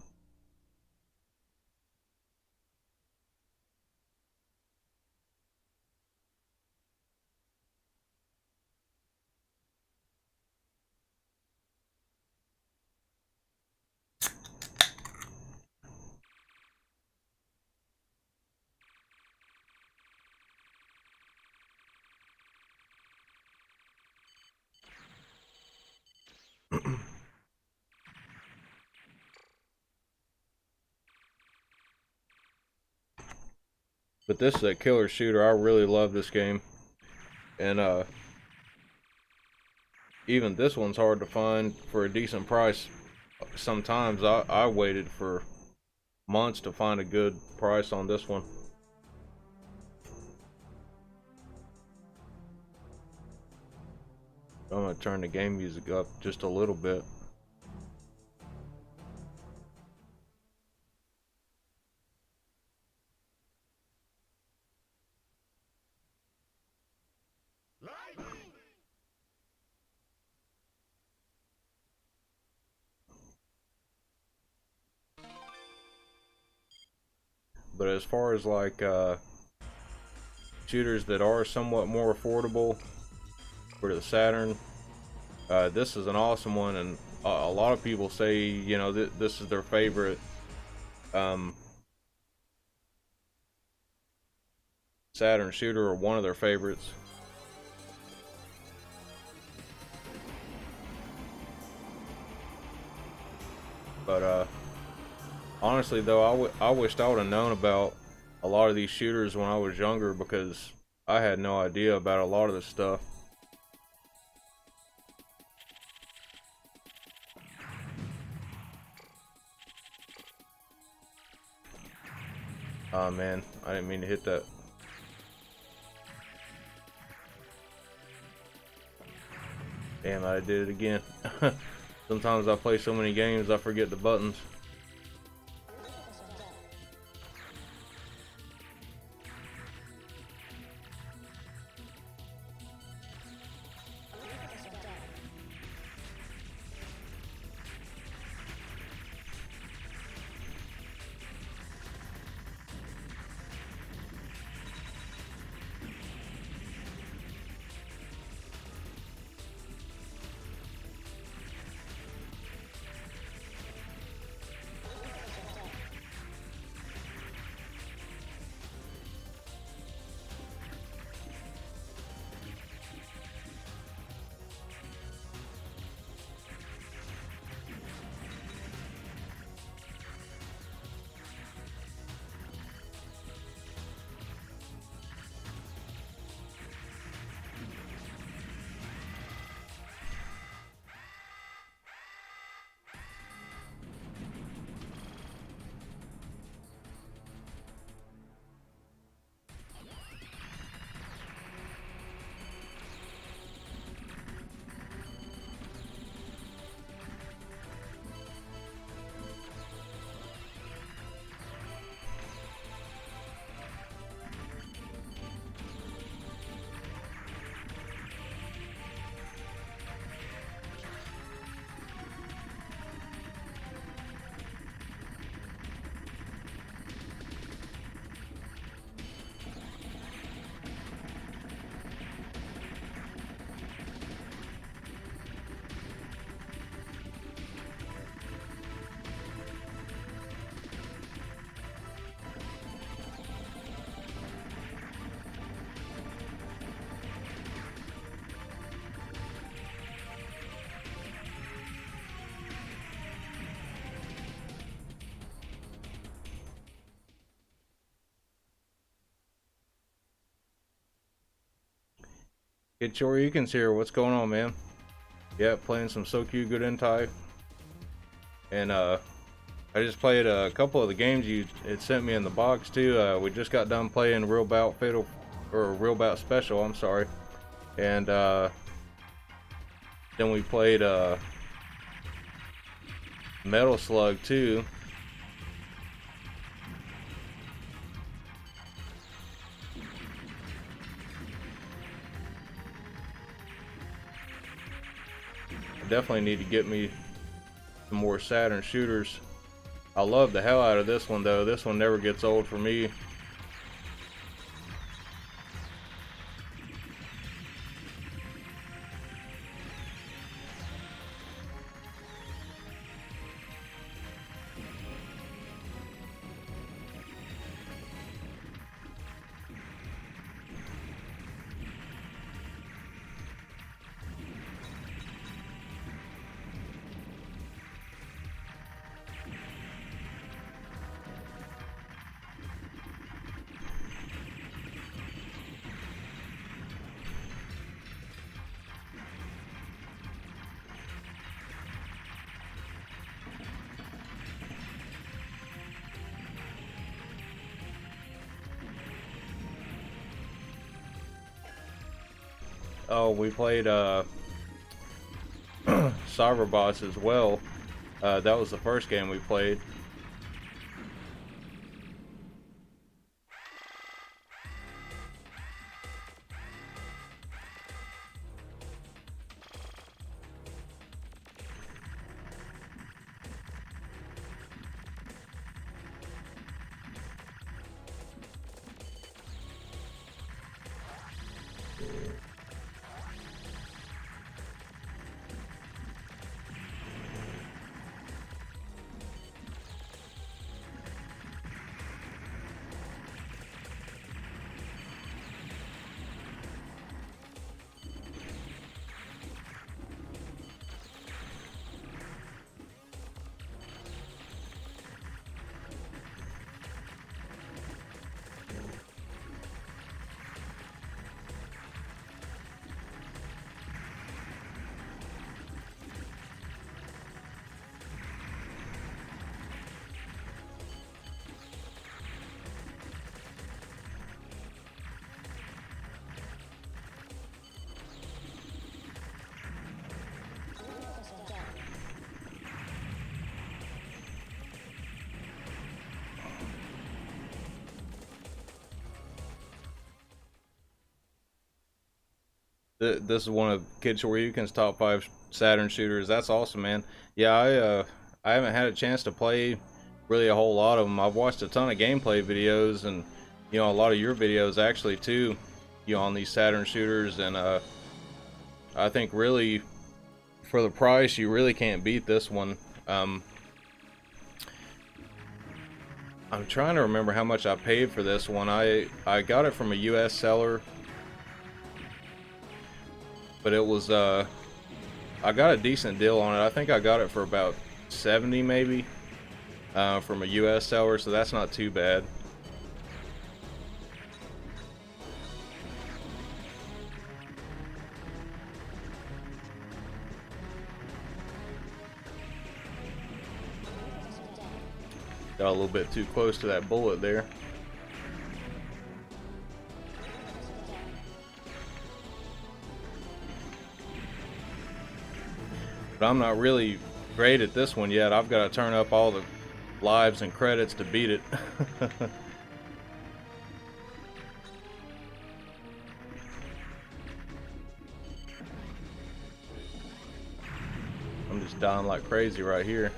But this is a killer shooter. I really love this game. And even this one's hard to find for a decent price. Sometimes I waited for months to find a good price on this one. I'm gonna turn the game music up just a little bit. But as far as like shooters that are somewhat more affordable for the Saturn, this is an awesome one, and a lot of people say, you know, this is their favorite Saturn shooter, or one of their favorites. But honestly though, I wished I would have known about a lot of these shooters when I was younger, because I had no idea about a lot of this stuff. Oh man, I didn't mean to hit that. Damn, I did it again. Sometimes I play so many games I forget the buttons. Kidshoryuken's here. What's going on, man? Yeah, playing some Sokyu Gurentai. And I just played a couple of the games you had sent me in the box too. We just got done playing Real Bout Fatal, or Real Bout Special, I'm sorry. And then we played Metal Slug 2. I definitely need to get me some more Saturn shooters. I love the hell out of this one though. This one never gets old for me. Oh, we played Cyberbots as well. That was the first game we played. This is one of Kidshoryuken's top 5 Saturn shooters. That's awesome, man. Yeah, I haven't had a chance to play really a whole lot of them. I've watched a ton of gameplay videos, and you know, a lot of your videos actually too, you know, on these Saturn shooters. And I think really for the price, you really can't beat this one. I'm trying to remember how much I paid for this one. I got it from a US seller, but it was I got a decent deal on it. I think I got it for about 70 maybe from a US seller, so that's not too bad. Got a little bit too close to that bullet there. But I'm not really great at this one yet. I've got to turn up all the lives and credits to beat it. I'm just dying like crazy right here.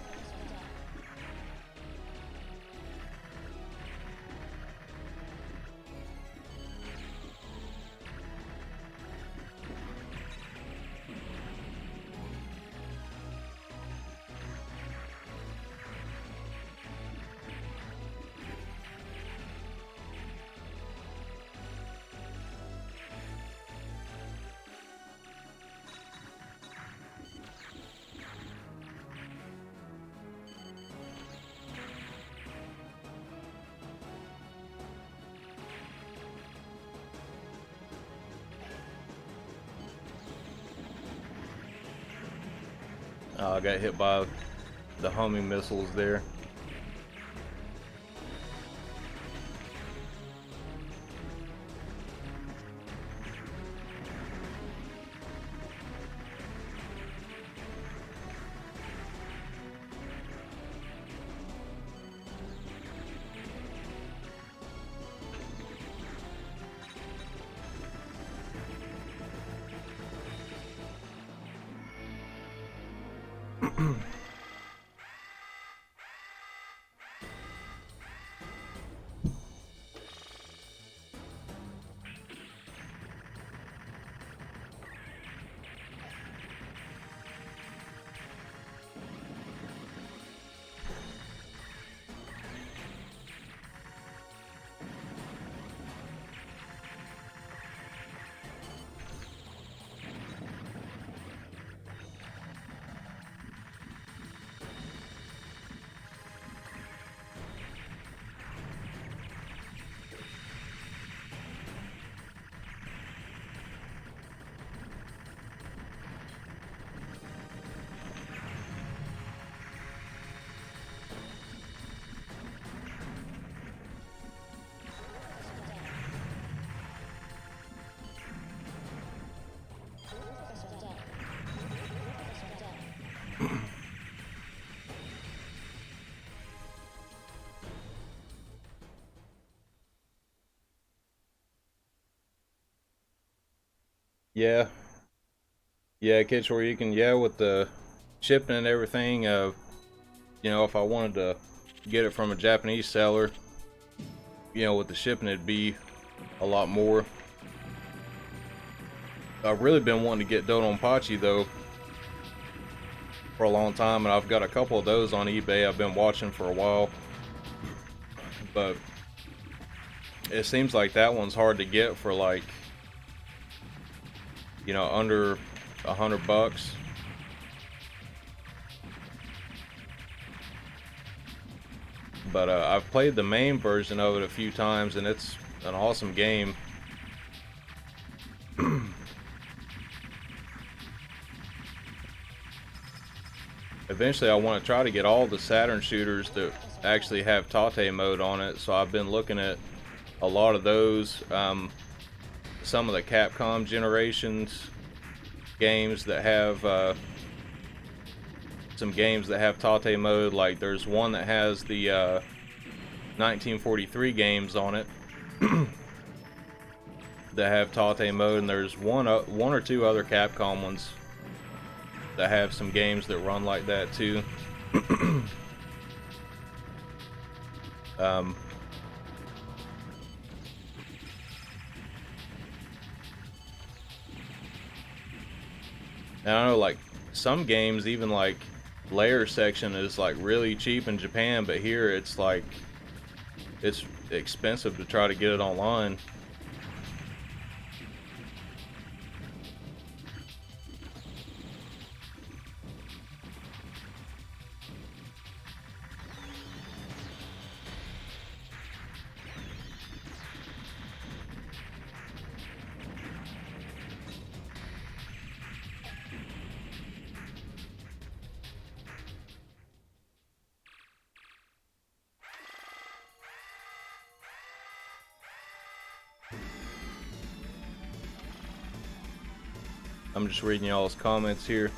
I got hit by the homing missiles there. Yeah, yeah, Kidshoryuken, yeah, with the shipping and everything, you know, if I wanted to get it from a Japanese seller, you know, with the shipping, it'd be a lot more. I've really been wanting to get Dodonpachi though for a long time, and I've got a couple of those on eBay I've been watching for a while, but it seems like that one's hard to get for like, you know, under $100. But I've played the main version of it a few times, and it's an awesome game. Eventually I want to try to get all the Saturn shooters that actually have Tate mode on it, so I've been looking at a lot of those. Some of the Capcom generations games that have some games that have Tate mode, like there's one that has the 1943 games on it that have Tate mode, and there's one or two other Capcom ones that have some games that run like that too. And I know like some games, even like layer section is like really cheap in Japan, but here it's like it's expensive to try to get it online. I'm just reading y'all's comments here.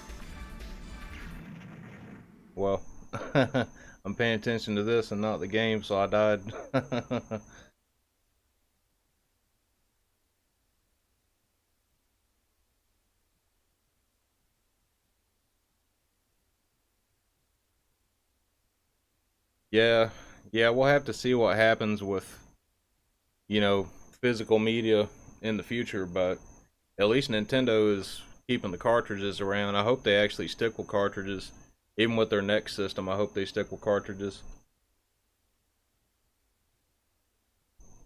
Well, I'm paying attention to this and not the game, so I died. Yeah, yeah, we'll have to see what happens with, you know, physical media in the future, but at least Nintendo is keeping the cartridges around. I hope they actually stick with cartridges. Even with their next system, I hope they stick with cartridges.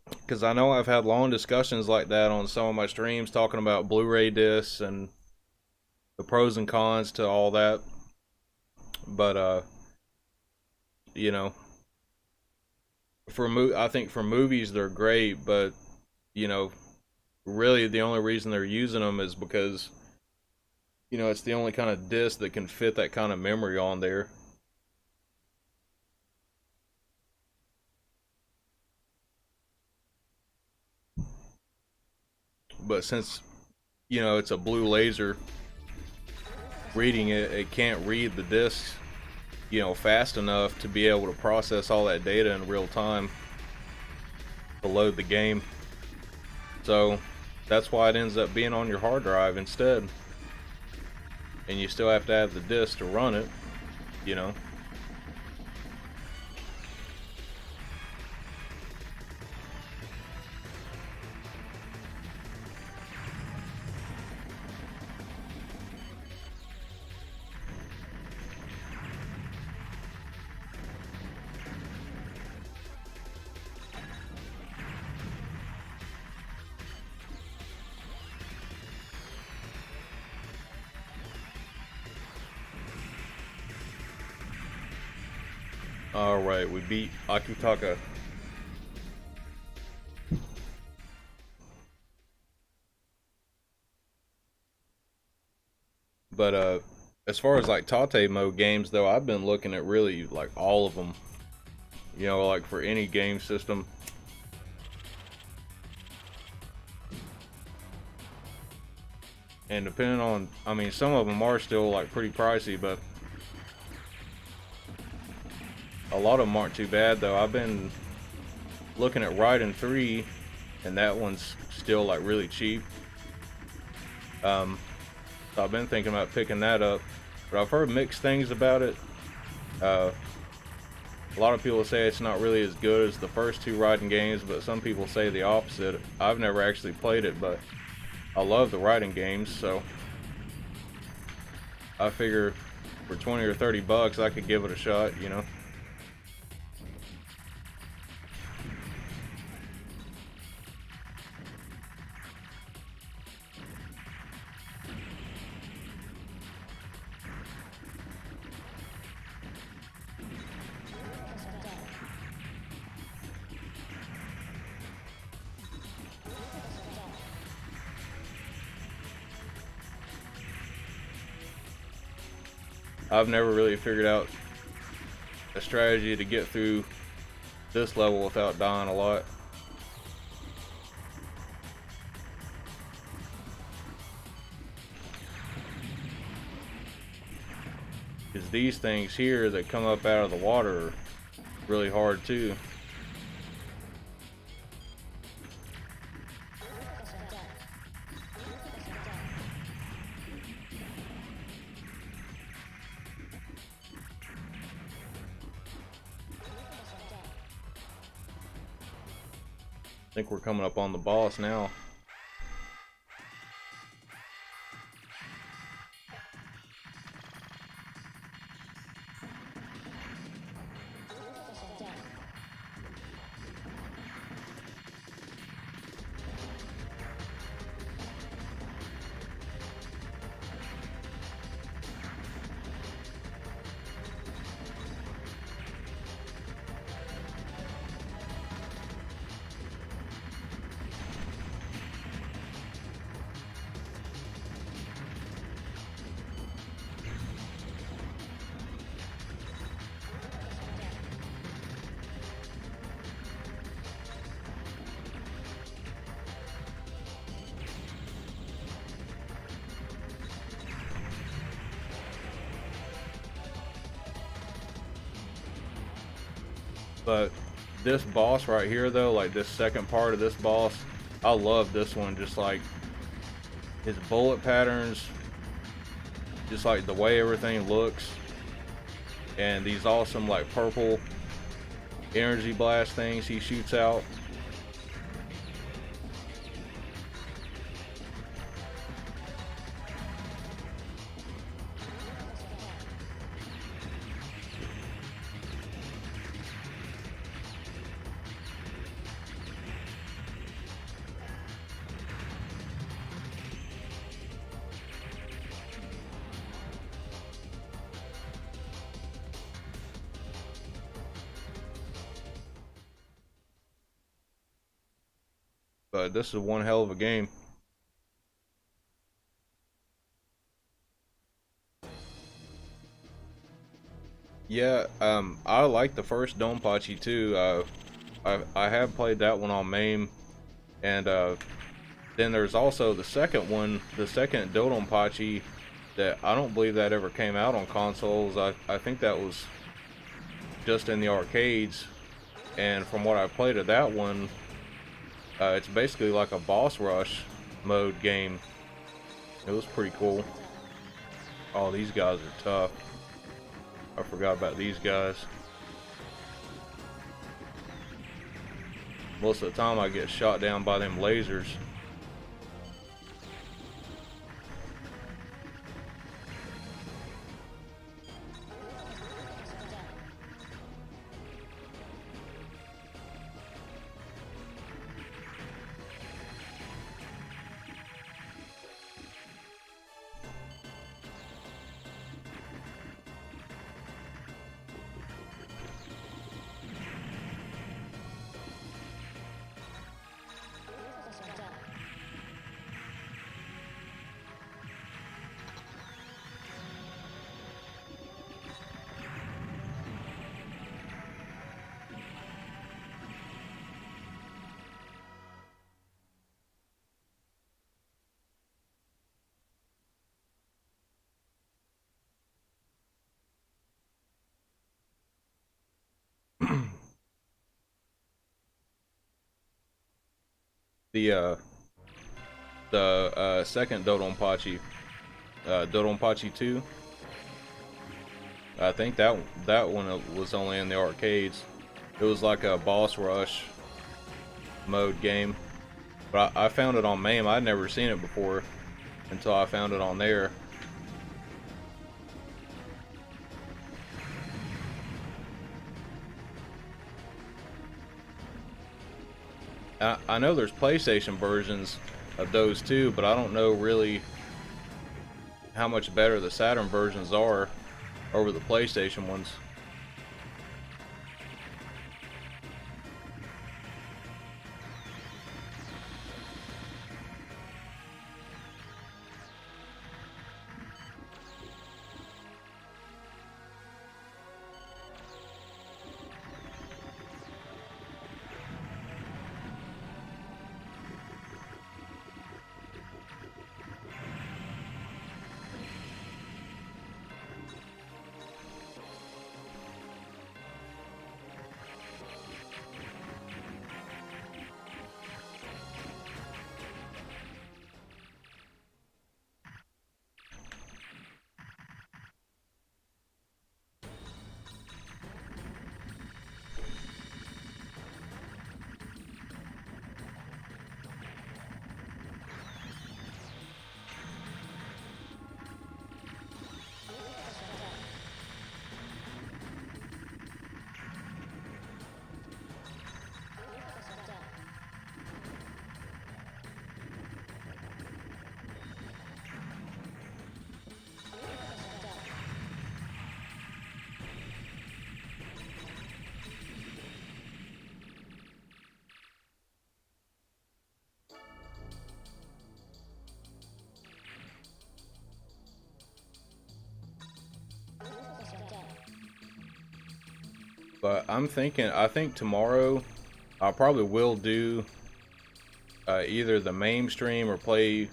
Because I know I've had long discussions like that on some of my streams, talking about Blu-ray discs and the pros and cons to all that. But, you know, I think for movies they're great, but, you know, really the only reason they're using them is because You know, it's the only kind of disc that can fit that kind of memory on there. But since, you know, it's a blue laser reading it, it can't read the discs, you know, fast enough to be able to process all that data in real time to load the game. So that's why it ends up being on your hard drive instead. And you still have to have the disc to run it, you know. Alright, we beat Akitaka. But as far as like Tate mode games though, I've been looking at really like all of them. You know, like for any game system. And depending on, I mean, some of them are still like pretty pricey, but a lot of them aren't too bad though. I've been looking at Raiden 3, and that one's still like really cheap. So I've been thinking about picking that up, but I've heard mixed things about it. A lot of people say it's not really as good as the first two Raiden games, but some people say the opposite. I've never actually played it, but I love the Raiden games, so I figure for 20 or 30 bucks I could give it a shot, you know. I've never really figured out a strategy to get through this level without dying a lot. Because these things here that come up out of the water are really hard too. I think we're coming up on the boss now. But this boss right here though, like this second part of this boss, I love this one. Just like his bullet patterns, just like the way everything looks, and these awesome like purple energy blast things he shoots out. But this is one hell of a game. Yeah, I like the first Donpachi too. I have played that one on MAME, and then there's also the second one, the second Dodonpachi, that I don't believe that ever came out on consoles. I think that was just in the arcades, and from what I played of that one, it's basically like a boss rush mode game. It was pretty cool. Oh, these guys are tough. I forgot about these guys. Most of the time I get shot down by them lasers. The second Dodonpachi, Dodonpachi 2. I think that one was only in the arcades. It was like a boss rush mode game, but I found it on MAME. I'd never seen it before until I found it on there. I know there's PlayStation versions of those too, but I don't know really how much better the Saturn versions are over the PlayStation ones. But I think tomorrow I probably will do either the MAME stream or play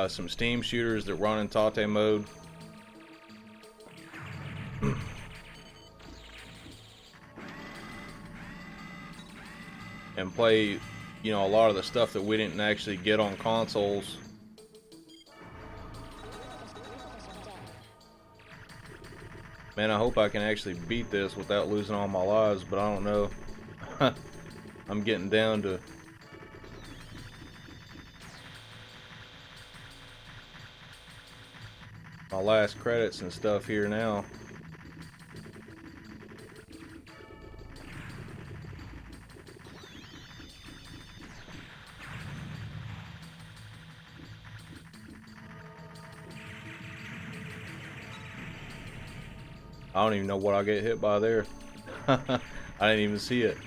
some Steam shooters that run in Tate mode. And play, you know, a lot of the stuff that we didn't actually get on consoles. Man, I hope I can actually beat this without losing all my lives, but I don't know. I'm getting down to my last credits and stuff here now. I don't even know what I get hit by there. I didn't even see it.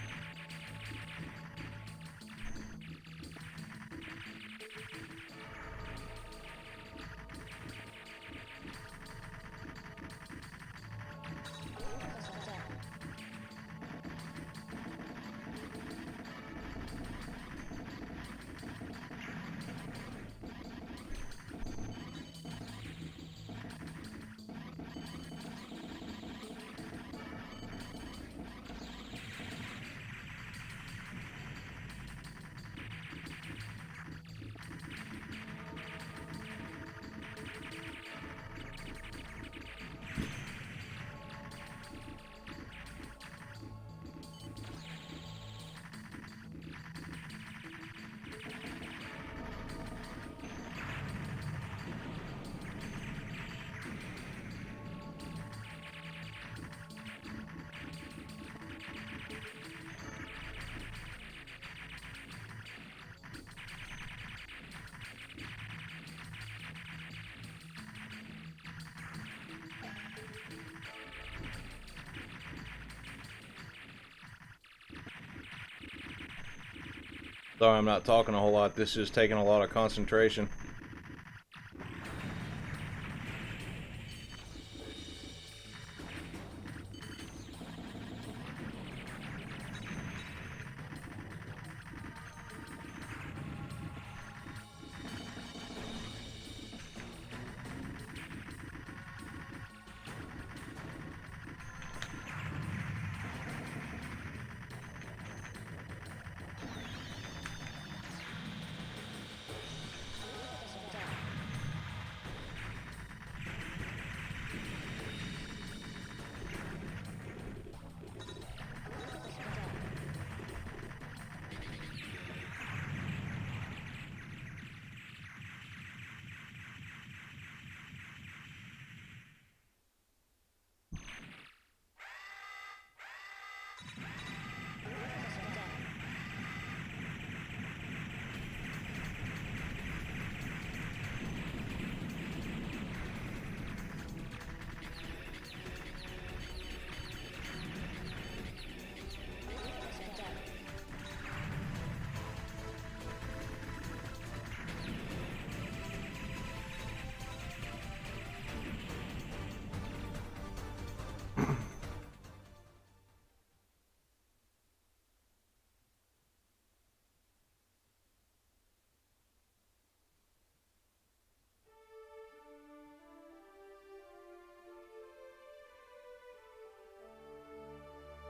Sorry, I'm not talking a whole lot. This is taking a lot of concentration.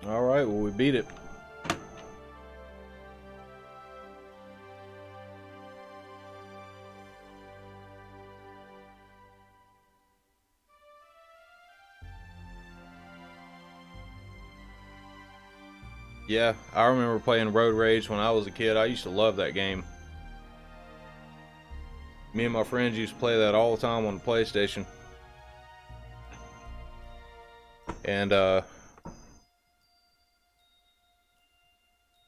Alright, well, we beat it. Yeah, I remember playing Road Rage when I was a kid. I used to love that game. Me and my friends used to play that all the time on the PlayStation. And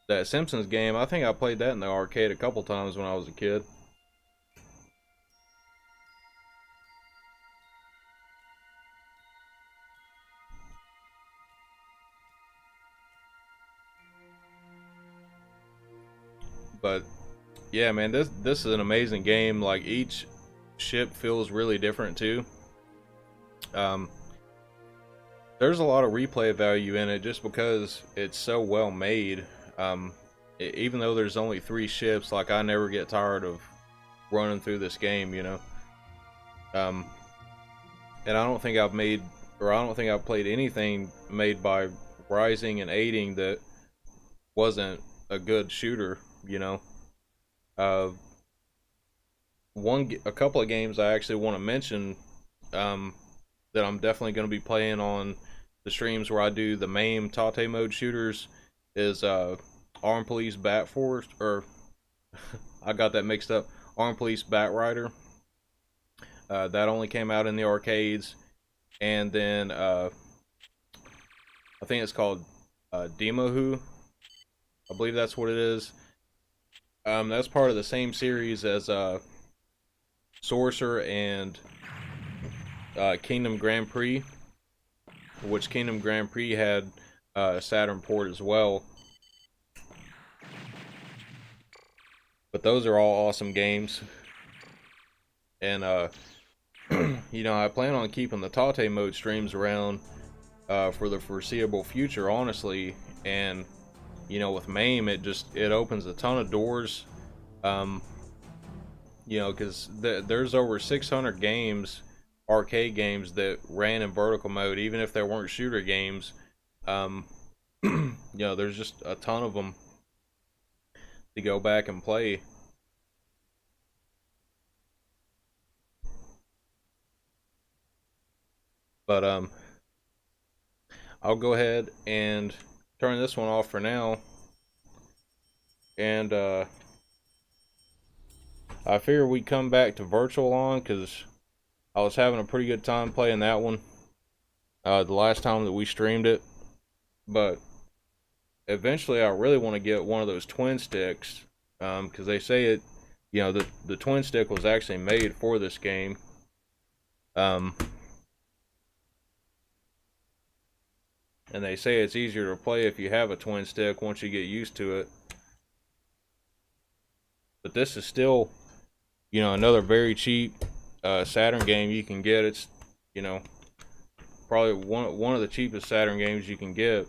that Simpsons game, I think I played that in the arcade a couple times when I was a kid. But yeah, man, this is an amazing game. Like, each ship feels really different too. There's a lot of replay value in it just because it's so well made. Even though there's only 3 ships, like, I never get tired of running through this game, you know. And I don't think I've played anything made by Rising and Aiding that wasn't a good shooter, you know. A couple of games I actually want to mention that I'm definitely going to be playing on the streams where I do the MAME Tate mode shooters is Armed Police Bat Force, or I got that mixed up. Armed Police Bat Rider. That only came out in the arcades, and then I think it's called Demohu. I believe that's what it is. That's part of the same series as Sorcerer and Kingdom Grand Prix, which Kingdom Grand Prix had a Saturn port as well. But those are all awesome games. And you know, I plan on keeping the Tate mode streams around for the foreseeable future, honestly. And you know, with MAME, it opens a ton of doors. You know, because there's over 600 games, arcade games, that ran in vertical mode, even if they weren't shooter games. You know, there's just a ton of them to go back and play. But I'll go ahead and turn this one off for now. And I figure we come back to virtual on, because I was having a pretty good time playing that one the last time that we streamed it. But eventually I really want to get one of those twin sticks, because they say it, you know, the twin stick was actually made for this game. And they say it's easier to play if you have a twin stick once you get used to it. but this is still, you know, another very cheap Saturn game you can get. It's, you know, probably one of the cheapest Saturn games you can get.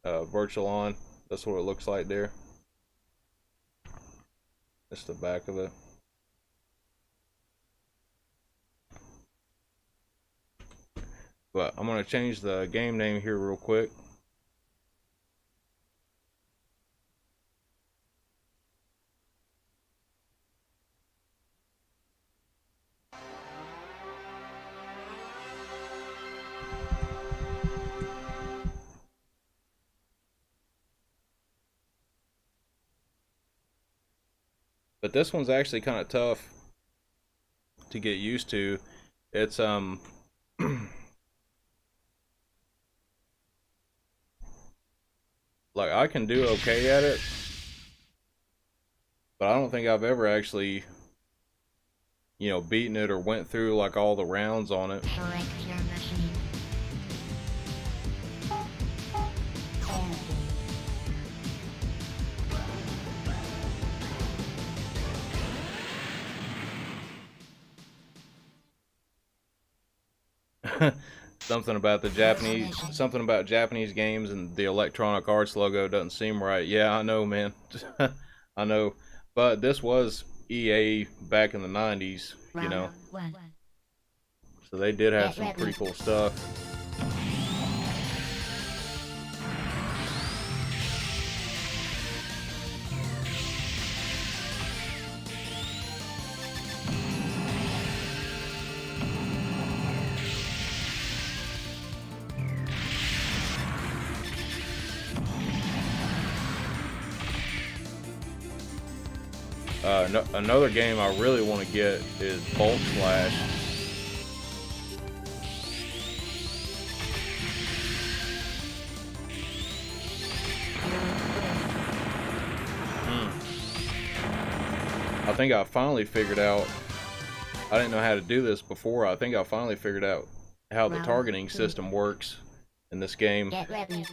Virtual-On, that's what it looks like there. That's the back of it. But I'm going to change the game name here real quick. But this one's actually kind of tough to get used to. It's like I can do okay at it, but I don't think I've ever actually, you know, beaten it or went through like all the rounds on it. Select your machine. Something about Japanese games and the Electronic Arts logo doesn't seem right. Yeah, I know, man. I know. But this was EA back in the 90s, you know. Round 1. So they did have some pretty cool stuff. Another game I really want to get is Bulk Slash. I think I finally figured out, I didn't know how to do this before. I think I finally figured out how the targeting system works in this game. Get ready.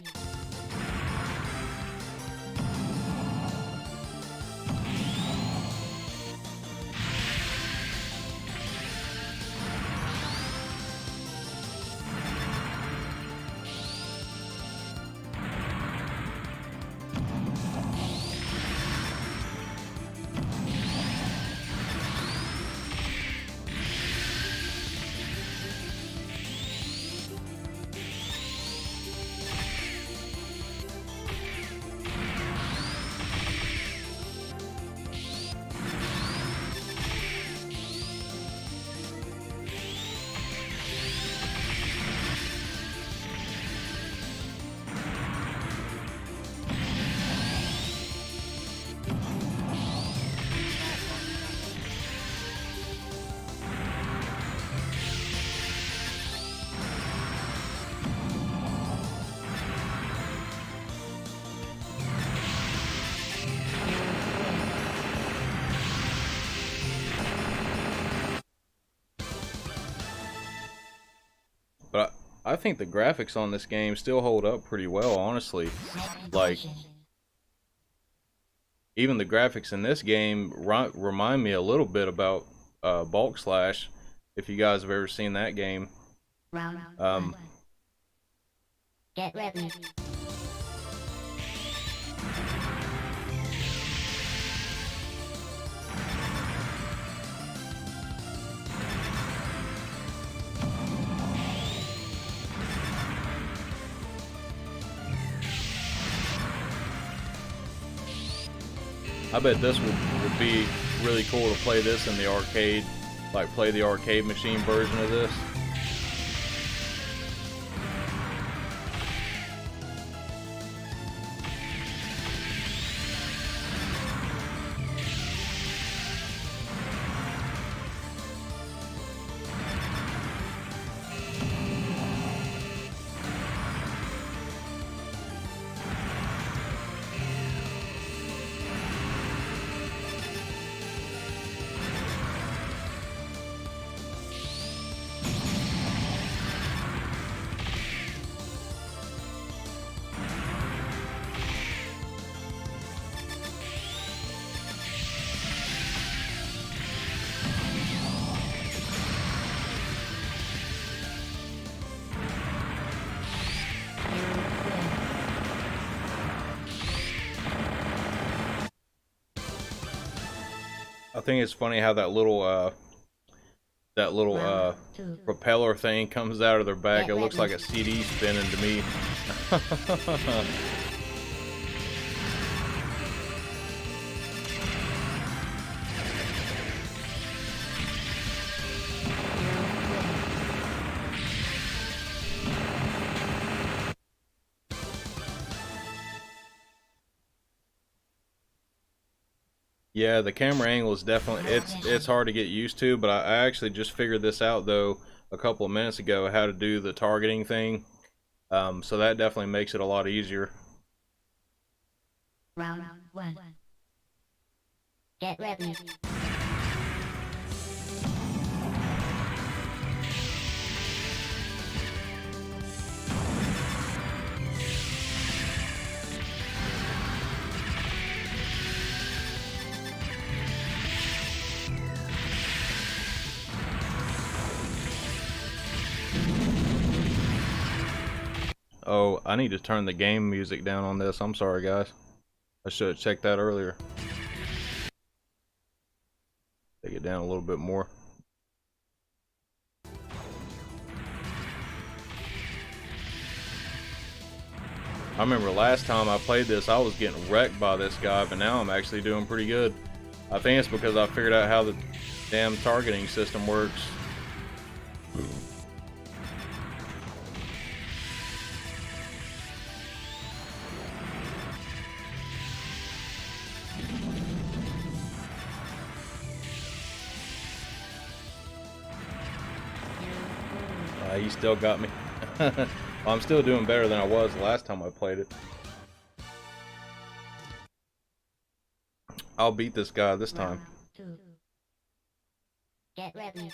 But I think the graphics on this game still hold up pretty well, honestly. Like, even the graphics in this game remind me a little bit about Bulk Slash, if you guys have ever seen that game. Round 1. Get ready. I bet this would be really cool to play this in the arcade, like play the arcade machine version of this. I think it's funny how that little propeller thing comes out of their back. It looks like a CD spinning to me. Yeah, the camera angle is definitely, it's hard to get used to, but I actually just figured this out though a couple of minutes ago, how to do the targeting thing. So that definitely makes it a lot easier. Round 1. Get ready. Oh, I need to turn the game music down on this. I'm sorry, guys. I should have checked that earlier. Take it down a little bit more. I remember last time I played this, I was getting wrecked by this guy, but now I'm actually doing pretty good. I think it's because I figured out how the damn targeting system works. He still got me. Well, I'm still doing better than I was the last time I played it. I'll beat this guy this time. Round 2. Get ready.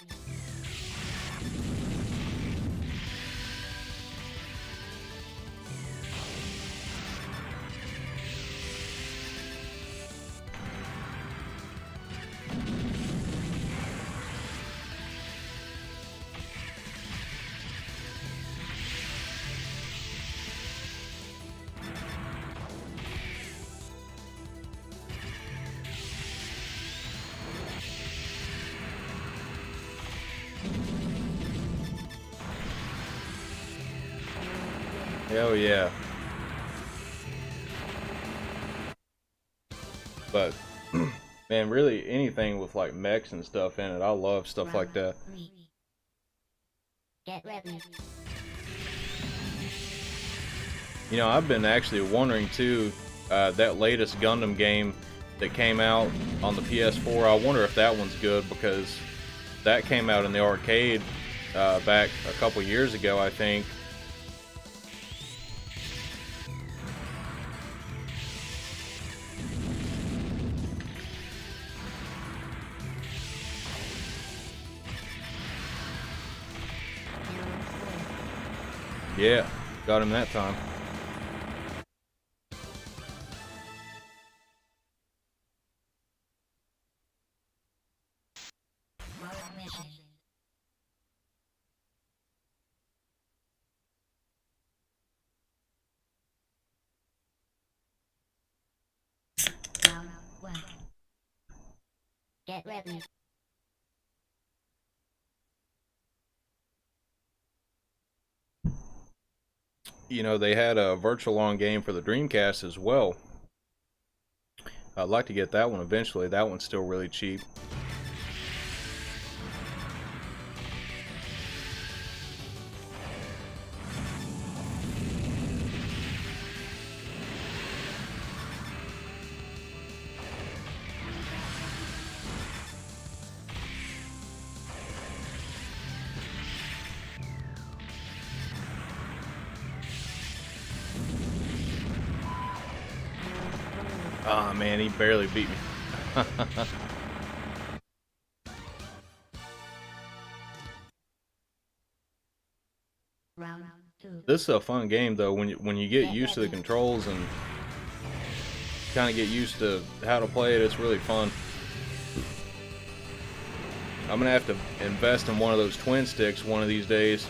Hell yeah. But, man, really anything with like mechs and stuff in it, I love stuff like that. Round 3. Get ready. You know, I've been actually wondering too, that latest Gundam game that came out on the PS4, I wonder if that one's good, because that came out in the arcade back a couple years ago, I think. Yeah, got him that time. Road mission. Round 1. Get ready. You know, they had a virtual on game for the Dreamcast as well. I'd like to get that one eventually. That one's still really cheap. Ah, man, he barely beat me. Round 2. This is a fun game though, when you get used to the controls and kind of get used to how to play it. It's really fun. I'm gonna have to invest in one of those twin sticks one of these days.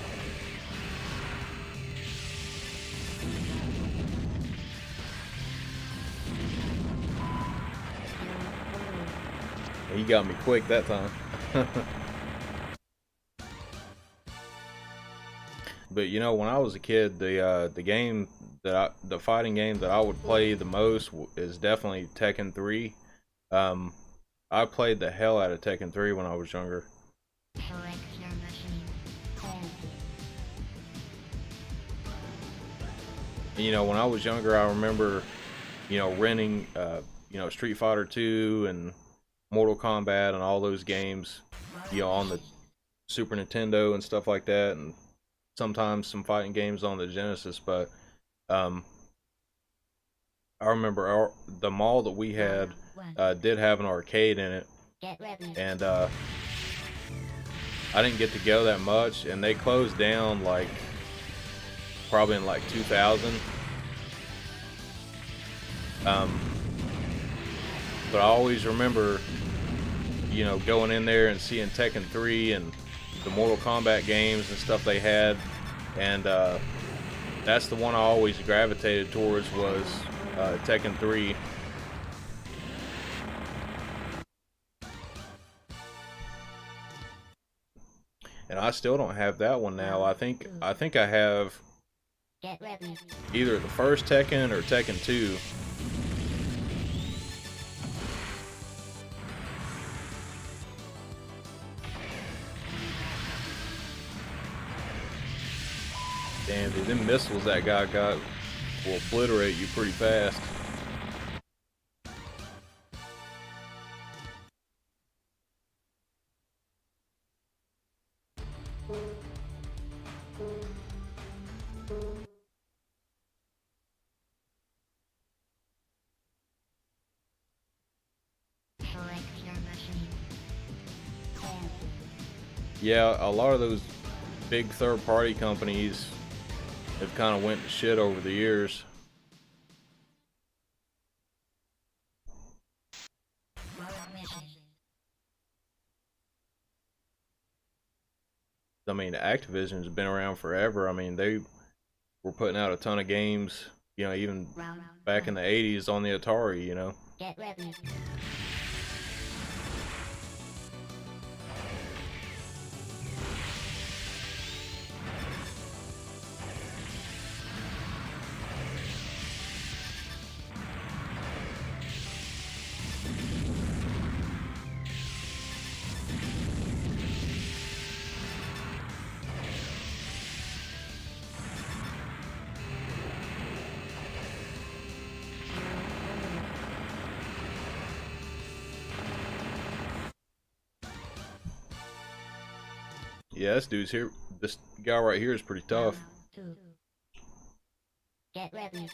He got me quick that time. But you know, when I was a kid, the fighting game that I would play the most is definitely Tekken 3. Um, I played the hell out of Tekken 3 when I was younger. And, you know, when I was younger, I remember, you know, renting, Street Fighter 2 and Mortal Kombat and all those games, you know, on the Super Nintendo and stuff like that, and sometimes some fighting games on the Genesis. But um, I remember the mall that we had did have an arcade in it, and I didn't get to go that much, and they closed down like probably in like 2000. But I always remember, you know, going in there and seeing Tekken 3 and the Mortal Kombat games and stuff they had, and that's the one I always gravitated towards was Tekken 3. And I still don't have that one now. I think I have either the first Tekken or Tekken 2. Damn, dude, them missiles that guy got will obliterate you pretty fast. Yeah, a lot of those big third-party companies have kind of went to shit over the years. I mean, Activision's been around forever. I mean, they were putting out a ton of games, you know, even back in the 80s on the Atari, you know. Yeah, this guy right here is pretty tough. Get ready.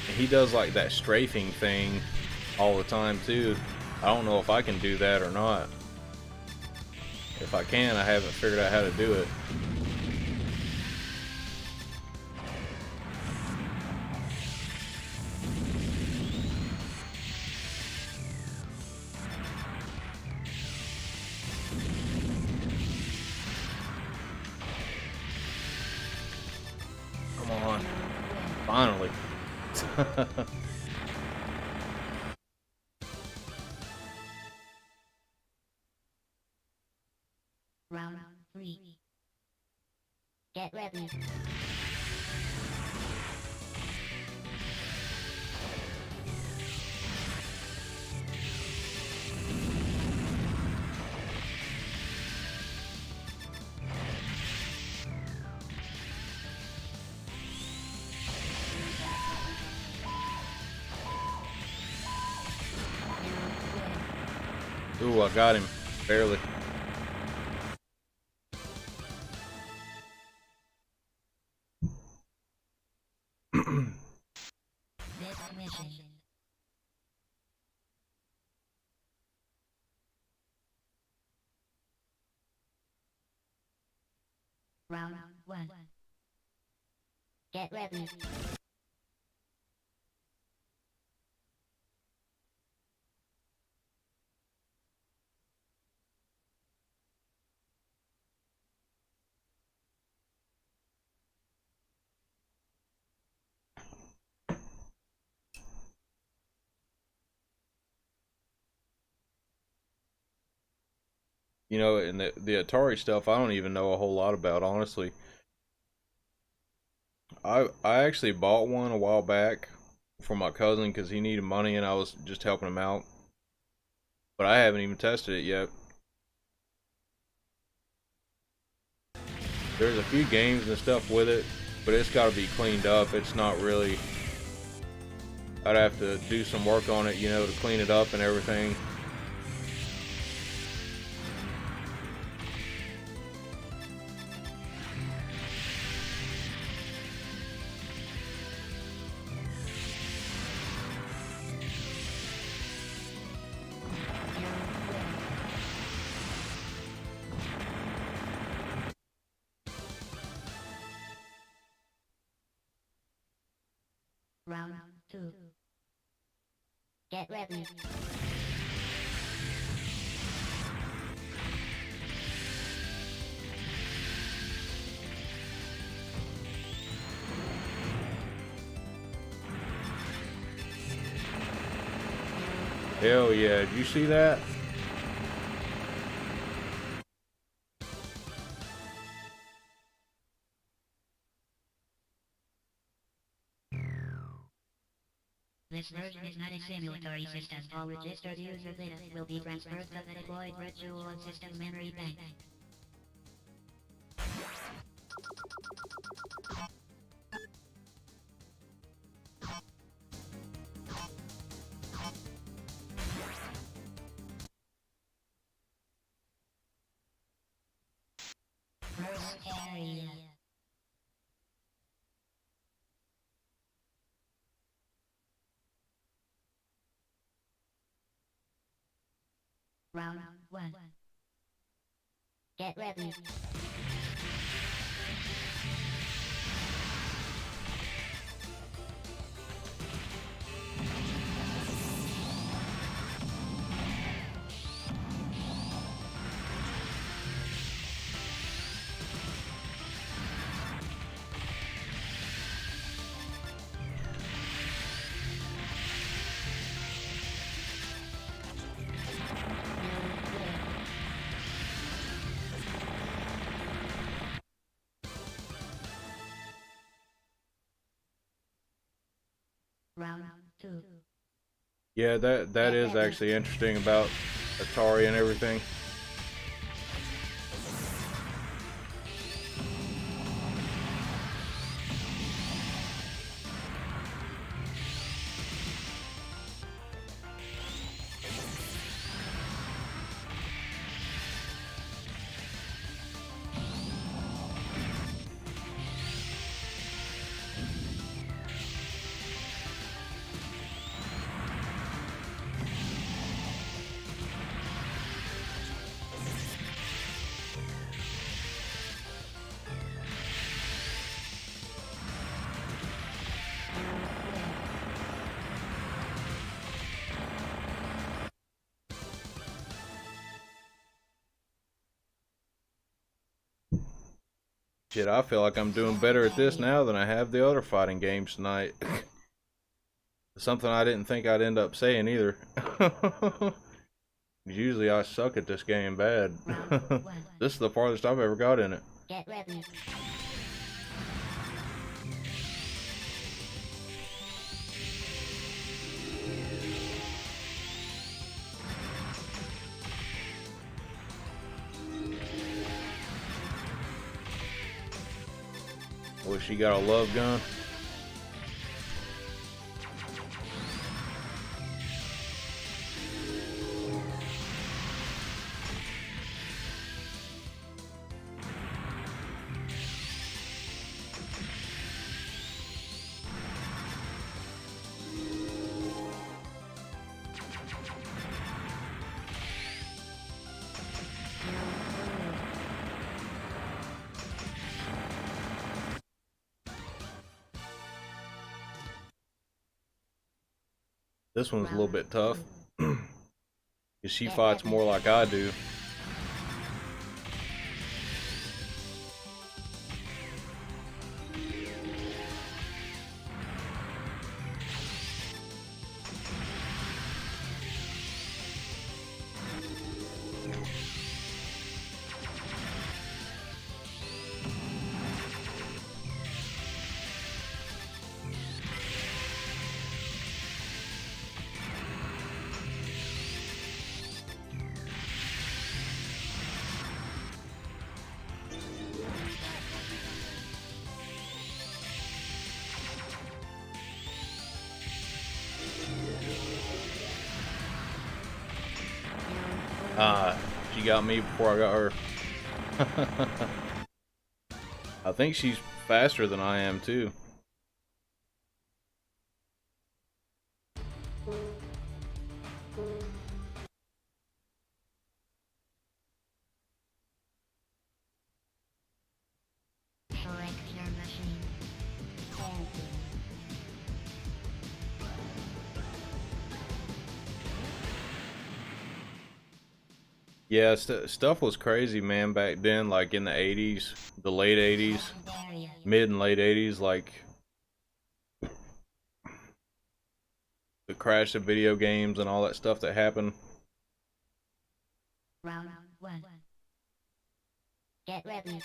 And he does like that strafing thing all the time too. I don't know if I can do that or not. If I can, I haven't figured out how to do it. Come on. Finally. Round 3. Get ready. Ooh, I got him. Barely. This mission. Round 1. Get ready. You know, and the Atari stuff, I don't even know a whole lot about, honestly. I actually bought one a while back for my cousin because he needed money and I was just helping him out. But I haven't even tested it yet. There's a few games and stuff with it, but it's got to be cleaned up. It's not really. I'd have to do some work on it, you know, to clean it up and everything. Round 2. Get ready. Hell yeah, did you see that? This version is not a simulatory system. All registered user data will be transferred to the deployed virtual system memory bank. First area. Round 1. Get ready. Round 2. Yeah, that is actually interesting about Atari and everything. Shit, I feel like I'm doing better at this now than I have the other fighting games tonight. Something I didn't think I'd end up saying either. Usually I suck at this game bad. This is the farthest I've ever got in it. Get ready. Wish she got a love gun. This one's a little bit tough. Because she fights more like I do. She got me before I got her. I think she's faster than I am too. Select your machine. Yeah, stuff was crazy, man, back then, like in the 80s, the late 80s, Area. mid and late 80s, like the crash of video games and all that stuff that happened. Round 1. Get ready.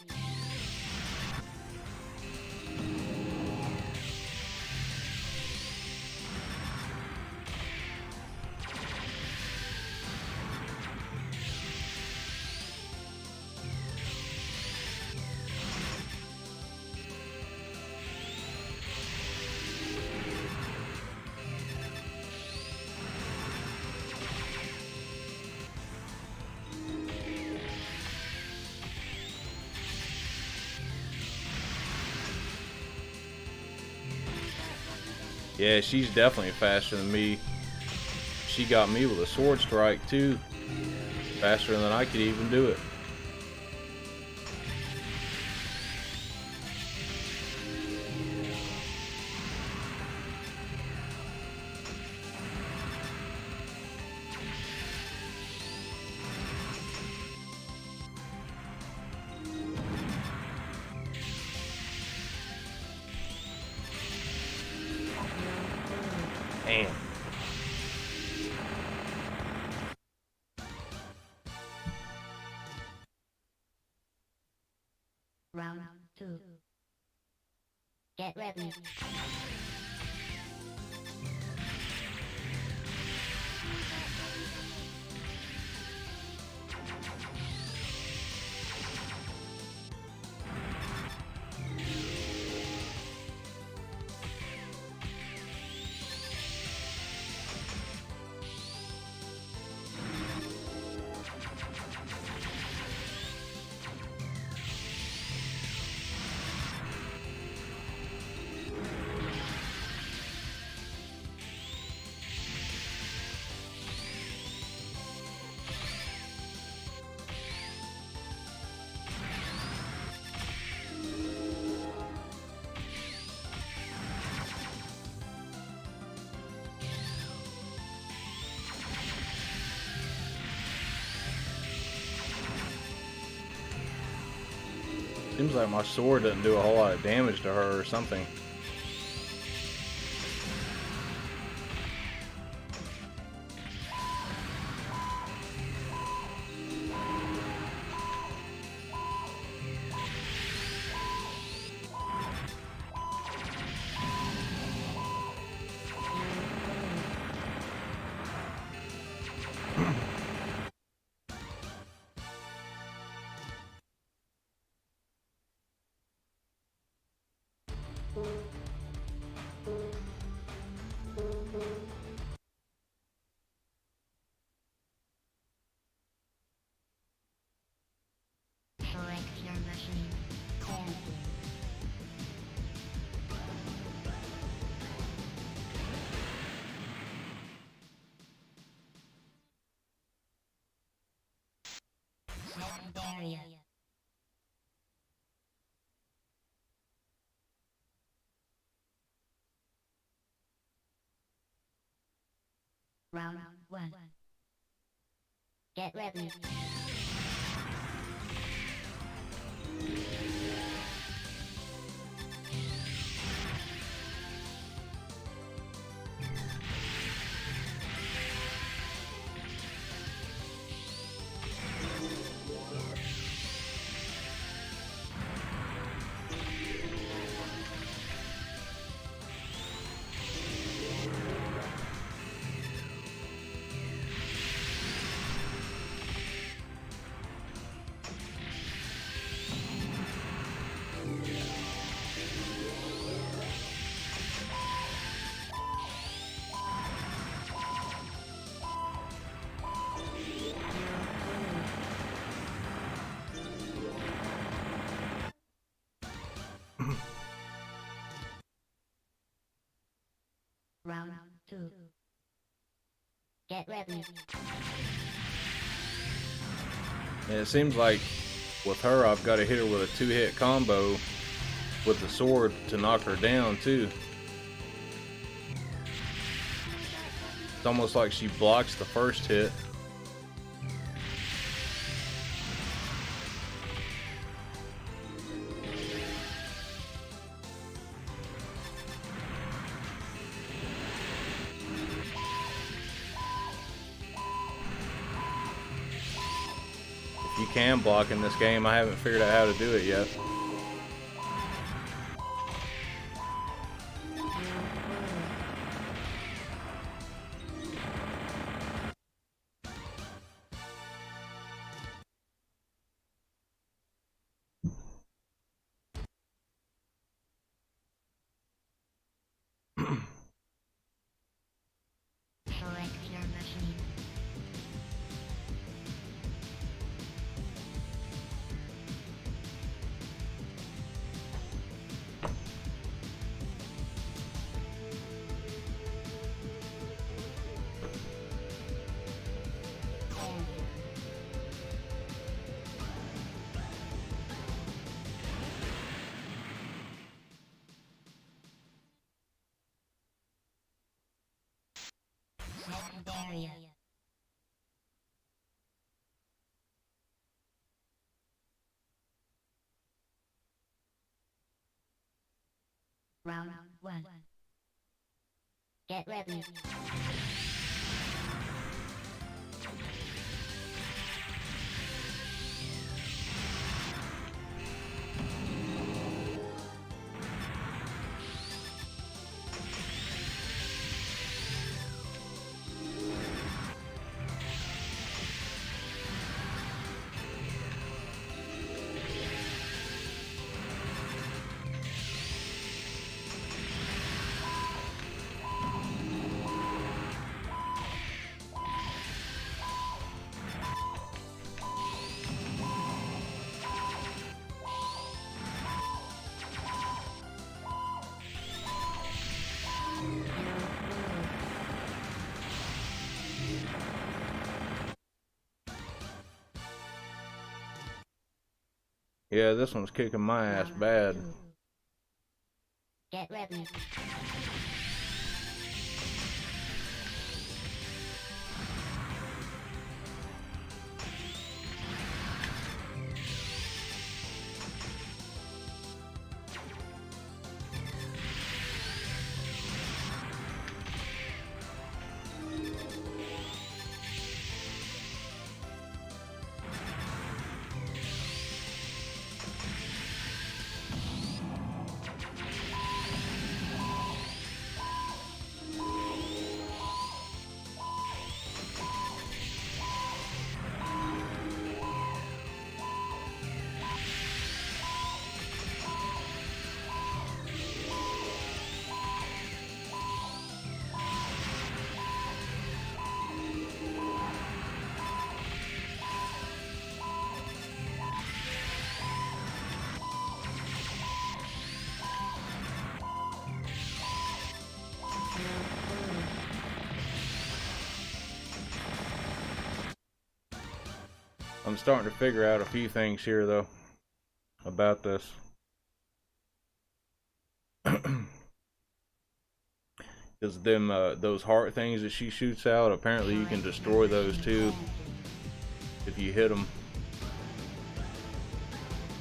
Yeah, she's definitely faster than me. She got me with a sword strike too, faster than I could even do it. Damn. Round 2. Get ready. Seems like my sword doesn't do a whole lot of damage to her or something. Select your machine. Second area. Round 1. Get ready. Get ready. And it seems like with her, I've got to hit her with a 2-hit combo with the sword to knock her down too. It's almost like she blocks the first hit. If you can block in this game, I haven't figured out how to do it yet. Select your machine. Secondary. Round 1. Get ready. Yeah, this one's kicking my ass bad. Get ready. I'm starting to figure out a few things here though about this. Because them those heart things that she shoots out, apparently you can destroy those too if you hit them.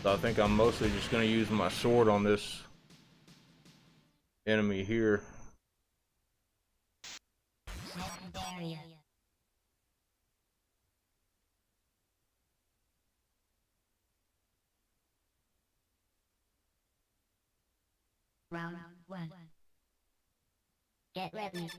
So I think I'm mostly just going to use my sword on this enemy here. Secondary. Round 1. Get ready.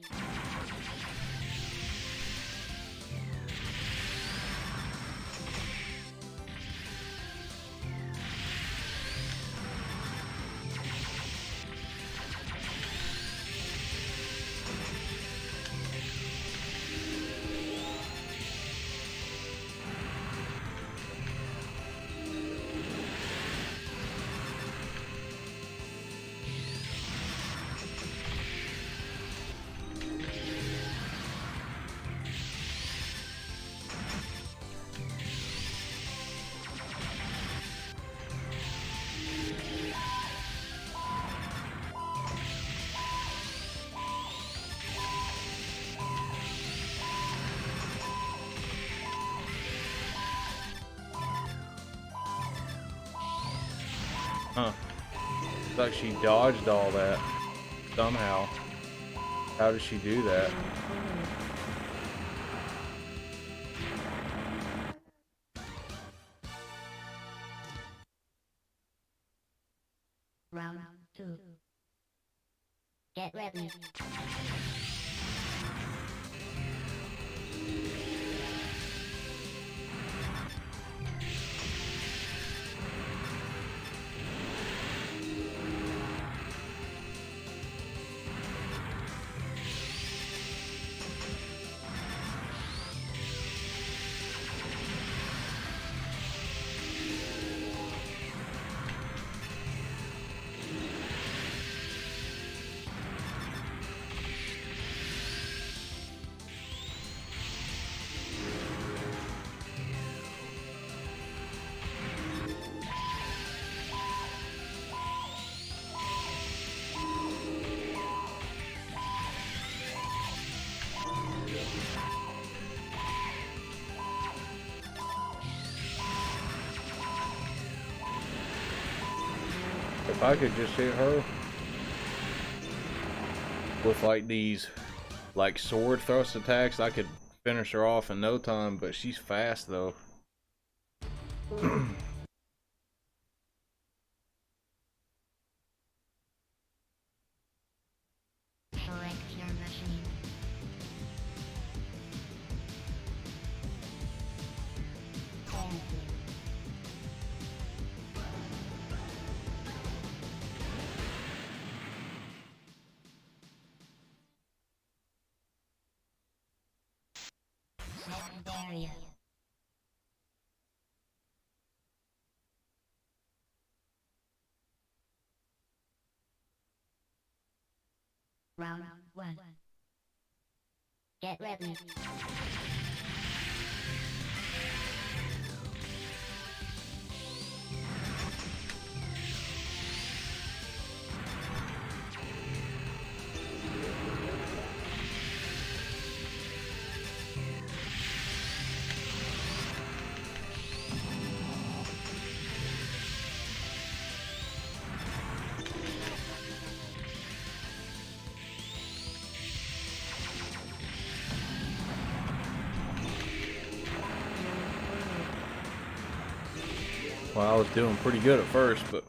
Huh. It's like she dodged all that somehow. How did she do that? Round 2. Get ready. If I could just hit her with like these like sword thrust attacks, I could finish her off in no time, but she's fast though. Select your machine. Secondary. Round 1. Get ready. Well, I was doing pretty good at first, but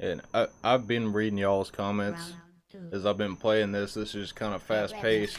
and I've been reading y'all's comments Round 2. as I've been playing this. This is kind of fast paced.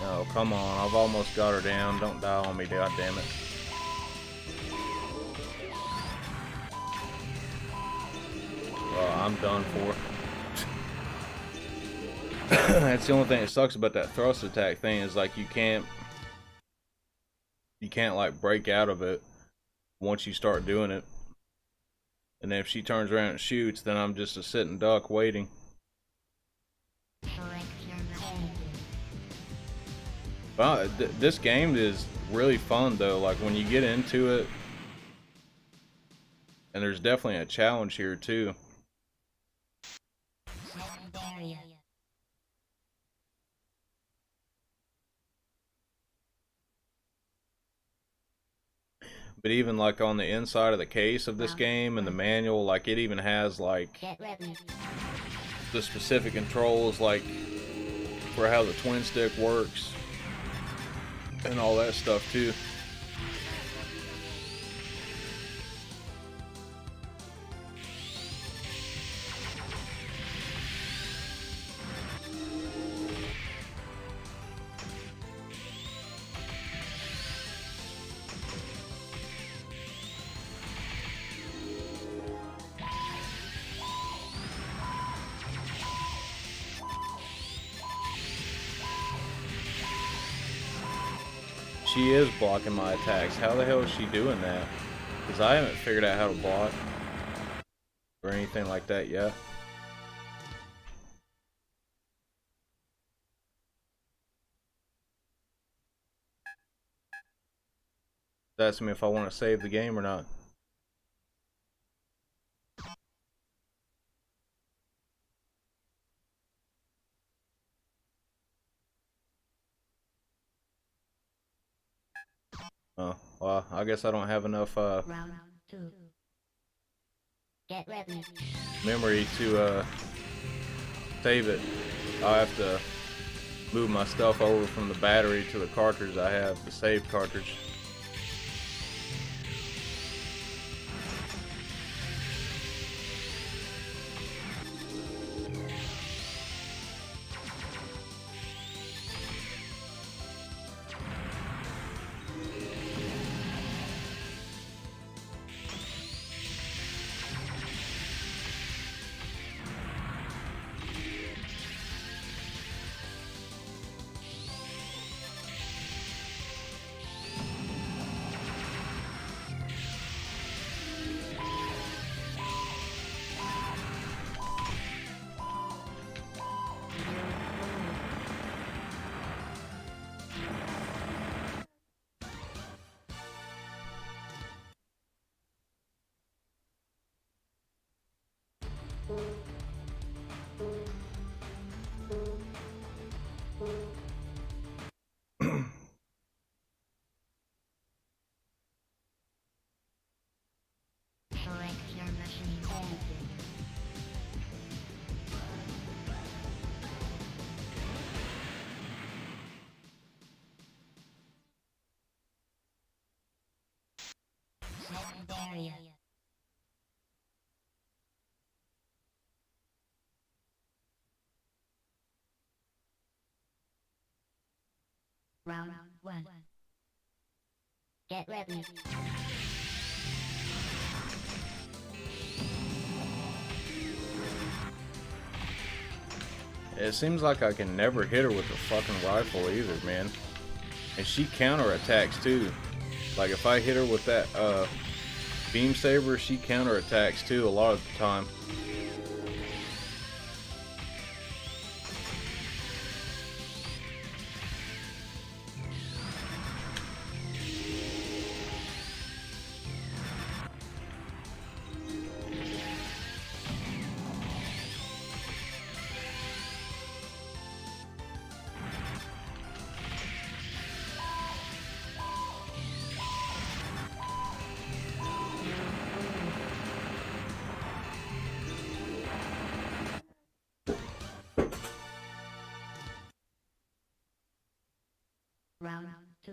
Oh, come on. I've almost got her down. Don't die on me, god damn it. Well, I'm done for. That's the only thing that sucks about that thrust attack thing is like you can't like break out of it once you start doing it. And then if she turns around and shoots, then I'm just a sitting duck waiting. Select your machine. Well, this game is really fun though. Like when you get into it, and there's definitely a challenge here too. Secondary. But even like on the inside of the case of this game and the manual, like it even has like Get ready. the specific controls, like for how the twin stick works and all that stuff too. She is blocking my attacks. How the hell is she doing that? Because I haven't figured out how to block or anything like that yet. That's me if I want to save the game or not. Oh, well, I guess I don't have enough Round 2. Get ready. memory to save it. I'll have to move my stuff over from the battery to the cartridge I have, the save cartridge. Select your machine answer. Secondary. Round 1. Get ready. It seems like I can never hit her with the fucking rifle either, man. And she counterattacks too. Like if I hit her with that beam saber, she counterattacks too a lot of the time. Round 2.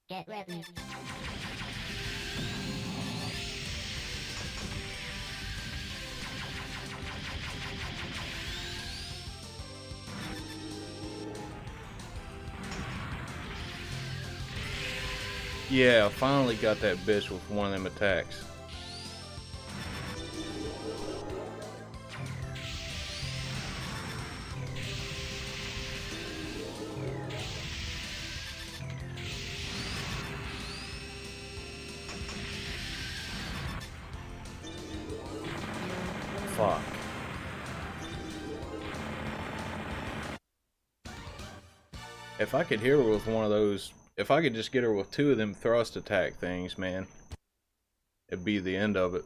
Get ready. Yeah, I finally got that bitch with one of them attacks. Fuck. If I could hit her with one of those, if I could just get her with two of them thrust attack things, man, it'd be the end of it.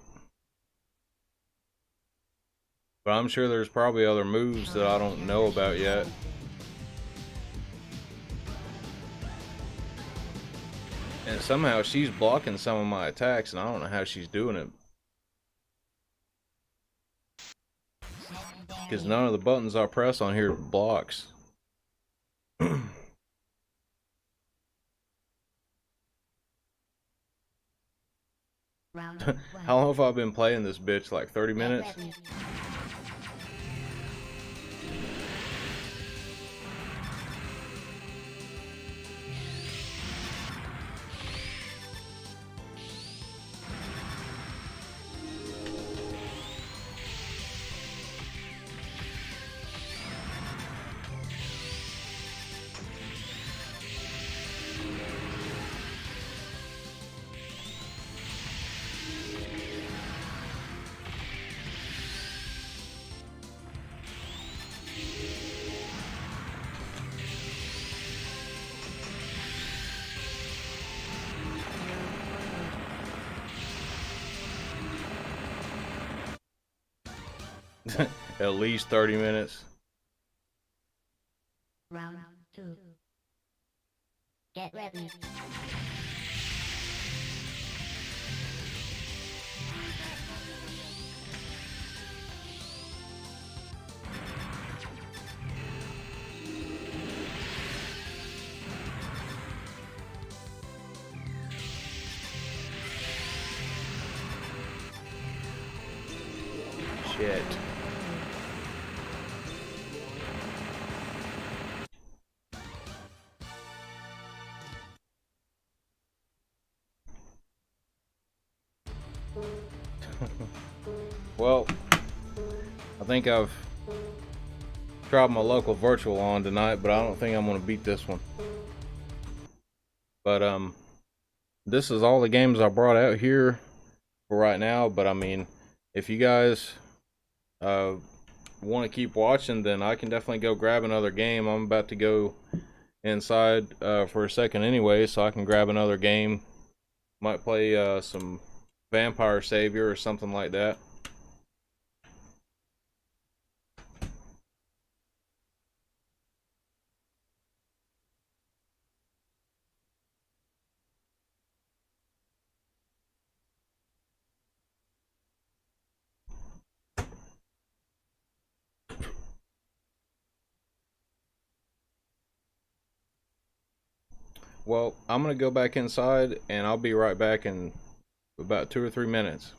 But I'm sure there's probably other moves that I don't know about yet. And somehow she's blocking some of my attacks, and I don't know how she's doing it. Because none of the buttons I press on here blocks. How long have I been playing this bitch? Like 30 minutes? At least 30 minutes. Round 2. Get ready. Shit. Well, I think I've tried my local virtual on tonight, but I don't think I'm gonna beat this one. But this is all the games I brought out here for right now. But I mean, if you guys want to keep watching, then I can definitely go grab another game. I'm about to go inside for a second anyway, so I can grab another game. Might play some Vampire Savior or something like that. Well, I'm gonna go back inside and I'll be right back in about 2 or 3 minutes.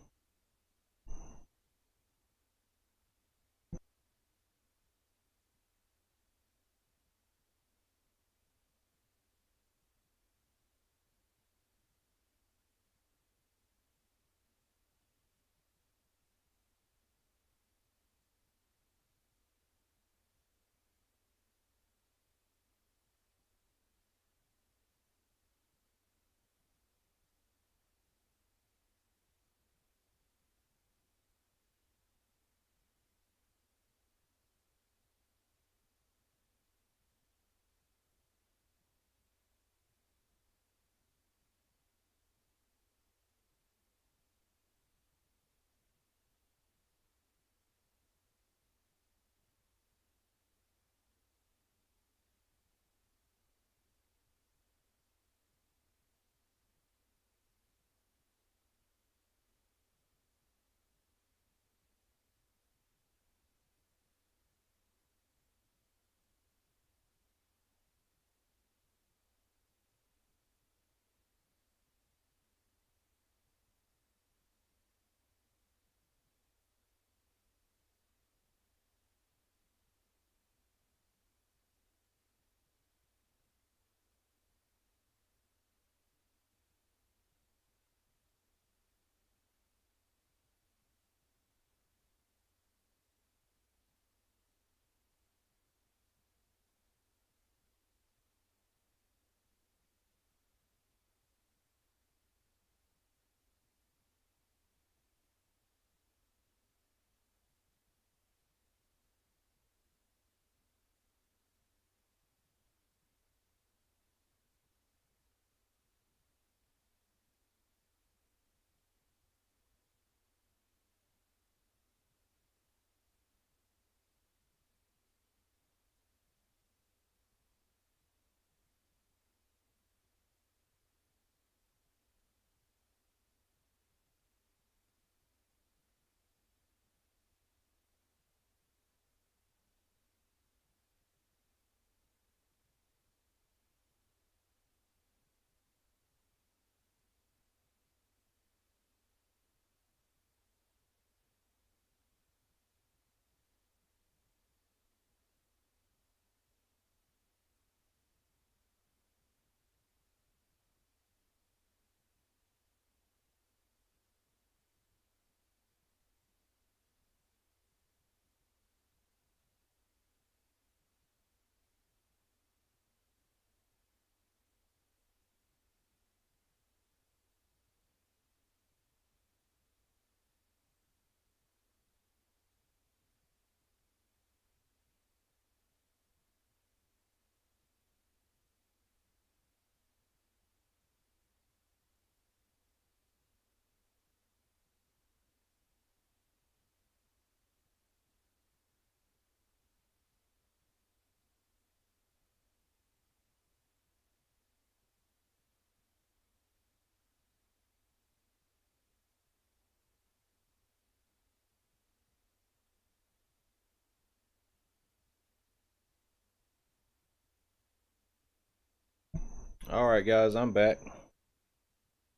Alright guys, I'm back.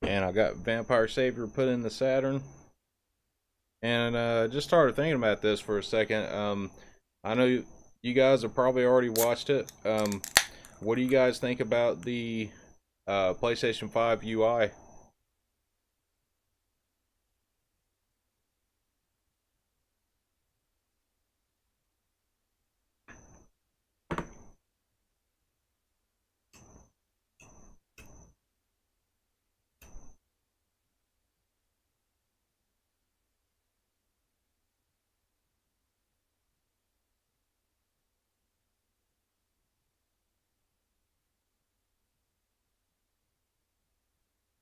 And I got Vampire Savior put in the Saturn. And just started thinking about this for a second. I know you guys have probably already watched it. What do you guys think about the PlayStation 5 UI?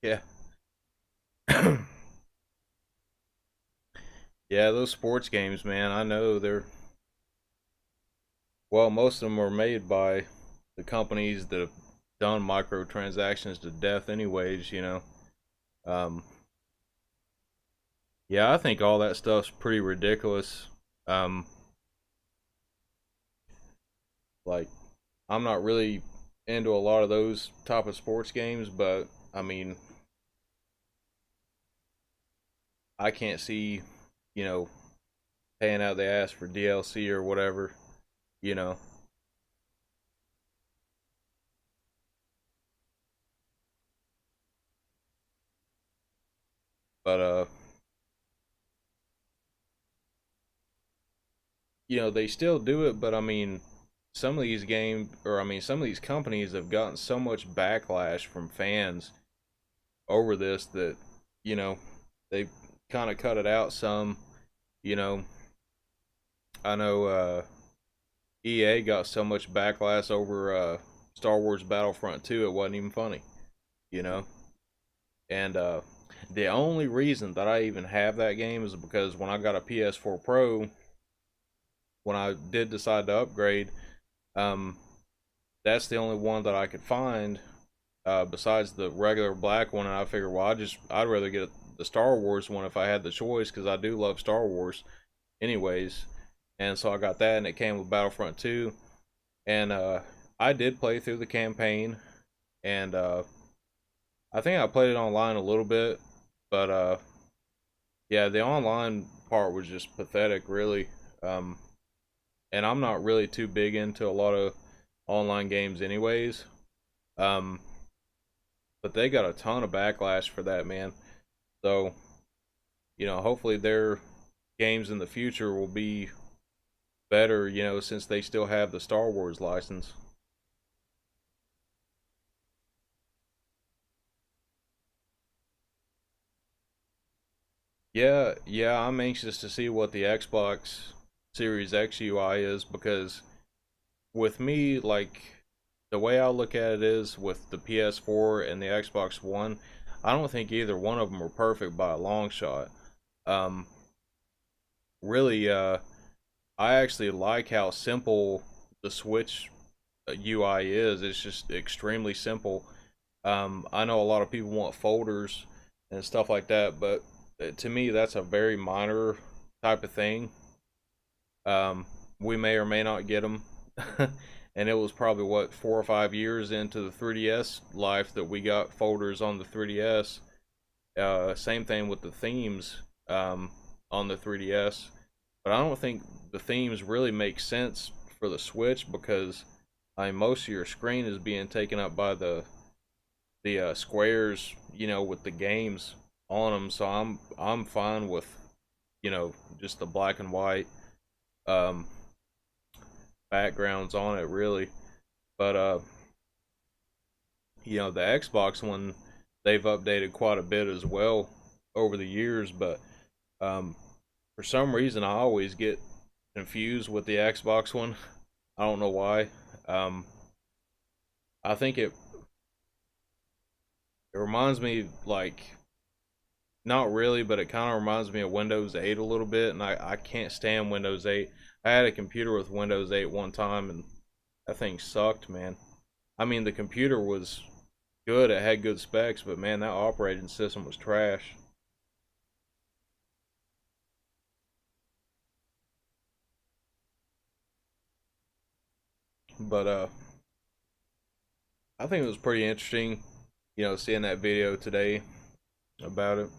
Yeah. Yeah, those sports games, man, I know they're, well, most of them are made by the companies that have done microtransactions to death anyways, you know. Um, yeah, I think all that stuff's pretty ridiculous. Um, like, I'm not really into a lot of those type of sports games, but I mean, I can't see, you know, paying out the ass for DLC or whatever, you know. But you know, they still do it, but I mean, some of these games, or I mean, some of these companies have gotten so much backlash from fans over this that, you know, they kind of cut it out some, you know. I know EA got so much backlash over Star Wars Battlefront 2, it wasn't even funny, you know. And the only reason that I even have that game is because when I got a PS4 Pro, when I did decide to upgrade, um, that's the only one that I could find besides the regular black one. And I figured, well, I'd rather get the Star Wars one if I had the choice, because I do love Star Wars, anyways. And so I got that, and it came with Battlefront 2, and I did play through the campaign, and I think I played it online a little bit, but yeah, the online part was just pathetic, really. Um, and I'm not really too big into a lot of online games, anyways. Um, but they got a ton of backlash for that, man. So, you know, hopefully their games in the future will be better, you know, since they still have the Star Wars license. Yeah, yeah, I'm anxious to see what the Xbox Series X UI is, because with me, like, the way I look at it is with the PS4 and the Xbox One, I don't think either one of them are perfect by a long shot. Um, really, I actually like how simple the Switch UI is. It's just extremely simple. I know a lot of people want folders and stuff like that, but to me, that's a very minor type of thing. Um, we may or may not get them. And it was probably, what, 4 or 5 years into the 3DS life that we got folders on the 3DS. Same thing with the themes on the 3DS. But I don't think the themes really make sense for the Switch, because I mean, most of your screen is being taken up by the squares, you know, with the games on them. So I'm fine with, you know, just the black and white um, backgrounds on it, really. But you know, the Xbox one, they've updated quite a bit as well over the years. But um, for some reason, I always get confused with the Xbox one. I don't know why. Um, I think it reminds me, like, not really, but it kind of reminds me of Windows 8 a little bit, and I can't stand Windows 8. I had a computer with Windows 8 one time, and that thing sucked, man. I mean, the computer was good, it had good specs, but man, that operating system was trash. But I think it was pretty interesting, seeing that video today about it.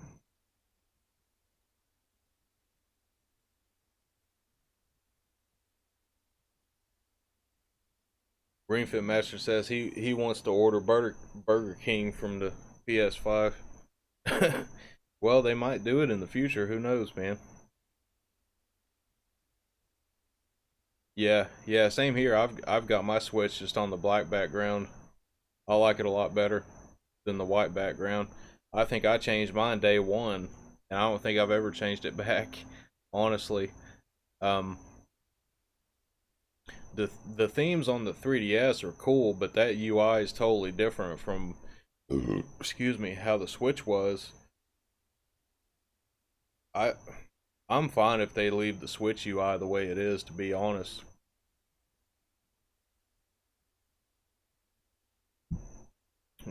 Ring Fit Master says he wants to order Burger King from the PS5. Well, they might do it in the future. Who knows, man? Yeah, same here. I've got my Switch just on the black background. I like it a lot better than the white background. I think I changed mine day one, and I don't think I've ever changed it back, honestly. Um, the themes on the 3DS are cool, but that UI is totally different from, excuse me, how the Switch was. I I'm fine if they leave the Switch UI the way it is, to be honest.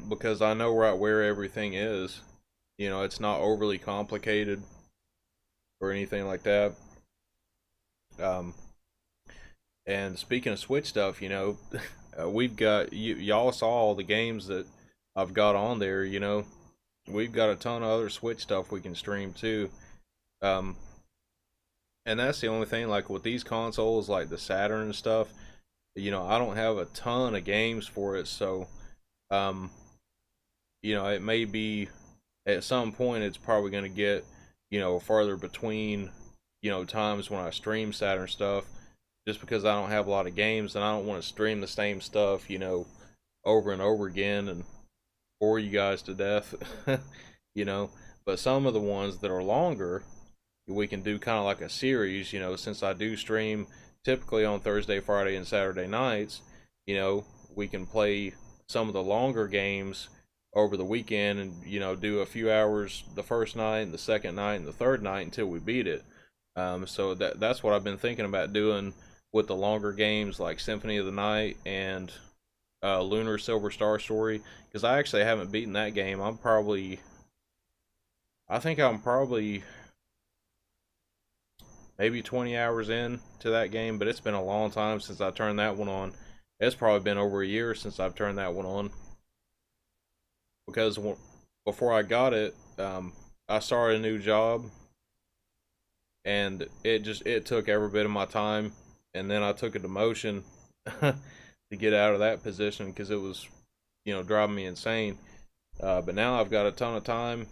Because I know right where everything is. It's not overly complicated or anything like that. Um, and speaking of Switch stuff, we've got y'all saw all the games that I've got on there. We've got a ton of other Switch stuff we can stream too. Um, and that's the only thing. Like with these consoles, like the Saturn and stuff, I don't have a ton of games for it, so um, it may be at some point it's probably going to get, further between, times when I stream Saturn stuff, just because I don't have a lot of games and I don't want to stream the same stuff, over and over again and bore you guys to death, you know. But some of the ones that are longer, we can do kind of like a series, since I do stream typically on Thursday, Friday, and Saturday nights, we can play some of the longer games over the weekend and, do a few hours the first night, and the second night, and the third night until we beat it. So that's what I've been thinking about doing with the longer games like Symphony of the Night and Lunar Silver Star Story, because I actually haven't beaten that game. I think I'm probably maybe 20 hours in to that game, but it's been a long time since I turned that one on. It's probably been over a year since I've turned that one on, because before I got it, I started a new job, and it took every bit of my time, and then I took a demotion to get out of that position because it was, driving me insane. But now I've got a ton of time,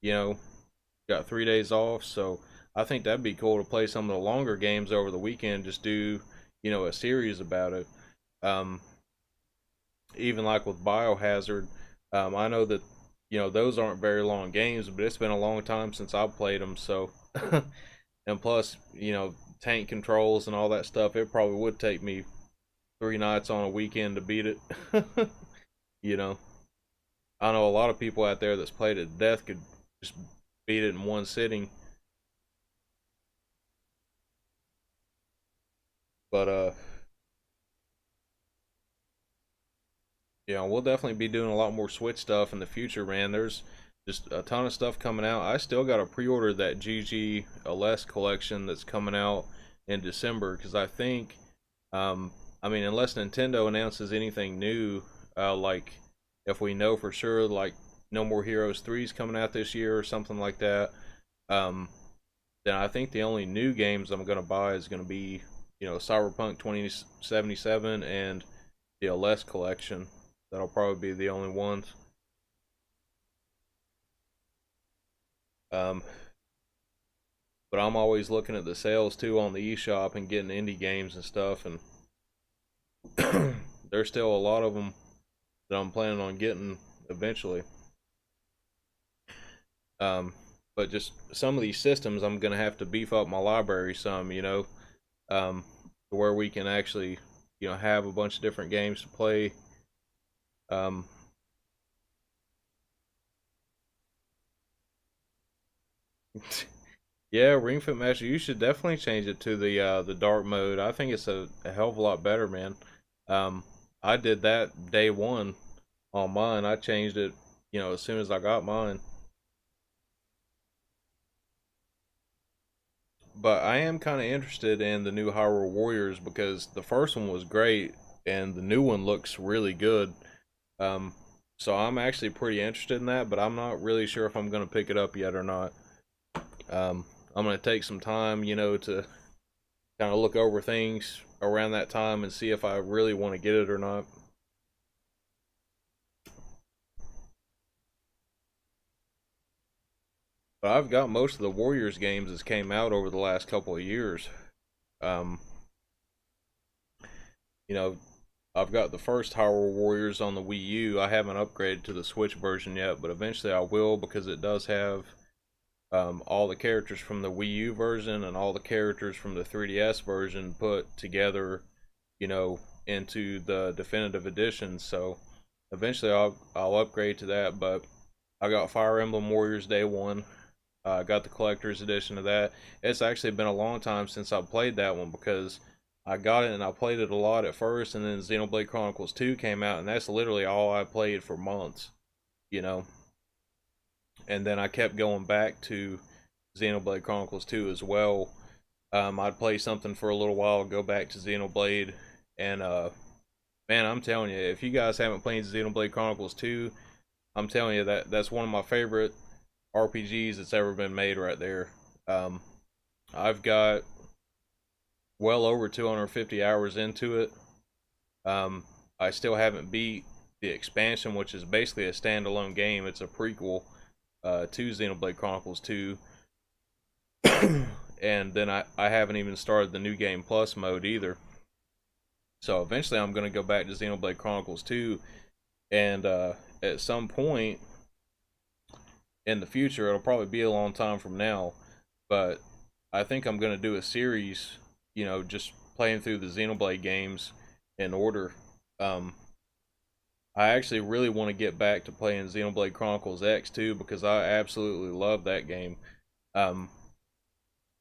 got 3 days off, so I think that'd be cool to play some of the longer games over the weekend. Just do, a series about it. Even like with Biohazard, I know that, those aren't very long games, but it's been a long time since I've played them. So, and plus, tank controls and all that stuff, it probably would take me 3 nights on a weekend to beat it. you know, I know a lot of people out there that's played it to death could just beat it in one sitting. But we'll definitely be doing a lot more Switch stuff in the future, man. There's just a ton of stuff coming out. I still got to pre-order that GG collection that's coming out in December, because I think, unless Nintendo announces anything new, like if we know for sure, like No More Heroes 3 is coming out this year or something like that, then I think the only new games I'm going to buy is going to be, Cyberpunk 2077 and the LS collection. That'll probably be the only ones. But I'm always looking at the sales too on the eShop and getting indie games and stuff, and there's still a lot of them that I'm planning on getting eventually. But just some of these systems, I'm gonna have to beef up my library some, to where we can actually, have a bunch of different games to play. Um, yeah, Ring Fit Master, you should definitely change it to the dark mode. I think it's a hell of a lot better, man. I did that day one on mine. I changed it, as soon as I got mine. But I am kind of interested in the new Hyrule Warriors, because the first one was great and the new one looks really good. So I'm actually pretty interested in that, but I'm not really sure if I'm going to pick it up yet or not. I'm going to take some time, you know, to kind of look over things around that time and see if I really want to get it or not. But I've got most of the Warriors games that's came out over the last couple of years. Um, you know, I've got the first Hyrule Warriors on the Wii U. I haven't upgraded to the Switch version yet, but eventually I will, because it does have all the characters from the Wii U version and all the characters from the 3DS version put together, you know, into the definitive edition. So eventually I'll upgrade to that. But I got Fire Emblem Warriors Day One. I got the collector's edition of that. It's actually been a long time since I played that one, because I got it and I played it a lot at first, and then Xenoblade Chronicles 2 came out, and that's literally all I played for months, you know. And then I kept going back to Xenoblade Chronicles 2 as well. I'd play something for a little while, go back to Xenoblade, and man, I'm telling you, if you guys haven't played Xenoblade Chronicles 2, I'm telling you that's one of my favorite RPGs that's ever been made right there. I've got well over 250 hours into it. I still haven't beat the expansion, which is basically a standalone game. It's a prequel to Xenoblade Chronicles 2. And then I haven't even started the New Game Plus mode either. So eventually I'm going to go back to Xenoblade Chronicles 2, and at some point in the future, it'll probably be a long time from now, but I think I'm going to do a series, you know, just playing through the Xenoblade games in order. I actually really want to get back to playing Xenoblade Chronicles X too, because I absolutely love that game.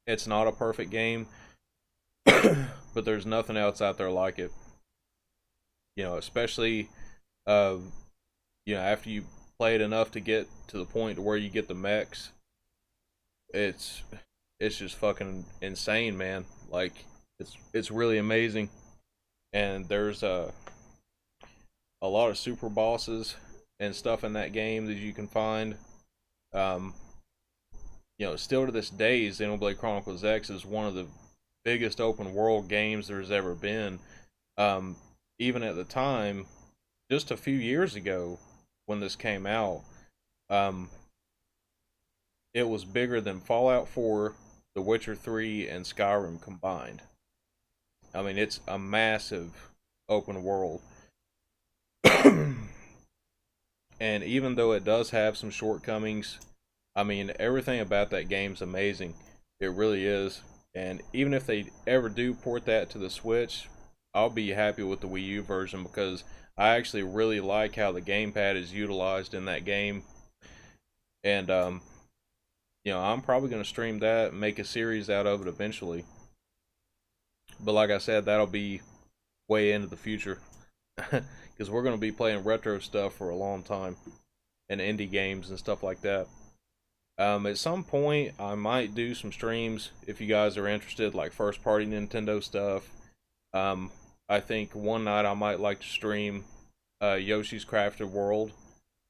It's not a perfect game, but there's nothing else out there like it. You know, especially, you know, after you play it enough to get to the point where you get the mechs, it's just fucking insane, man. Like, it's really amazing, and there's a lot of super bosses and stuff in that game that you can find. You know, still to this day, Xenoblade Chronicles X is one of the biggest open world games there's ever been. Even at the time, just a few years ago when this came out, it was bigger than Fallout 4, The Witcher 3, and Skyrim combined. I mean, it's a massive open world. And even though it does have some shortcomings, I mean, everything about that game's amazing. It really is. And even if they ever do port that to the Switch, I'll be happy with the Wii U version, because I actually really like how the gamepad is utilized in that game. And, you know, I'm probably going to stream that and make a series out of it eventually. But like I said, that'll be way into the future. Because we're going to be playing retro stuff for a long time, and indie games and stuff like that. At some point, I might do some streams if you guys are interested, like first party Nintendo stuff. I think one night I might like to stream Yoshi's Crafted World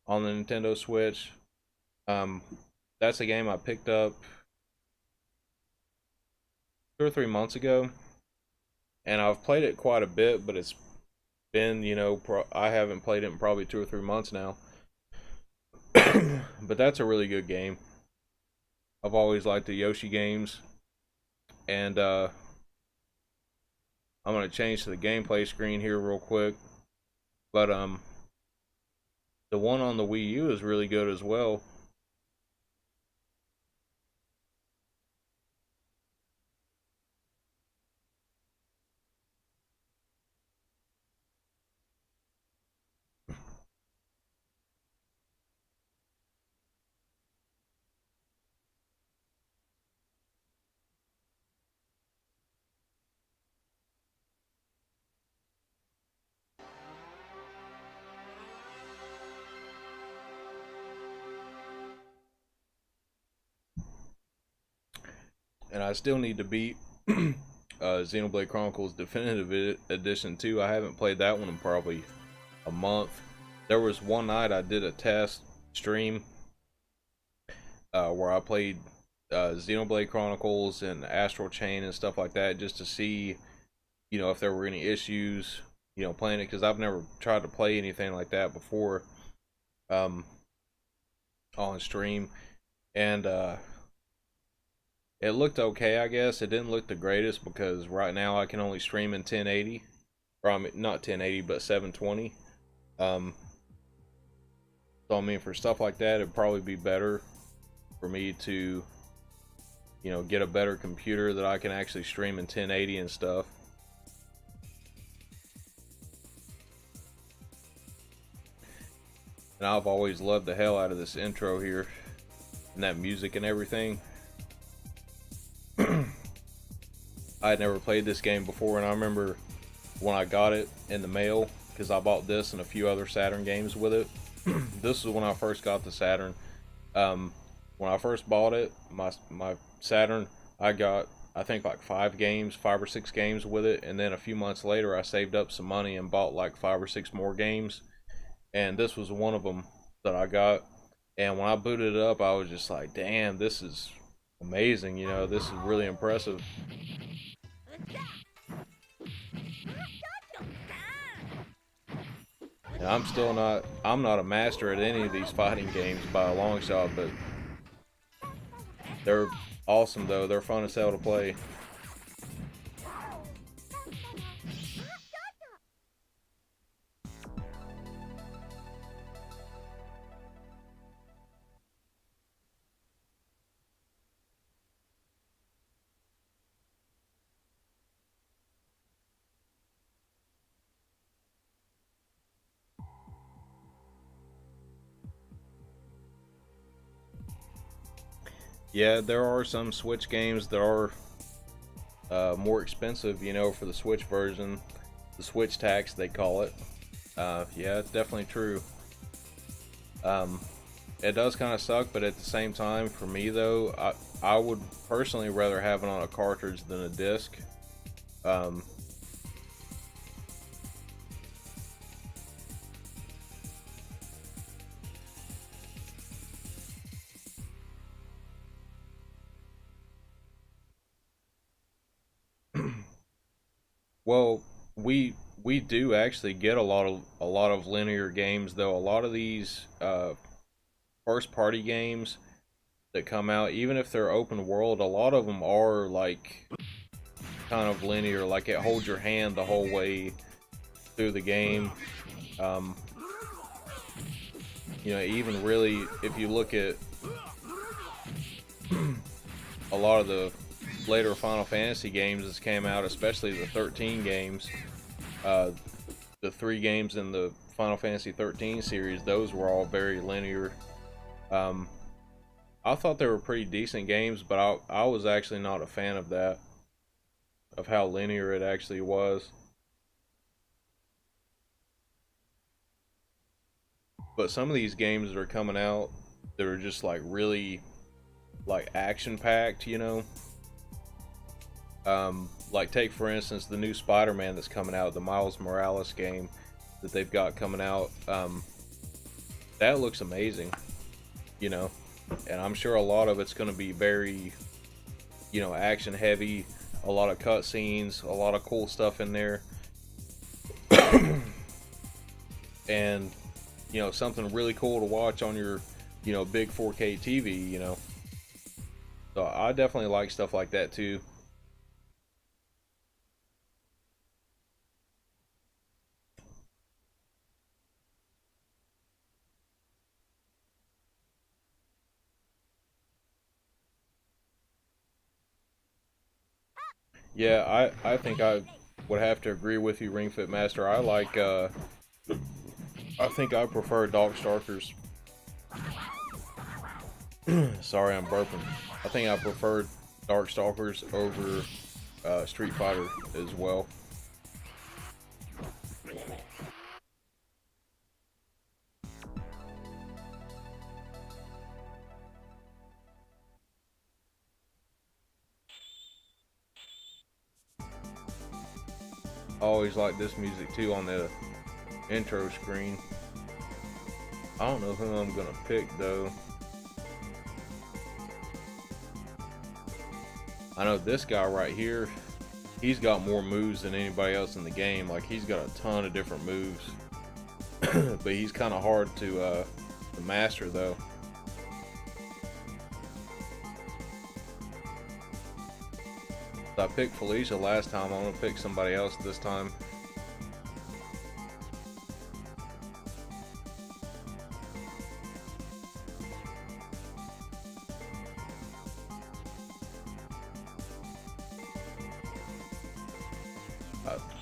on the Nintendo Switch. That's a game I picked up 2 or 3 months ago, and I've played it quite a bit, but it's been, you know, I haven't played it in probably 2 or 3 months now. But that's a really good game. I've always liked the Yoshi games, and I'm going to change to the gameplay screen here real quick. But the one on the Wii U is really good as well. And I still need to beat Xenoblade Chronicles Definitive Edition 2. I haven't played that one in probably a month. there was one night I did a test stream where I played Xenoblade Chronicles and Astral Chain and stuff like that, just to see, you know, if there were any issues, you know, playing it, because I've never tried to play anything like that before on stream. And it looked okay, I guess. It didn't look the greatest because right now I can only stream in 1080, or I mean, not 1080 but 720. So I mean, for stuff like that, it'd probably be better for me to, you know, get a better computer that I can actually stream in 1080 and stuff. And I've always loved the hell out of this intro here, and that music and everything. I had never played this game before, and I remember when I got it in the mail, because I bought this and a few other Saturn games with it. This was when I first got the Saturn. When I first bought it, my Saturn, I got, I think, like 5 or 6 games with it, and then a few months later I saved up some money and bought like 5 or 6 more games, and this was one of them that I got. And when I booted it up, I was just like, damn, this is amazing, you know, this is really impressive. And I'm not a master at any of these fighting games by a long shot, but they're awesome though. They're fun as hell to play. Yeah, there are some Switch games that are more expensive, you know, for the Switch version. The Switch tax, they call it. Yeah, it's definitely true. It does kind of suck, but at the same time, for me though, I would personally rather have it on a cartridge than a disc. Well, we do actually get a lot of linear games though. A lot of these first party games that come out, even if they're open world, a lot of them are like kind of linear, like it holds your hand the whole way through the game. You know, even really, if you look at a lot of the later Final Fantasy games that came out, especially the 13 games, the 3 games in the Final Fantasy 13 series, those were all very linear. I thought they were pretty decent games, but I was actually not a fan of that, of how linear it actually was. But some of these games that are coming out that are just like really like action packed, you know. Like take for instance the new Spider-Man that's coming out, the Miles Morales game that they've got coming out. That looks amazing, you know, and I'm sure a lot of it's going to be very, you know, action heavy, a lot of cutscenes, a lot of cool stuff in there, and you know, something really cool to watch on your, you know, big 4K TV, you know. So I definitely like stuff like that too. Yeah, I think I would have to agree with you, Ring Fit Master. I like, I think I prefer Darkstalkers. Sorry, I'm burping. I think I prefer Darkstalkers over Street Fighter as well. I always like this music too on the intro screen. I don't know who I'm gonna pick though. I know this guy right here, he's got more moves than anybody else in the game. Like, he's got a ton of different moves. But he's kind of hard to master though. I picked Felicia last time. I'm gonna pick somebody else this time.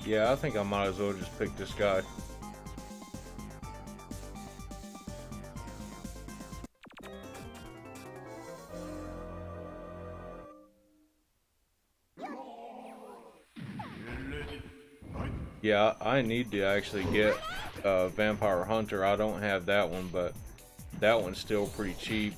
Yeah, I think I might as well just pick this guy. Yeah, I need to actually get Vampire Hunter. I don't have that one, but that one's still pretty cheap.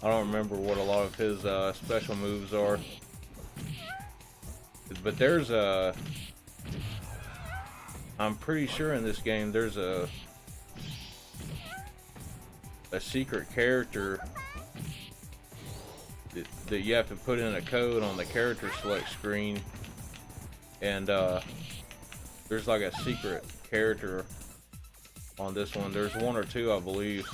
I don't remember what a lot of his special moves are, but there's a, I'm pretty sure in this game there's a secret character that you have to put in a code on the character select screen, and there's like a secret character on this one. There's one or two, I believe.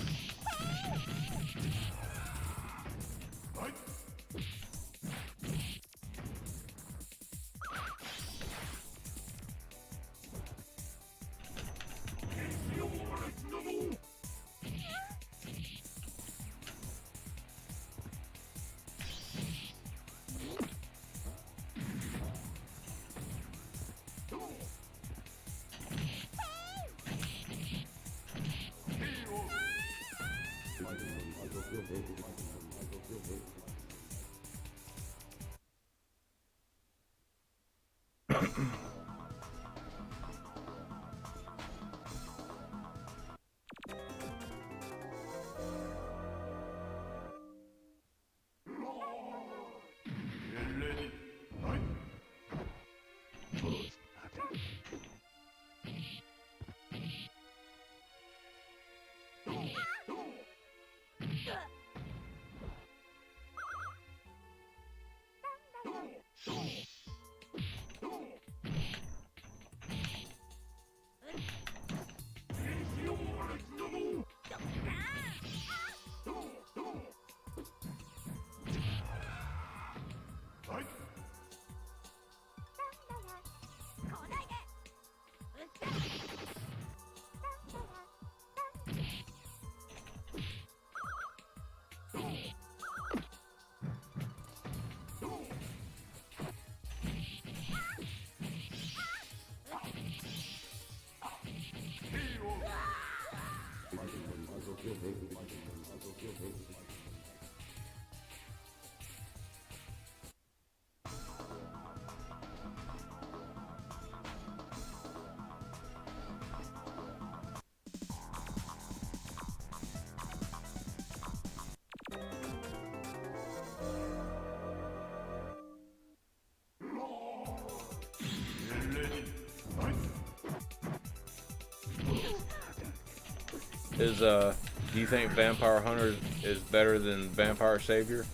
Do you think Vampire Hunter is better than Vampire Savior?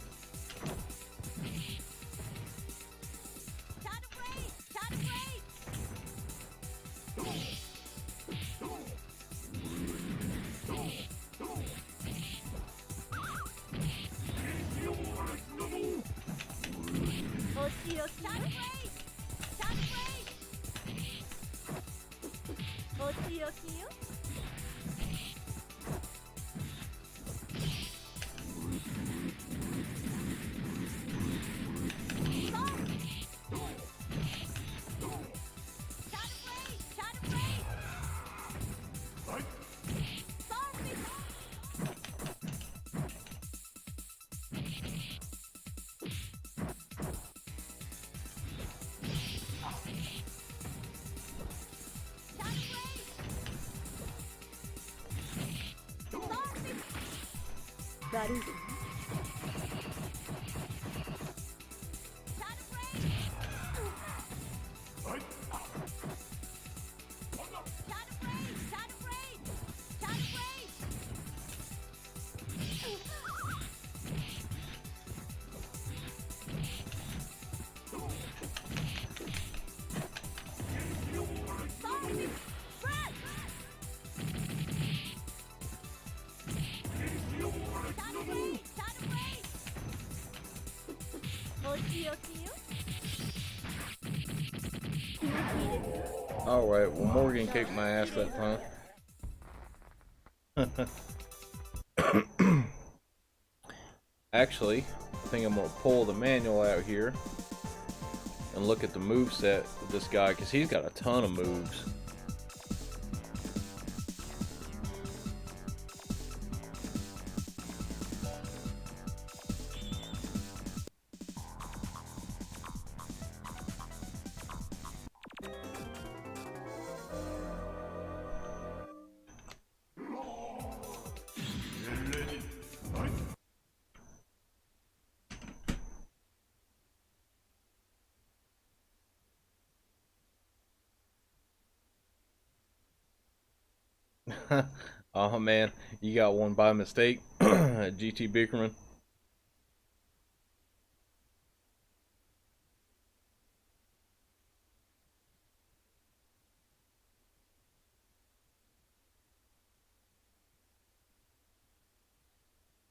悪い。Alright, well, Morgan kicked my ass that time. Actually, I think I'm going to pull the manual out here and look at the move set of this guy, because he's got a ton of moves. Oh man, you got one by mistake. GT Bickerman.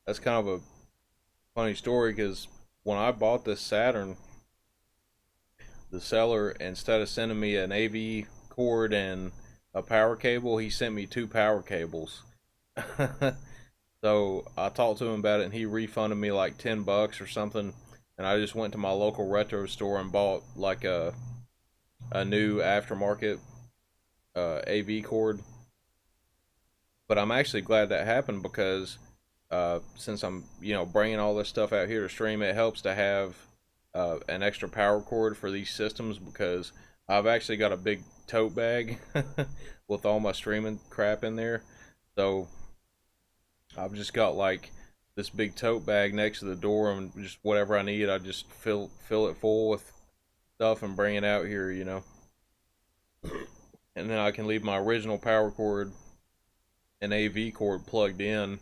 That's kind of a funny story, because when I bought this Saturn, the seller, instead of sending me an AV cord and a power cable, he sent me 2 power cables. So I talked to him about it, and he refunded me like $10 or something, and I just went to my local retro store and bought like a new aftermarket AV cord. But I'm actually glad that happened, because since I'm bringing all this stuff out here to stream, it helps to have an extra power cord for these systems, because I've actually got a big tote bag with all my streaming crap in there. So I've just got like this big tote bag next to the door, and just whatever I need, I just fill it full with stuff and bring it out here, and then I can leave my original power cord and AV cord plugged in,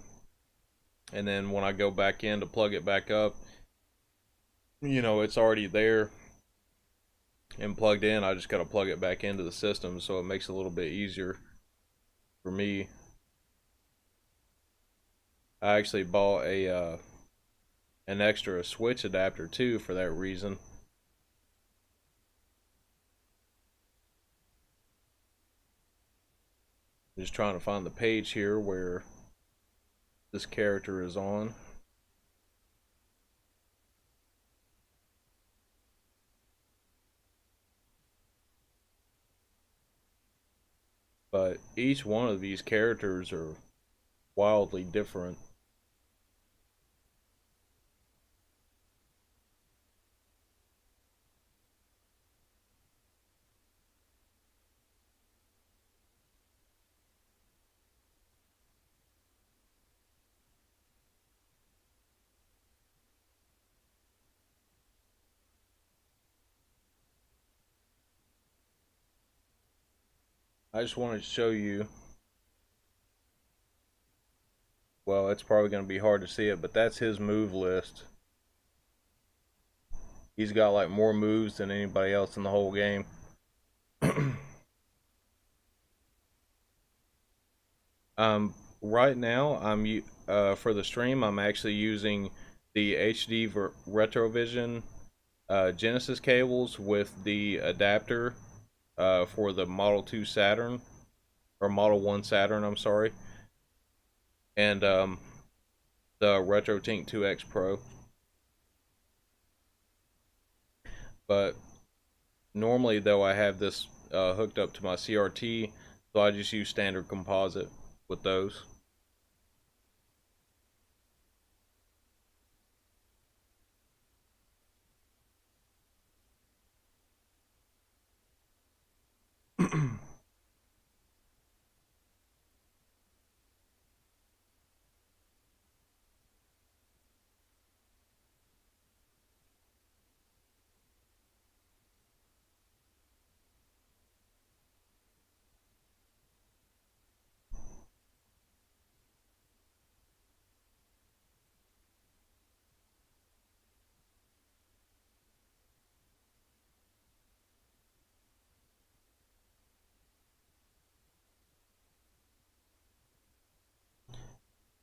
and then when I go back in to plug it back up, it's already there and plugged in. I just got to plug it back into the system, so it makes it a little bit easier for me. I actually bought an extra switch adapter too for that reason. Just trying to find the page here where this character is on. But each one of these characters are wildly different. I just wanted to show you, well, it's probably going to be hard to see it, but that's his move list. He's got like more moves than anybody else in the whole game. Right now, for the stream, I'm actually using the HD Retrovision Genesis cables with the adapter for the Model 2 Saturn, or Model 1 Saturn, I'm sorry, and the RetroTink 2X Pro. But normally, though, I have this hooked up to my CRT, so I just use standard composite with those.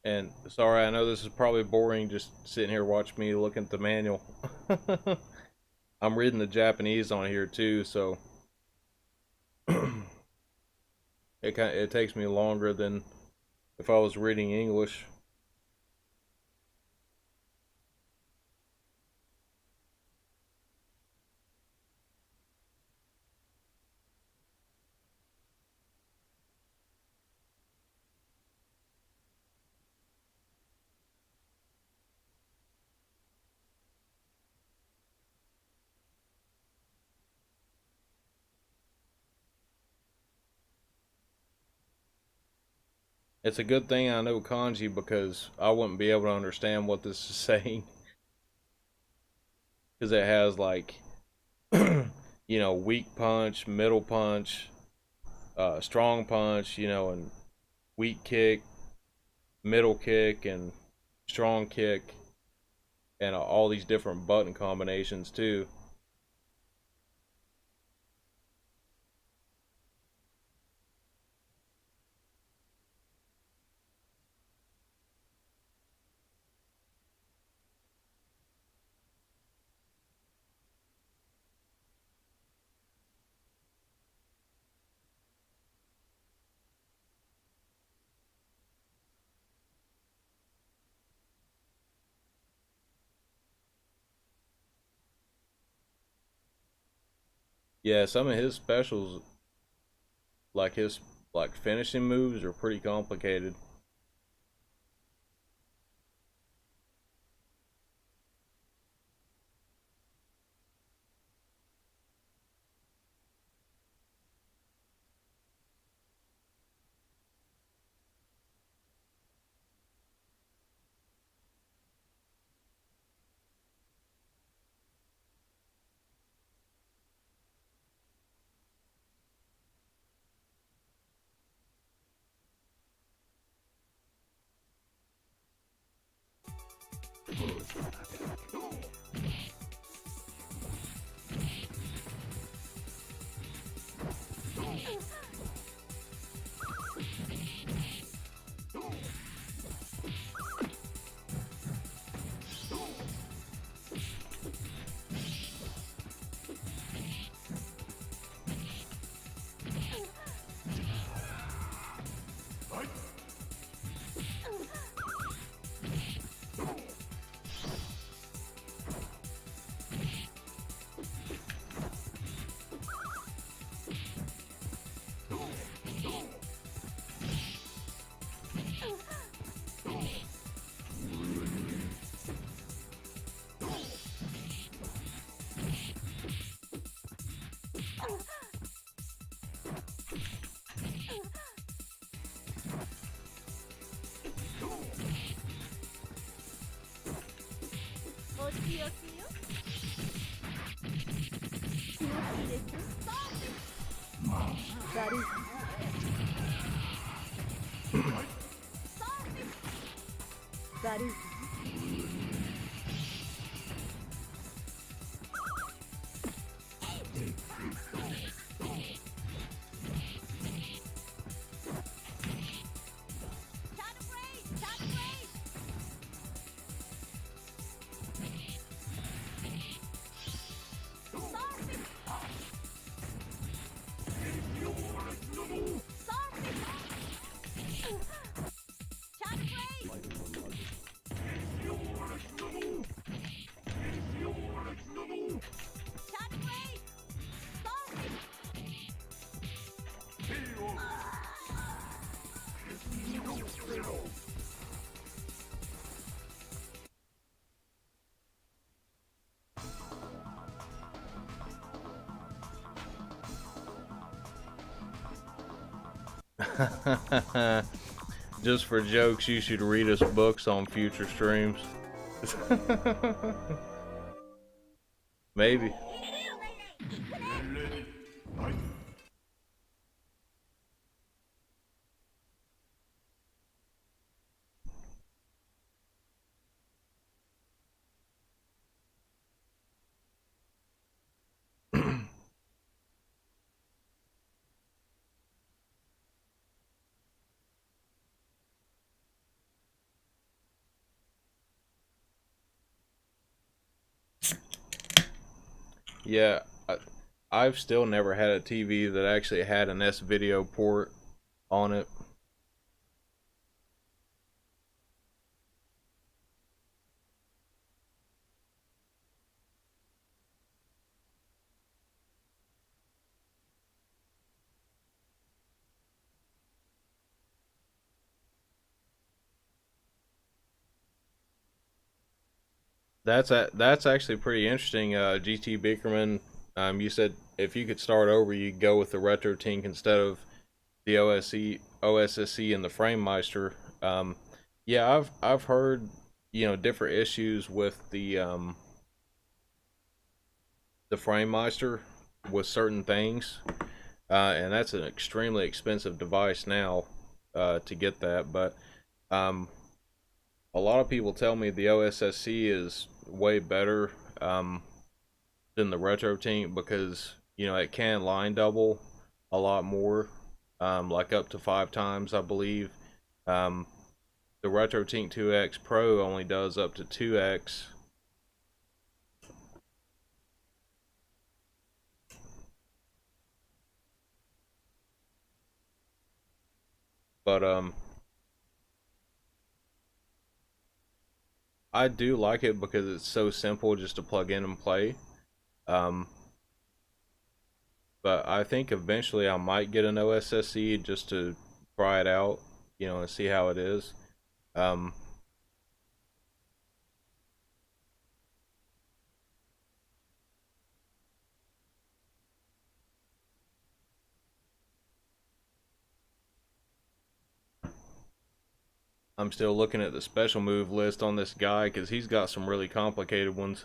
And sorry, I know this is probably boring just sitting here watching me looking at the manual. I'm reading the Japanese on here too, so it takes me longer than if I was reading English. It's a good thing I know kanji because I wouldn't be able to understand what this is saying. Because it has like, weak punch, middle punch, strong punch, and weak kick, middle kick, and strong kick, and all these different button combinations too. Yeah, some of his specials, like his finishing moves, are pretty complicated. Just for jokes, you should read us books on future streams. Maybe. Yeah, I've still never had a TV that actually had an S video port on it. That's actually pretty interesting. GT Bickerman, you said if you could start over, you'd go with the Retro Tink instead of the OSSC and the FrameMeister. Yeah, I've heard different issues with the FrameMeister with certain things, and that's an extremely expensive device now to get that. But a lot of people tell me the OSSC is way better than the Retro Tink because it can line double a lot more, like up to 5 times, I believe. The Retro Tink 2X Pro only does up to 2X. But I do like it because it's so simple just to plug in and play. Um, but I think eventually I might get an OSSC just to try it out, and see how it is. Um, I'm still looking at the special move list on this guy because he's got some really complicated ones.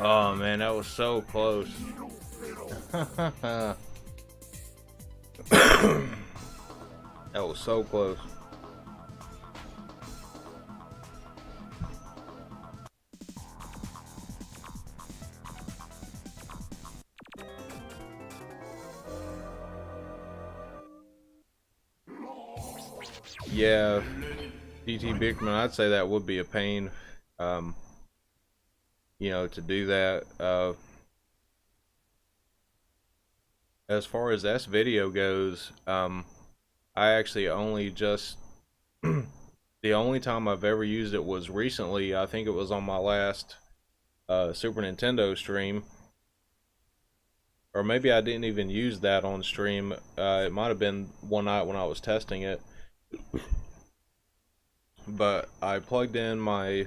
Oh man, that was so close. That was so close. Yeah, GT Bickman, I'd say that would be a pain, to do that. As far as S video goes, I actually only just the only time I've ever used it was recently. I think it was on my last Super Nintendo stream, or maybe I didn't even use that on stream. It might have been one night when I was testing it, but I plugged in my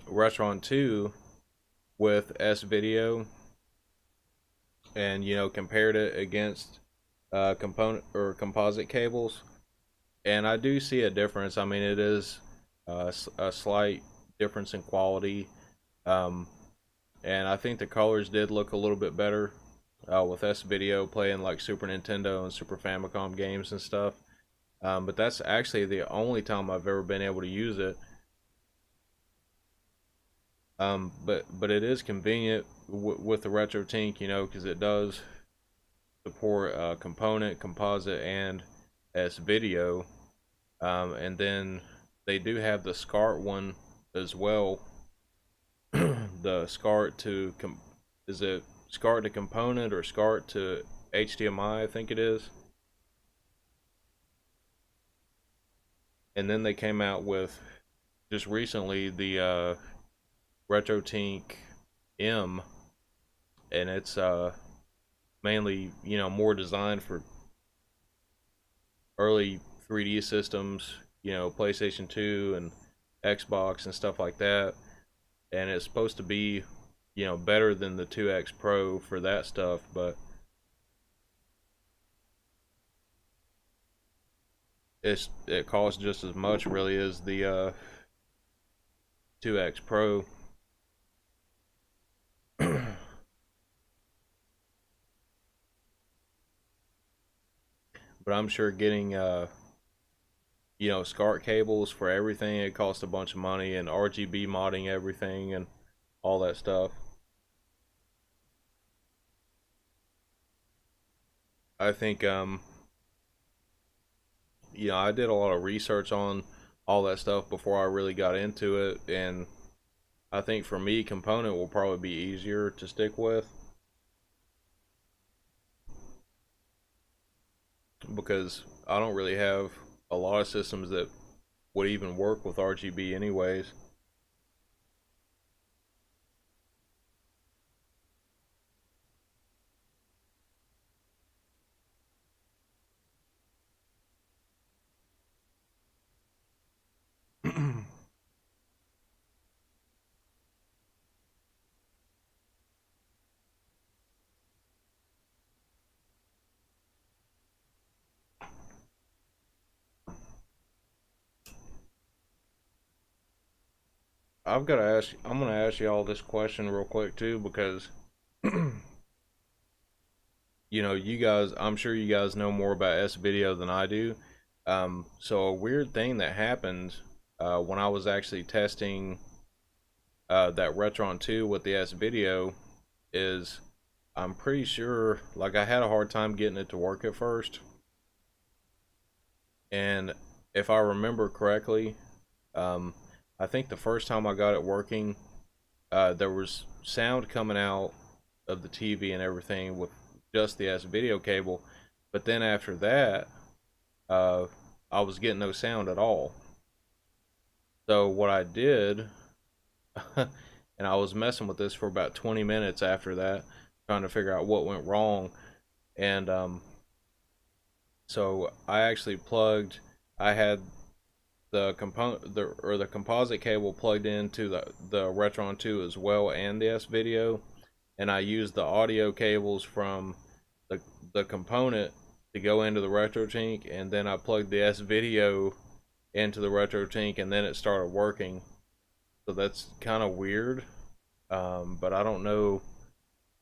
Retron 2 with S video, and compared it against component or composite cables, and I do see a difference. I mean, it is a slight difference in quality, and I think the colors did look a little bit better with S video playing like Super Nintendo and Super Famicom games and stuff. But that's actually the only time I've ever been able to use it. But it is convenient with the RetroTink, because it does support component, composite, and S video. And then they do have the SCART one as well. The SCART to is it SCART to component or SCART to HDMI? I think it is. And then they came out with just recently the RetroTink M, and it's mainly more designed for early 3D systems, PlayStation 2 and Xbox and stuff like that, and it's supposed to be better than the 2X Pro for that stuff, but it costs just as much really as the 2X Pro. But I'm sure getting SCART cables for everything, it costs a bunch of money, and RGB modding everything and all that stuff. I think I did a lot of research on all that stuff before I really got into it, and I think for me, component will probably be easier to stick with, because I don't really have a lot of systems that would even work with RGB anyways. I'm gonna ask you all this question real quick too, because you guys, I'm sure you guys know more about S video than I do. So a weird thing that happened when I was actually testing that Retron 2 with the S video is, I'm pretty sure, like, I had a hard time getting it to work at first, and if I remember correctly, I think the first time I got it working, there was sound coming out of the TV and everything with just the S video cable, but then after that, I was getting no sound at all. So what I did, and I was messing with this for about 20 minutes after that, trying to figure out what went wrong, and so I actually I had the composite cable plugged into the Retron 2 as well, and the S video, and I used the audio cables from the component to go into the RetroTink, and then I plugged the S video into the RetroTink, and then it started working. So that's kind of weird, but I don't know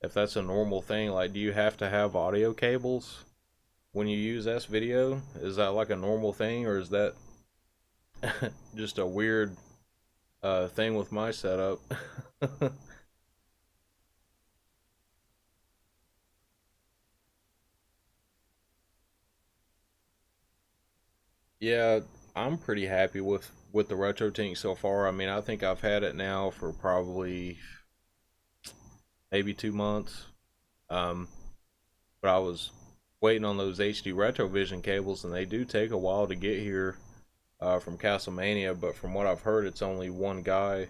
if that's a normal thing. Like, do you have to have audio cables when you use S video? Is that like a normal thing, or is that just a weird thing with my setup? Yeah, I'm pretty happy with the Retro Tink so far. I mean, I think I've had it now for probably maybe 2 months. Um, but I was waiting on those HD Retrovision cables, and they do take a while to get here from Castlemania. But from what I've heard, it's only one guy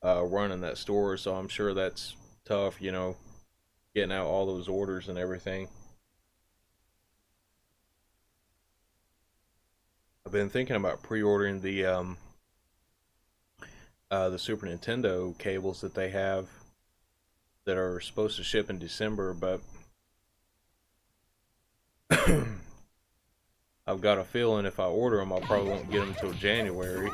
running that store, so I'm sure that's tough, you know, getting out all those orders and everything. I've been thinking about pre-ordering the Super Nintendo cables that they have that are supposed to ship in December, but I've got a feeling if I order them, I probably won't get them until January.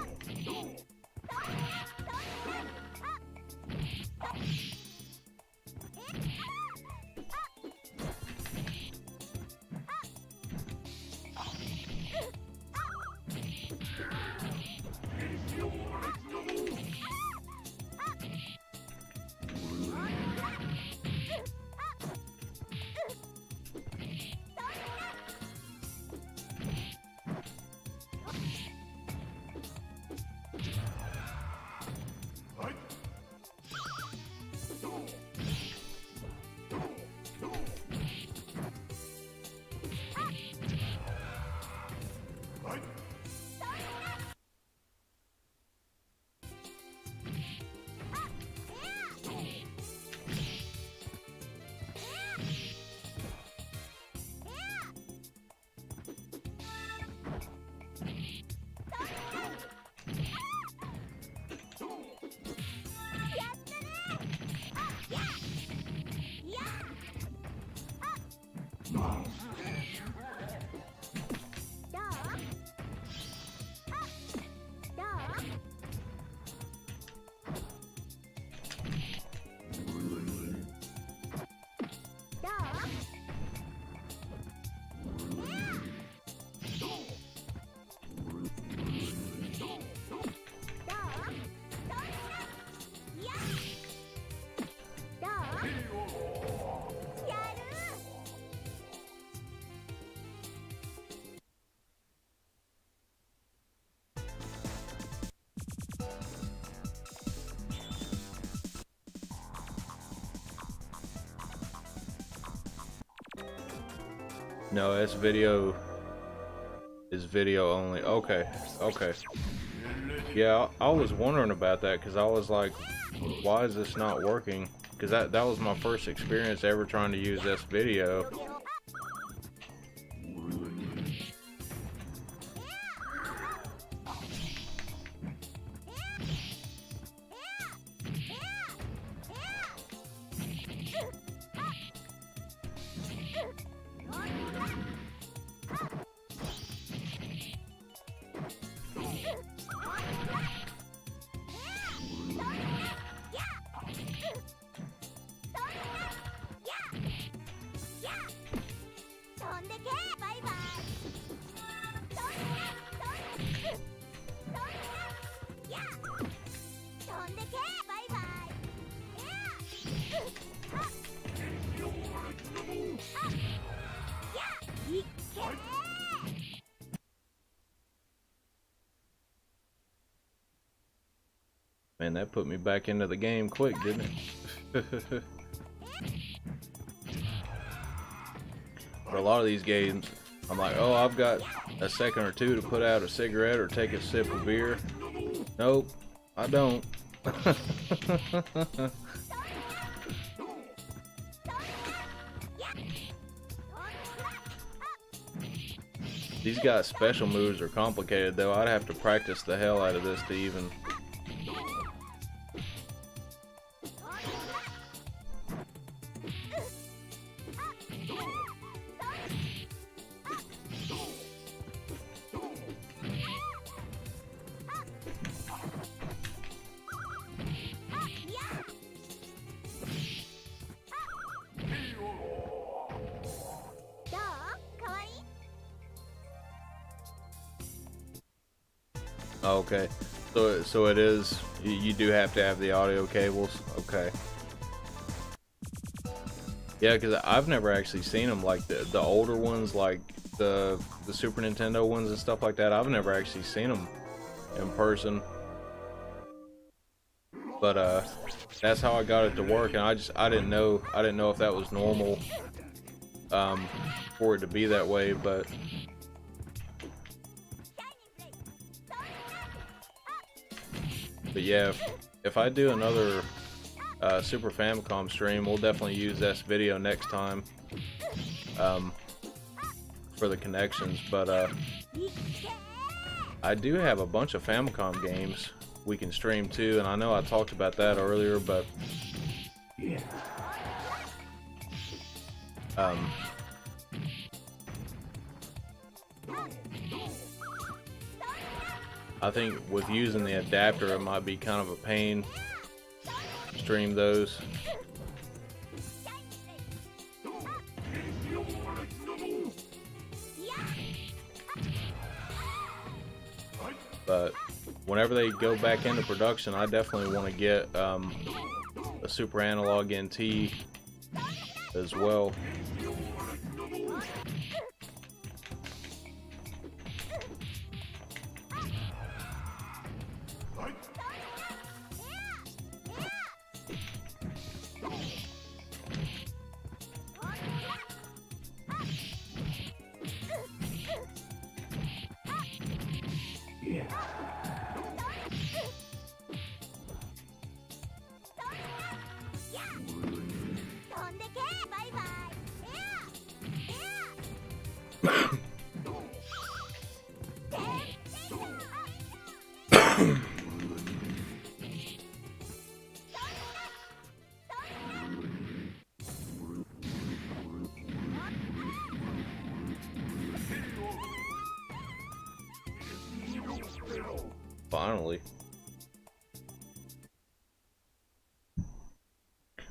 No, it's video. Is video only. Okay, okay. Yeah, I was wondering about that because I was like, why is this not working? Because that was my first experience ever trying to use this video. Man, that put me back into the game quick, didn't it? For a lot of these games, I'm like, oh, I've got a second or two to put out a cigarette or take a sip of beer. Nope, I don't. These guys' special moves are complicated, though. I'd have to practice the hell out of this to even... Okay, so it is, you do have to have the audio cables. Okay. Yeah, because I've never actually seen them like the older ones, like the Super Nintendo ones and stuff like that. I've never actually seen them in person, but that's how I got it to work, and I didn't know if that was normal for it to be that way, but yeah, if I do another Super Famicom stream, we'll definitely use this video next time for the connections. But I do have a bunch of Famicom games we can stream too, and I know I talked about that earlier, but I think with using the adapter, it might be kind of a pain to stream those. But whenever they go back into production, I definitely want to get a Super Analog NT as well. Finally.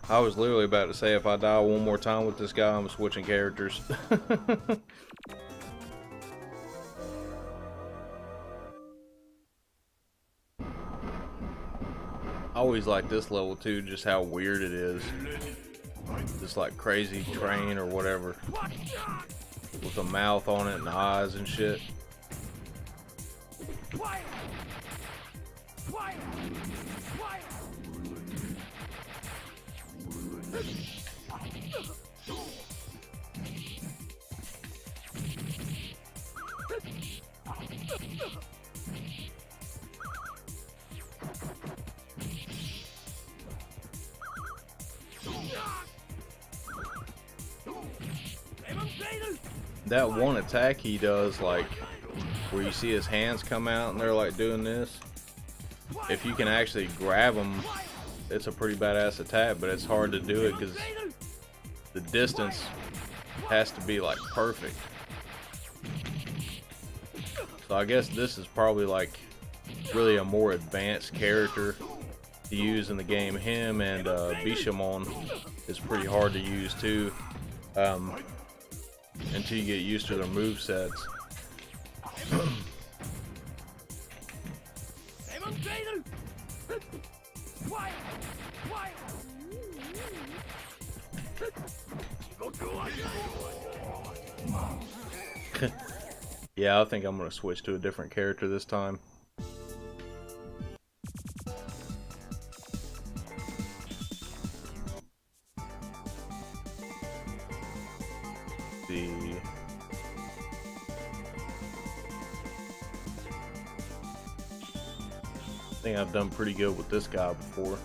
I was literally about to say if I die one more time with this guy, I'm switching characters. I always like this level too, just how weird it is. This like crazy train or whatever, with a mouth on it and eyes and shit. That one attack he does, like where you see his hands come out and they're like doing this, if you can actually grab them, it's a pretty badass attack, but it's hard to do it because the distance has to be like perfect. So I guess this is probably like really a more advanced character to use in the game. Him and Bishamon is pretty hard to use too, until you get used to their movesets. Yeah, I think I'm gonna switch to a different character this time. I think I've done pretty good with this guy before.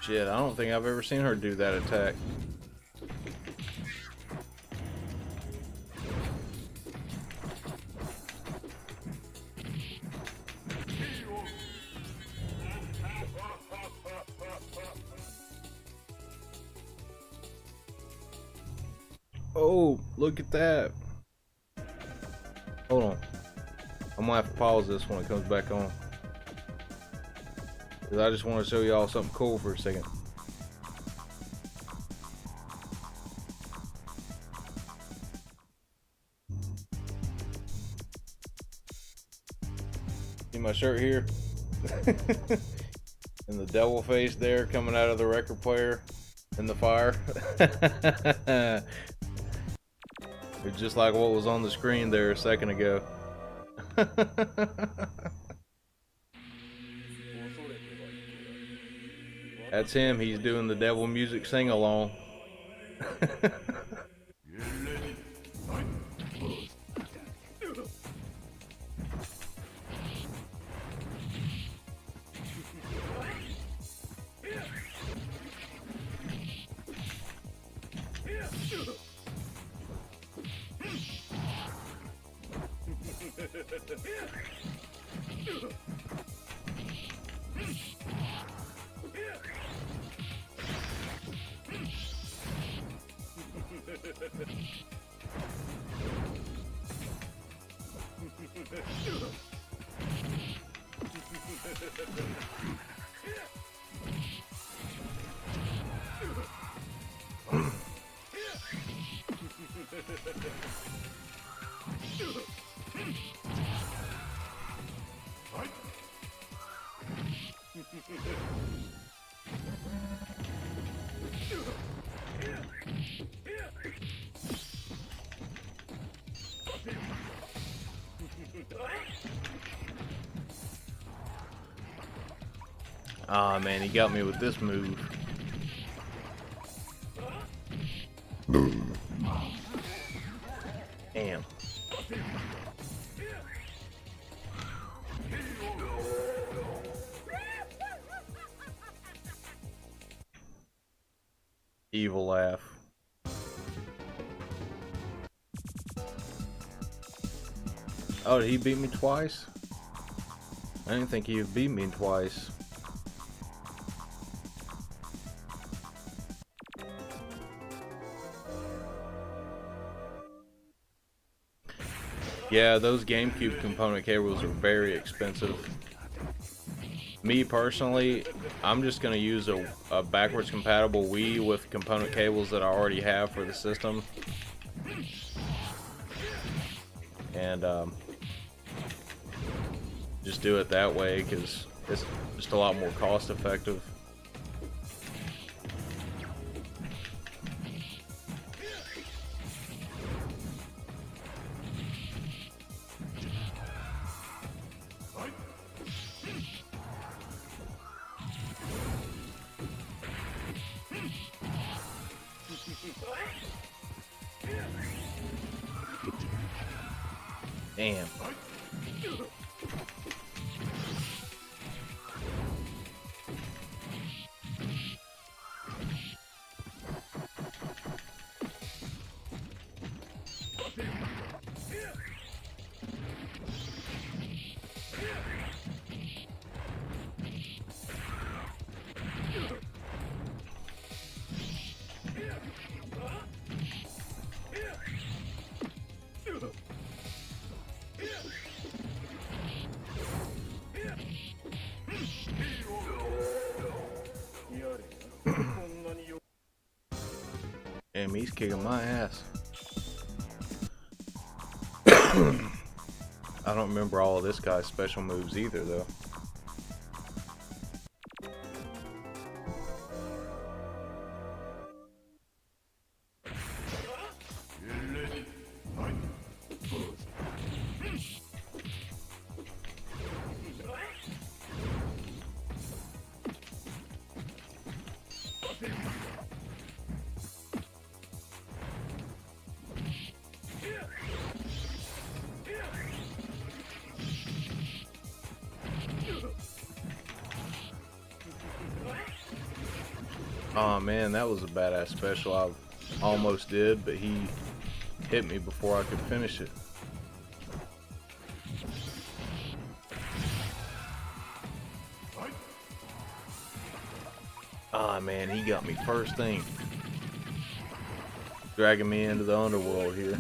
Shit, I don't think I've ever seen her do that attack. Oh, look at that. Hold on. I'm gonna have to pause this when it comes back on. Cause I just want to show y'all something cool for a second. See my shirt here? And the devil face there coming out of the record player in the fire. It's just like what was on the screen there a second ago. That's him. He's doing the devil music sing along. Ah, man, he got me with this move. Damn. Evil laugh. Oh, did he beat me twice? I didn't think he would beat me twice. Yeah, those GameCube component cables are very expensive. Me personally, I'm just going to use a backwards compatible Wii with component cables that I already have for the system. And just do it that way because it's just a lot more cost effective. Damn. Damn, he's kicking my ass. I don't remember all of this guy's special moves either, though. Oh man, that was a badass special. I almost did, but he hit me before I could finish it. Ah man, he got me first thing. Dragging me into the underworld here.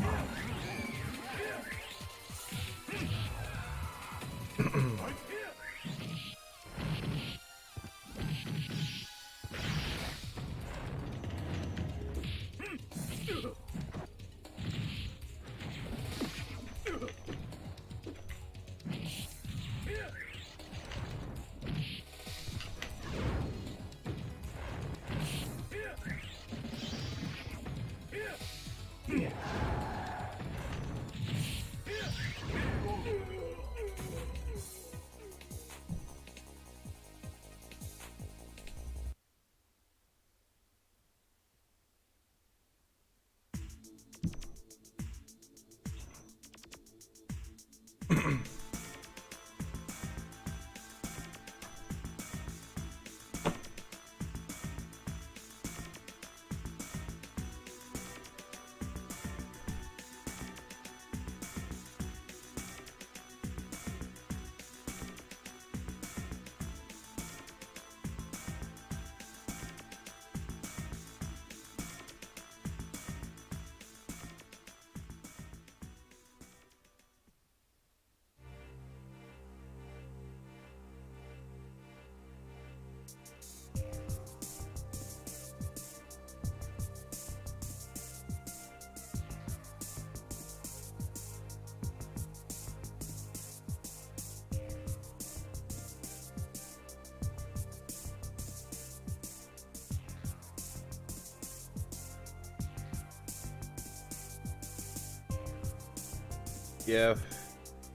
Yeah,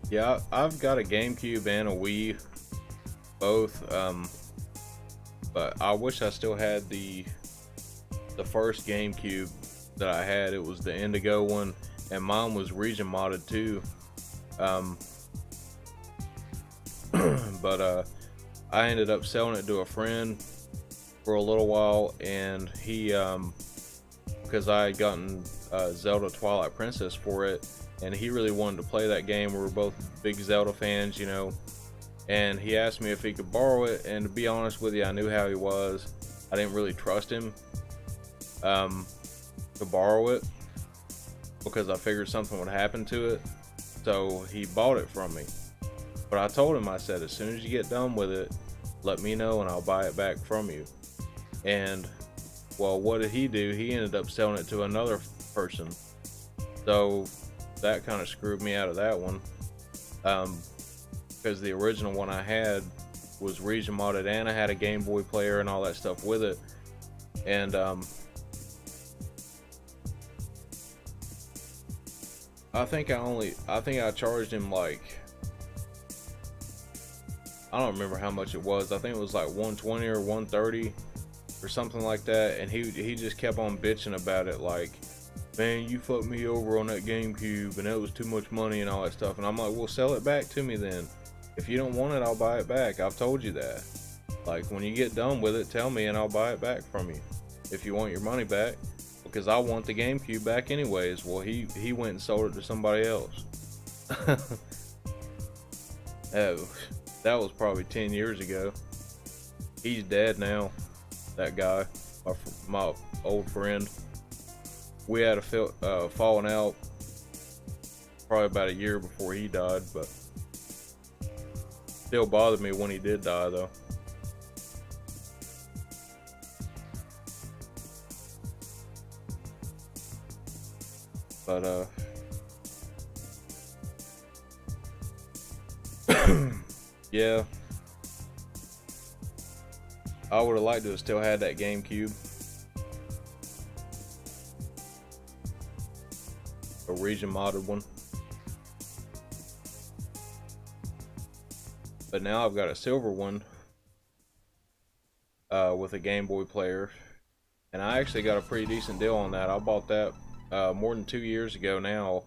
yeah, I've got a GameCube and a Wii, both. But I wish I still had the first GameCube that I had. It was the Indigo one, and mine was region modded too. But I ended up selling it to a friend for a little while, and he because I had gotten Zelda Twilight Princess for it, and he really wanted to play that game. We were both big Zelda fans, you know, and he asked me if he could borrow it, and to be honest with you, I knew how he was. I didn't really trust him to borrow it because I figured something would happen to it, so he bought it from me. But I told him, I said, as soon as you get done with it, let me know and I'll buy it back from you. And well, what did he do? He ended up selling it to another person, so that kind of screwed me out of that one, because the original one I had was region modded, and I had a Game Boy player and all that stuff with it. And I think I charged him like, I don't remember how much it was. I think it was like 120 or 130 or something like that, and he just kept on bitching about it, like, man, you fucked me over on that GameCube and that was too much money and all that stuff. And I'm like, well, sell it back to me then. If you don't want it, I'll buy it back. I've told you that. Like, when you get done with it, tell me and I'll buy it back from you if you want your money back, because I want the GameCube back anyways. Well, he went and sold it to somebody else. Oh, that was probably 10 years ago. He's dead now, that guy, my old friend. We had a falling out probably about a year before he died, but still bothered me when he did die, though. But yeah, I would have liked to have still had that GameCube. A region modded one. But now I've got a silver one with a Game Boy player, and I actually got a pretty decent deal on that. I bought that more than 2 years ago now.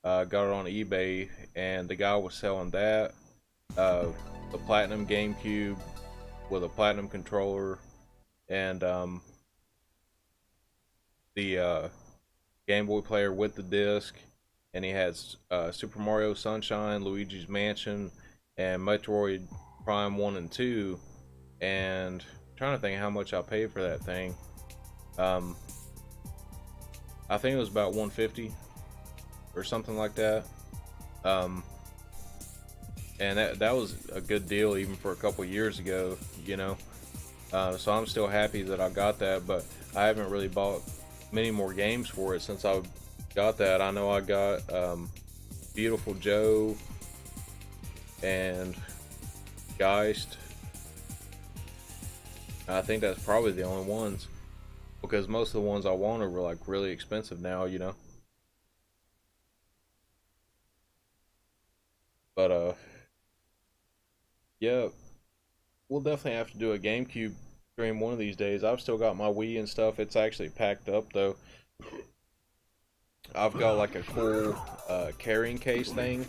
Got it on eBay, and the guy was selling that, the Platinum GameCube with a Platinum controller, and the Game Boy player with the disc, and he has Super Mario Sunshine, Luigi's Mansion, and Metroid Prime 1 and 2. And I'm trying to think how much I paid for that thing. I think it was about $150 or something like that. And that was a good deal even for a couple years ago, you know. So I'm still happy that I got that, but I haven't really bought many more games for it since I got that. I know I got Beautiful Joe and Geist. I think that's probably the only ones, because most of the ones I wanted were like really expensive now, you know. But yeah, we'll definitely have to do a GameCube stream one of these days. I've still got my Wii and stuff. It's actually packed up though. I've got like a cool carrying case thing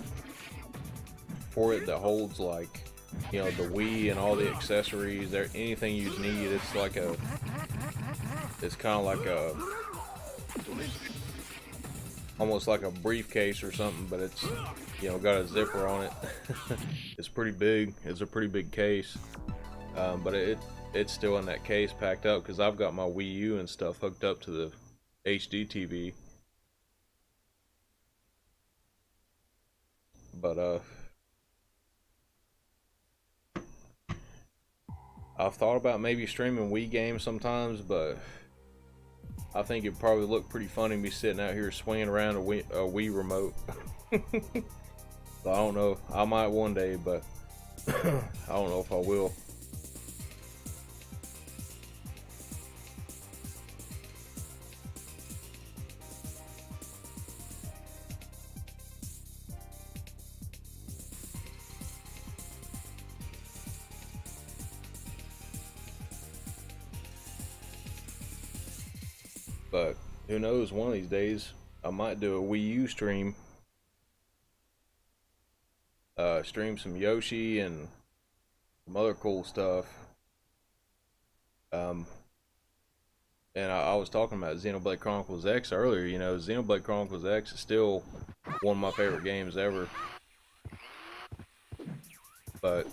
for it that holds like, you know, the Wii and all the accessories, there, anything you need. It's like a, it's kind of like a, almost like a briefcase or something, but it's, you know, got a zipper on it. It's pretty big. It's a pretty big case, but it's still in that case packed up because I've got my Wii U and stuff hooked up to the HD TV. But I've thought about maybe streaming Wii games sometimes, but I think it'd probably look pretty funny me sitting out here swinging around a Wii remote. So I don't know. I might one day, but I don't know if I will. But who knows, one of these days I might do a Wii U stream. Stream some Yoshi and some other cool stuff. And I was talking about Xenoblade Chronicles X earlier. You know, Xenoblade Chronicles X is still one of my favorite games ever. But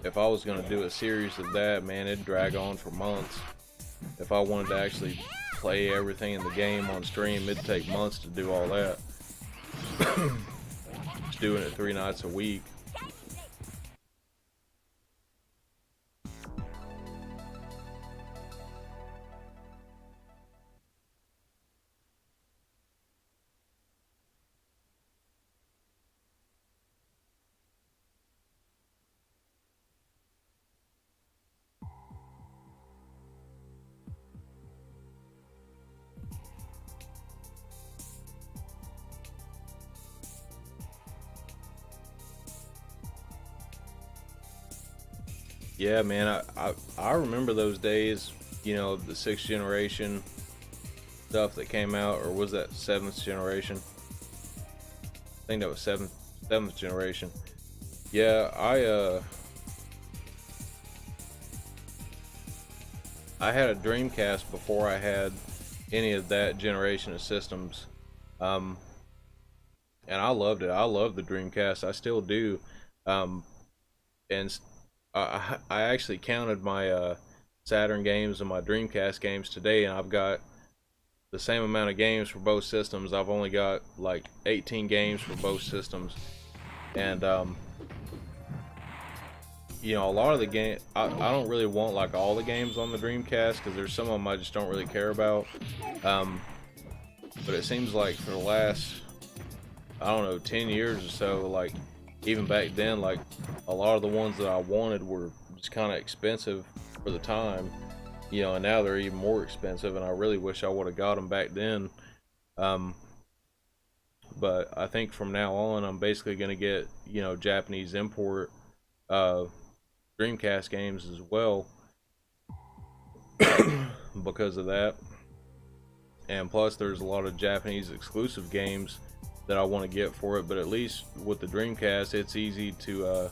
if I was going to do a series of that, man, it'd drag on for months. If I wanted to actually play everything in the game on stream, it'd take months to do all that. Just doing it 3 nights a week. Yeah, man, I remember those days, you know, the 6th generation stuff that came out, or was that 7th generation? I think that was 7th generation. Yeah, I had a Dreamcast before I had any of that generation of systems. And I loved it. I love the Dreamcast. I still do. And I actually counted my Saturn games and my Dreamcast games today, and I've got the same amount of games for both systems. I've only got like 18 games for both systems. And you know, a lot of the game I don't really want like all the games on the Dreamcast, because there's some of them I just don't really care about. But it seems like for the last, I don't know, 10 years or so, like even back then, like a lot of the ones that I wanted were just kind of expensive for the time, you know, and now they're even more expensive, and I really wish I would have got them back then. But I think from now on I'm basically going to get, you know, Japanese import Dreamcast games as well because of that. And plus there's a lot of Japanese exclusive games that I want to get for it, but at least with the Dreamcast it's easy to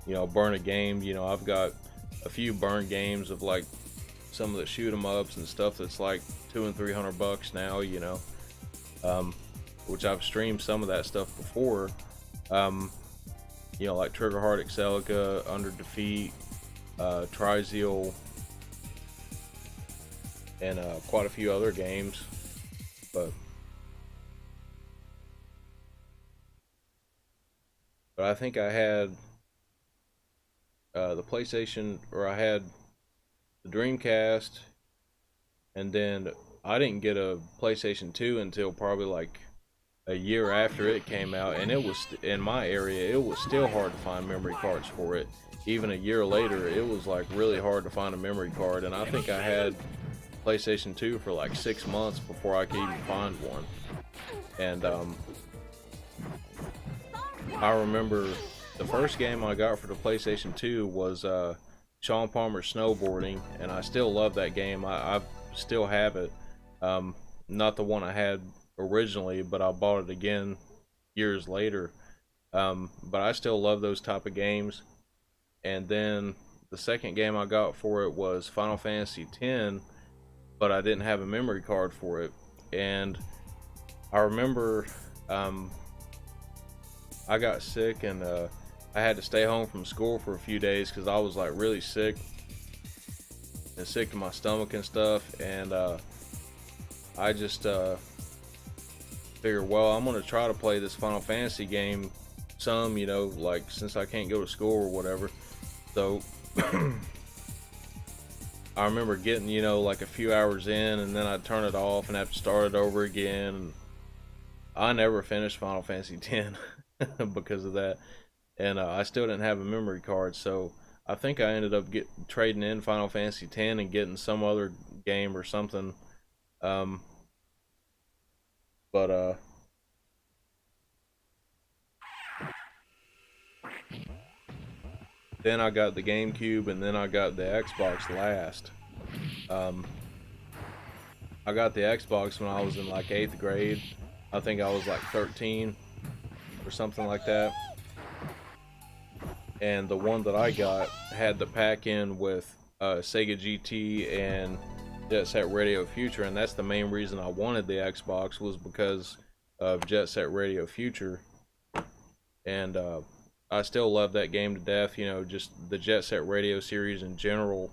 you know, burn a game. You know, I've got a few burned games of like some of the shoot 'em ups and stuff that's like $200 and $300 now, you know, which I've streamed some of that stuff before, you know, like Triggerheart, Excelica, Under Defeat, Trizeal, and quite a few other games, but I think I had the PlayStation, or I had the Dreamcast, and then I didn't get a PlayStation 2 until probably like a year after it came out, and it was, in my area, it was still hard to find memory cards for it. Even a year later, it was like really hard to find a memory card, and I think I had PlayStation 2 for like 6 months before I could even find one. And I remember the first game I got for the PlayStation 2 was Sean Palmer's Snowboarding, and I still love that game. I still have it. Not the one I had originally, but I bought it again years later. But I still love those type of games. And then the second game I got for it was Final Fantasy X, but I didn't have a memory card for it. And I remember I got sick, and I had to stay home from school for a few days because I was like really sick and sick to my stomach and stuff. And I just figured, well, I'm gonna try to play this Final Fantasy game some, you know, like since I can't go to school or whatever. So I remember getting, you know, like a few hours in, and then I'd turn it off and have to start it over again. I never finished Final Fantasy X because of that, and I still didn't have a memory card. So I think I ended up trading in Final Fantasy X and getting some other game or something. But then I got the GameCube, and then I got the Xbox last. I got the Xbox when I was in like 8th grade. I think I was like 13 or something like that. And the one that I got had the pack in with Sega GT and Jet Set Radio Future, and that's the main reason I wanted the Xbox, was because of Jet Set Radio Future. And I still love that game to death, you know, just the Jet Set Radio series in general.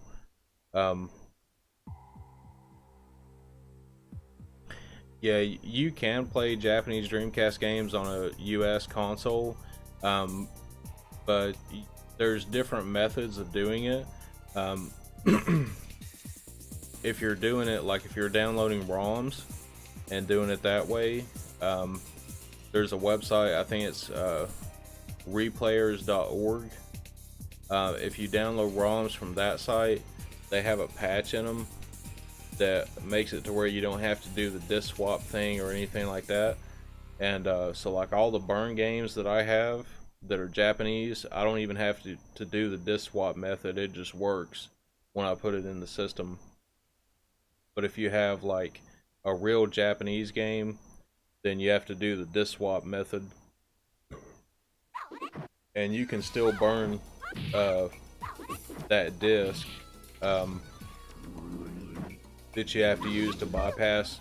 Yeah, you can play Japanese Dreamcast games on a US console, but there's different methods of doing it. If you're doing it, like if you're downloading ROMs and doing it that way, there's a website, I think it's replayers.org. If you download ROMs from that site, they have a patch in them that makes it to where you don't have to do the disc swap thing or anything like that. And so like all the Burn games that I have that are Japanese, I don't even have to do the disc swap method. It just works when I put it in the system. But if you have like a real Japanese game, then you have to do the disc swap method. And you can still burn that disc that you have to use to bypass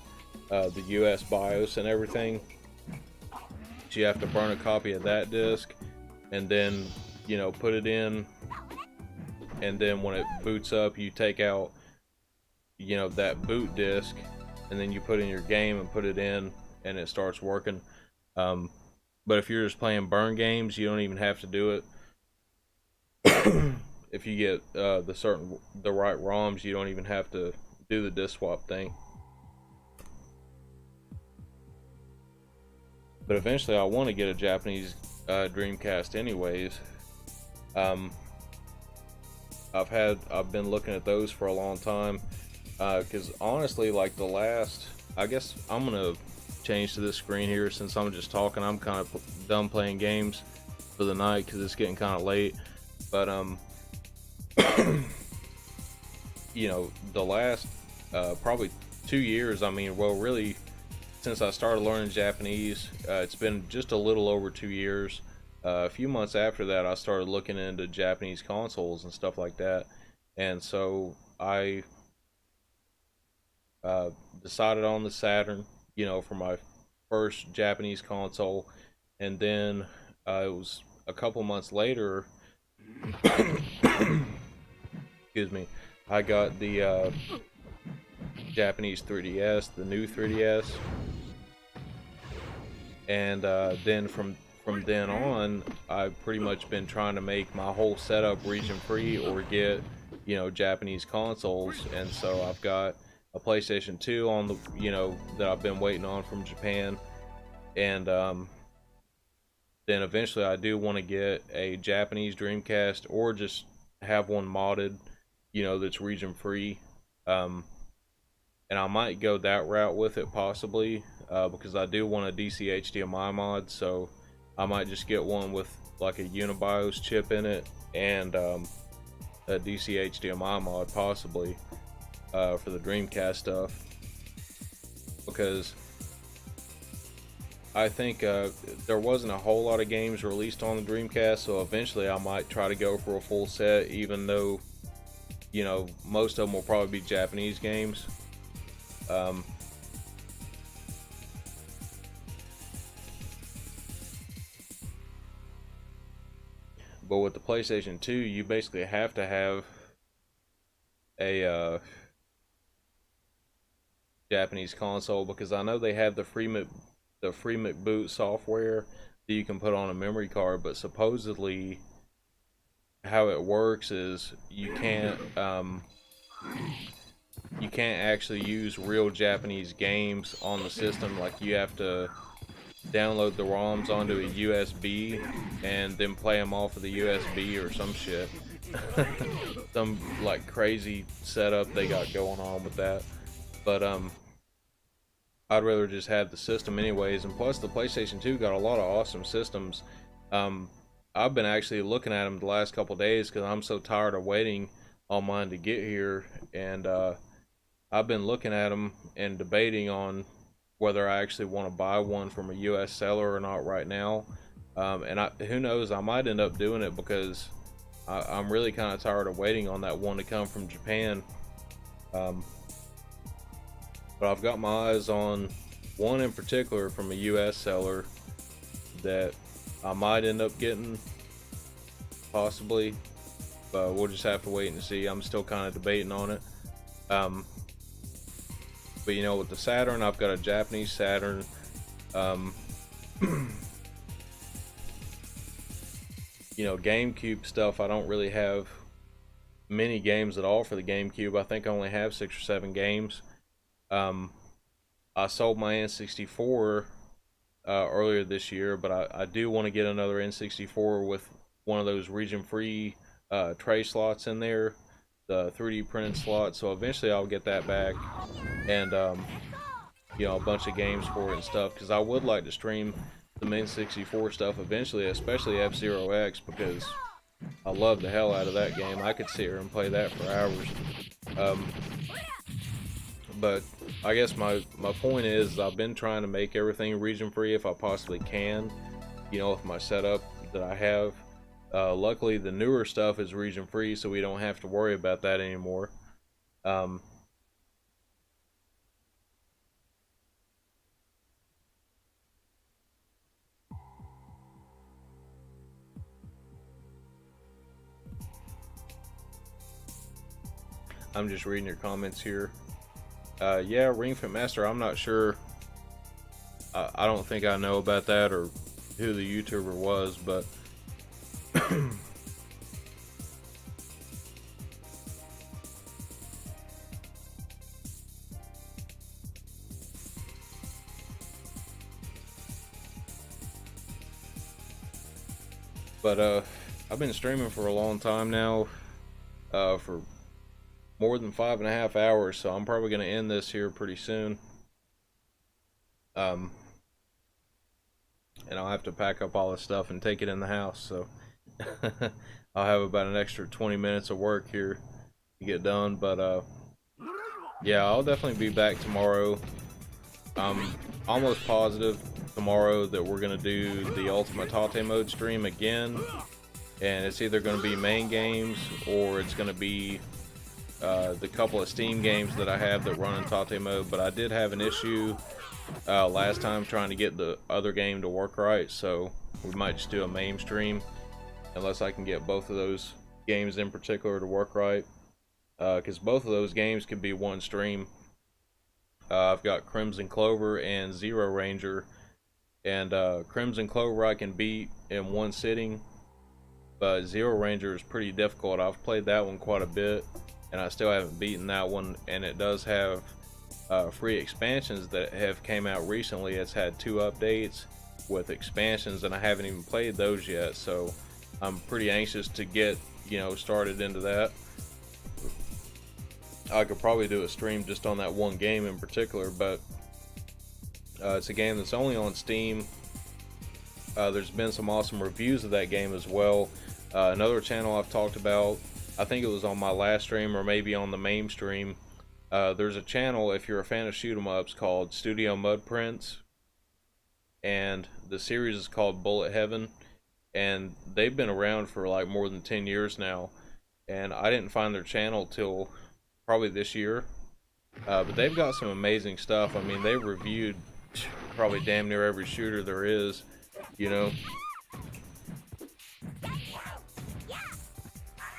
the US BIOS and everything. So you have to burn a copy of that disc and then, you know, put it in, and then when it boots up, you take out, you know, that boot disc, and then you put in your game and put it in, and it starts working. But if you're just playing Burn games, you don't even have to do it. If you get the right ROMs, you don't even have to do the disc swap thing. But eventually I want to get a Japanese Dreamcast anyways. I've been looking at those for a long time, because honestly, like the last, I guess I'm gonna change to this screen here since I'm just talking. I'm kind of done playing games for the night because it's getting kind of late. But you know, the last probably 2 years, I mean, well, really since I started learning Japanese, it's been just a little over 2 years. A few months after that, I started looking into Japanese consoles and stuff like that, and so I decided on the Saturn, you know, for my first Japanese console, and then it was a couple months later. Excuse me. I got the Japanese 3DS, the new 3DS, and then from then on, I've pretty much been trying to make my whole setup region free or get, you know, Japanese consoles. And so I've got a PlayStation 2 on the, you know, that I've been waiting on from Japan, and then eventually I do want to get a Japanese Dreamcast, or just have one modded, you know, that's region free. And I might go that route with it possibly, because I do want a DC HDMI mod, so I might just get one with like a Unibios chip in it, and a DC HDMI mod possibly, for the Dreamcast stuff, because I think there wasn't a whole lot of games released on the Dreamcast, so eventually I might try to go for a full set, even though, you know, most of them will probably be Japanese games. But with the PlayStation 2, you basically have to have a Japanese console, because I know they have the free McBoot software that you can put on a memory card, but supposedly how it works is you can't actually use real Japanese games on the system. Like, you have to download the ROMs onto a USB and then play them off of the USB or some shit. Some like crazy setup they got going on with that. But I'd rather just have the system anyways, and plus the PlayStation 2 got a lot of awesome systems. I've been actually looking at them the last couple days because I'm so tired of waiting on mine to get here, and I've been looking at them and debating on whether I actually want to buy one from a US seller or not right now. And who knows, I might end up doing it, because I'm really kind of tired of waiting on that one to come from Japan. But I've got my eyes on one in particular from a US seller that I might end up getting, possibly, but we'll just have to wait and see. I'm still kind of debating on it. But you know, with the Saturn, I've got a Japanese Saturn. You know, GameCube stuff, I don't really have many games at all for the GameCube. I think I only have 6 or 7 games. I sold my N64 earlier this year, but I do want to get another N64 with one of those region-free tray slots in there, the 3D printed slot. So eventually I'll get that back, and you know, a bunch of games for it and stuff, because I would like to stream some N64 stuff eventually, especially F-Zero X, because I love the hell out of that game. I could sit here and play that for hours. But I guess my point is, I've been trying to make everything region free if I possibly can, you know, with my setup that I have. Luckily the newer stuff is region free, so we don't have to worry about that anymore. I'm just reading your comments here. Yeah, Ring Fit Master, I'm not sure. I don't think I know about that or who the YouTuber was, but I've been streaming for a long time now, for more than 5.5 hours, so I'm probably going to end this here pretty soon. And I'll have to pack up all this stuff and take it in the house, so I'll have about an extra 20 minutes of work here to get done. But yeah, I'll definitely be back tomorrow. I'm almost positive tomorrow that we're going to do the Ultimate Tate mode stream again, and it's either going to be main games or it's going to be the couple of Steam games that I have that run in Tate mode, but I did have an issue last time trying to get the other game to work right, so we might just do a MAME stream unless I can get both of those games in particular to work right, because both of those games could be one stream. I've got Crimson Clover and Zero Ranger, and Crimson Clover I can beat in one sitting, but Zero Ranger is pretty difficult. I've played that one quite a bit and I still haven't beaten that one, and it does have free expansions that have came out recently. It's had 2 updates with expansions and I haven't even played those yet, so I'm pretty anxious to get, you know, started into that. I could probably do a stream just on that one game in particular, but it's a game that's only on Steam. There's been some awesome reviews of that game as well. Another channel I've talked about, I think it was on my last stream or maybe on the MAME stream. There's a channel, if you're a fan of shoot 'em ups, called Studio Mudprints, and the series is called Bullet Heaven, and they've been around for like more than 10 years now, and I didn't find their channel till probably this year, but they've got some amazing stuff. I mean, they've reviewed probably damn near every shooter there is, you know,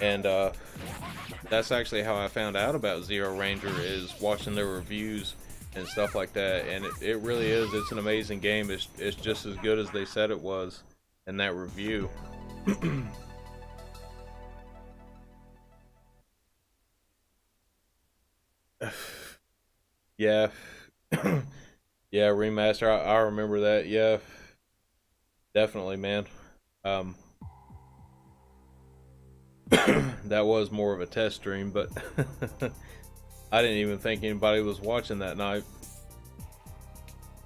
and that's actually how I found out about Zero Ranger, is watching their reviews and stuff like that, and it really is, it's an amazing game. It's just as good as they said it was in that review. Yeah. Yeah, remaster, I remember that. Yeah, definitely, man. That was more of a test stream, but I didn't even think anybody was watching that night.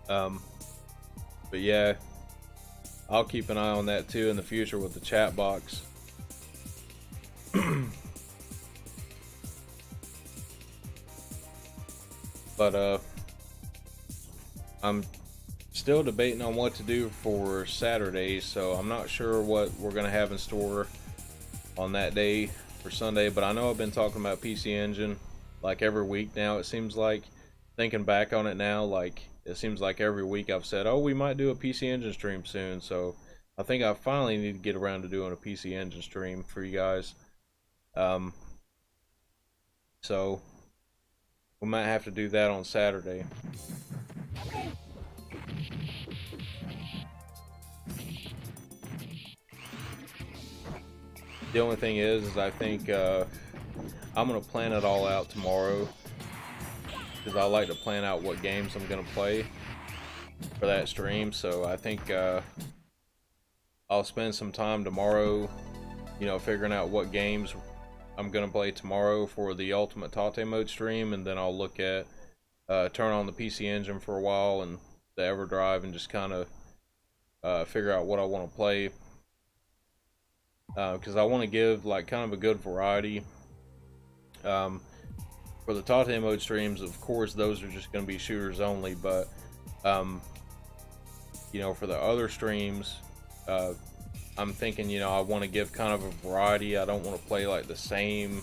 But yeah, I'll keep an eye on that too in the future with the chat box. But I'm still debating on what to do for Saturday, so I'm not sure what we're gonna have in store on that day for Sunday, but I know I've been talking about PC Engine like every week now. It seems like, thinking back on it now, like it seems like every week I've said, oh, we might do a PC Engine stream soon, so I think I finally need to get around to doing a PC Engine stream for you guys. So we might have to do that on Saturday. The only thing is I think I'm gonna plan it all out tomorrow, because I like to plan out what games I'm gonna play for that stream. So I think I'll spend some time tomorrow, you know, figuring out what games I'm gonna play tomorrow for the Ultimate Tate mode stream, and then I'll look at turn on the PC Engine for a while and the EverDrive and just kind of figure out what I want to play. Because I want to give like kind of a good variety. For the Tate mode streams, of course, those are just going to be shooters only, but you know, for the other streams, I'm thinking, you know, I want to give kind of a variety. I don't want to play like the same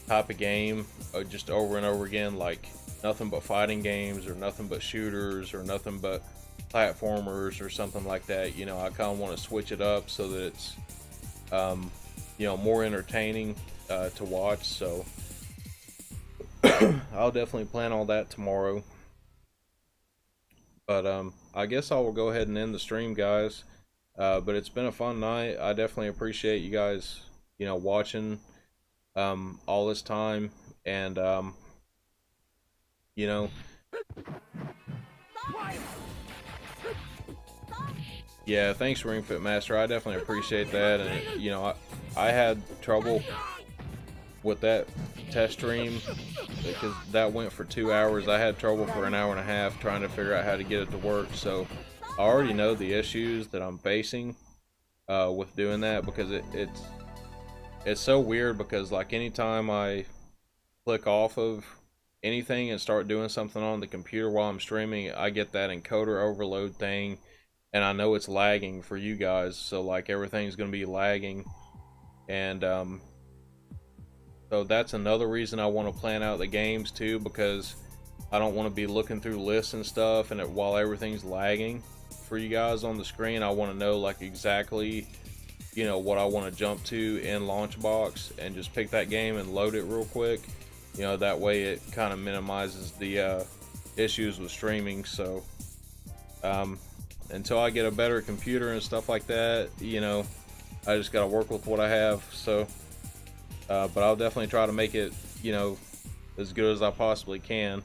type of game just over and over again, like nothing but fighting games or nothing but shooters or nothing but platformers or something like that. You know, I kind of want to switch it up so that it's you know, more entertaining to watch. So I'll definitely plan all that tomorrow. But I guess I will go ahead and end the stream, guys. But it's been a fun night. I definitely appreciate you guys, you know, watching all this time, and you know, yeah, thanks, Ring Fit Master. I definitely appreciate that. And you know, I had trouble with that test stream because that went for 2 hours. I had trouble for an hour and a half trying to figure out how to get it to work. So I already know the issues that I'm facing with doing that, because it's so weird, because like anytime I click off of anything and start doing something on the computer while I'm streaming, I get that encoder overload thing, and I know it's lagging for you guys, so like everything's gonna be lagging, and So that's another reason I want to plan out the games too, because I don't want to be looking through lists and stuff and while everything's lagging for you guys on the screen. I want to know like exactly, you know, what I want to jump to in Launchbox and just pick that game and load it real quick. You know, that way it kind of minimizes the issues with streaming. So until I get a better computer and stuff like that, you know, I just got to work with what I have. So but I'll definitely try to make it, you know, as good as I possibly can.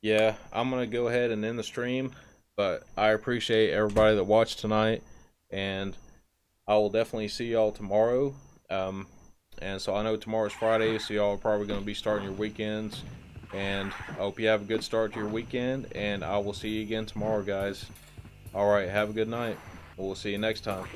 Yeah, I'm gonna go ahead and end the stream, but I appreciate everybody that watched tonight, and I will definitely see y'all tomorrow. And so I know tomorrow's Friday, so y'all are probably going to be starting your weekends, and I hope you have a good start to your weekend, and I will see you again tomorrow, guys. Alright, have a good night. We'll see you next time.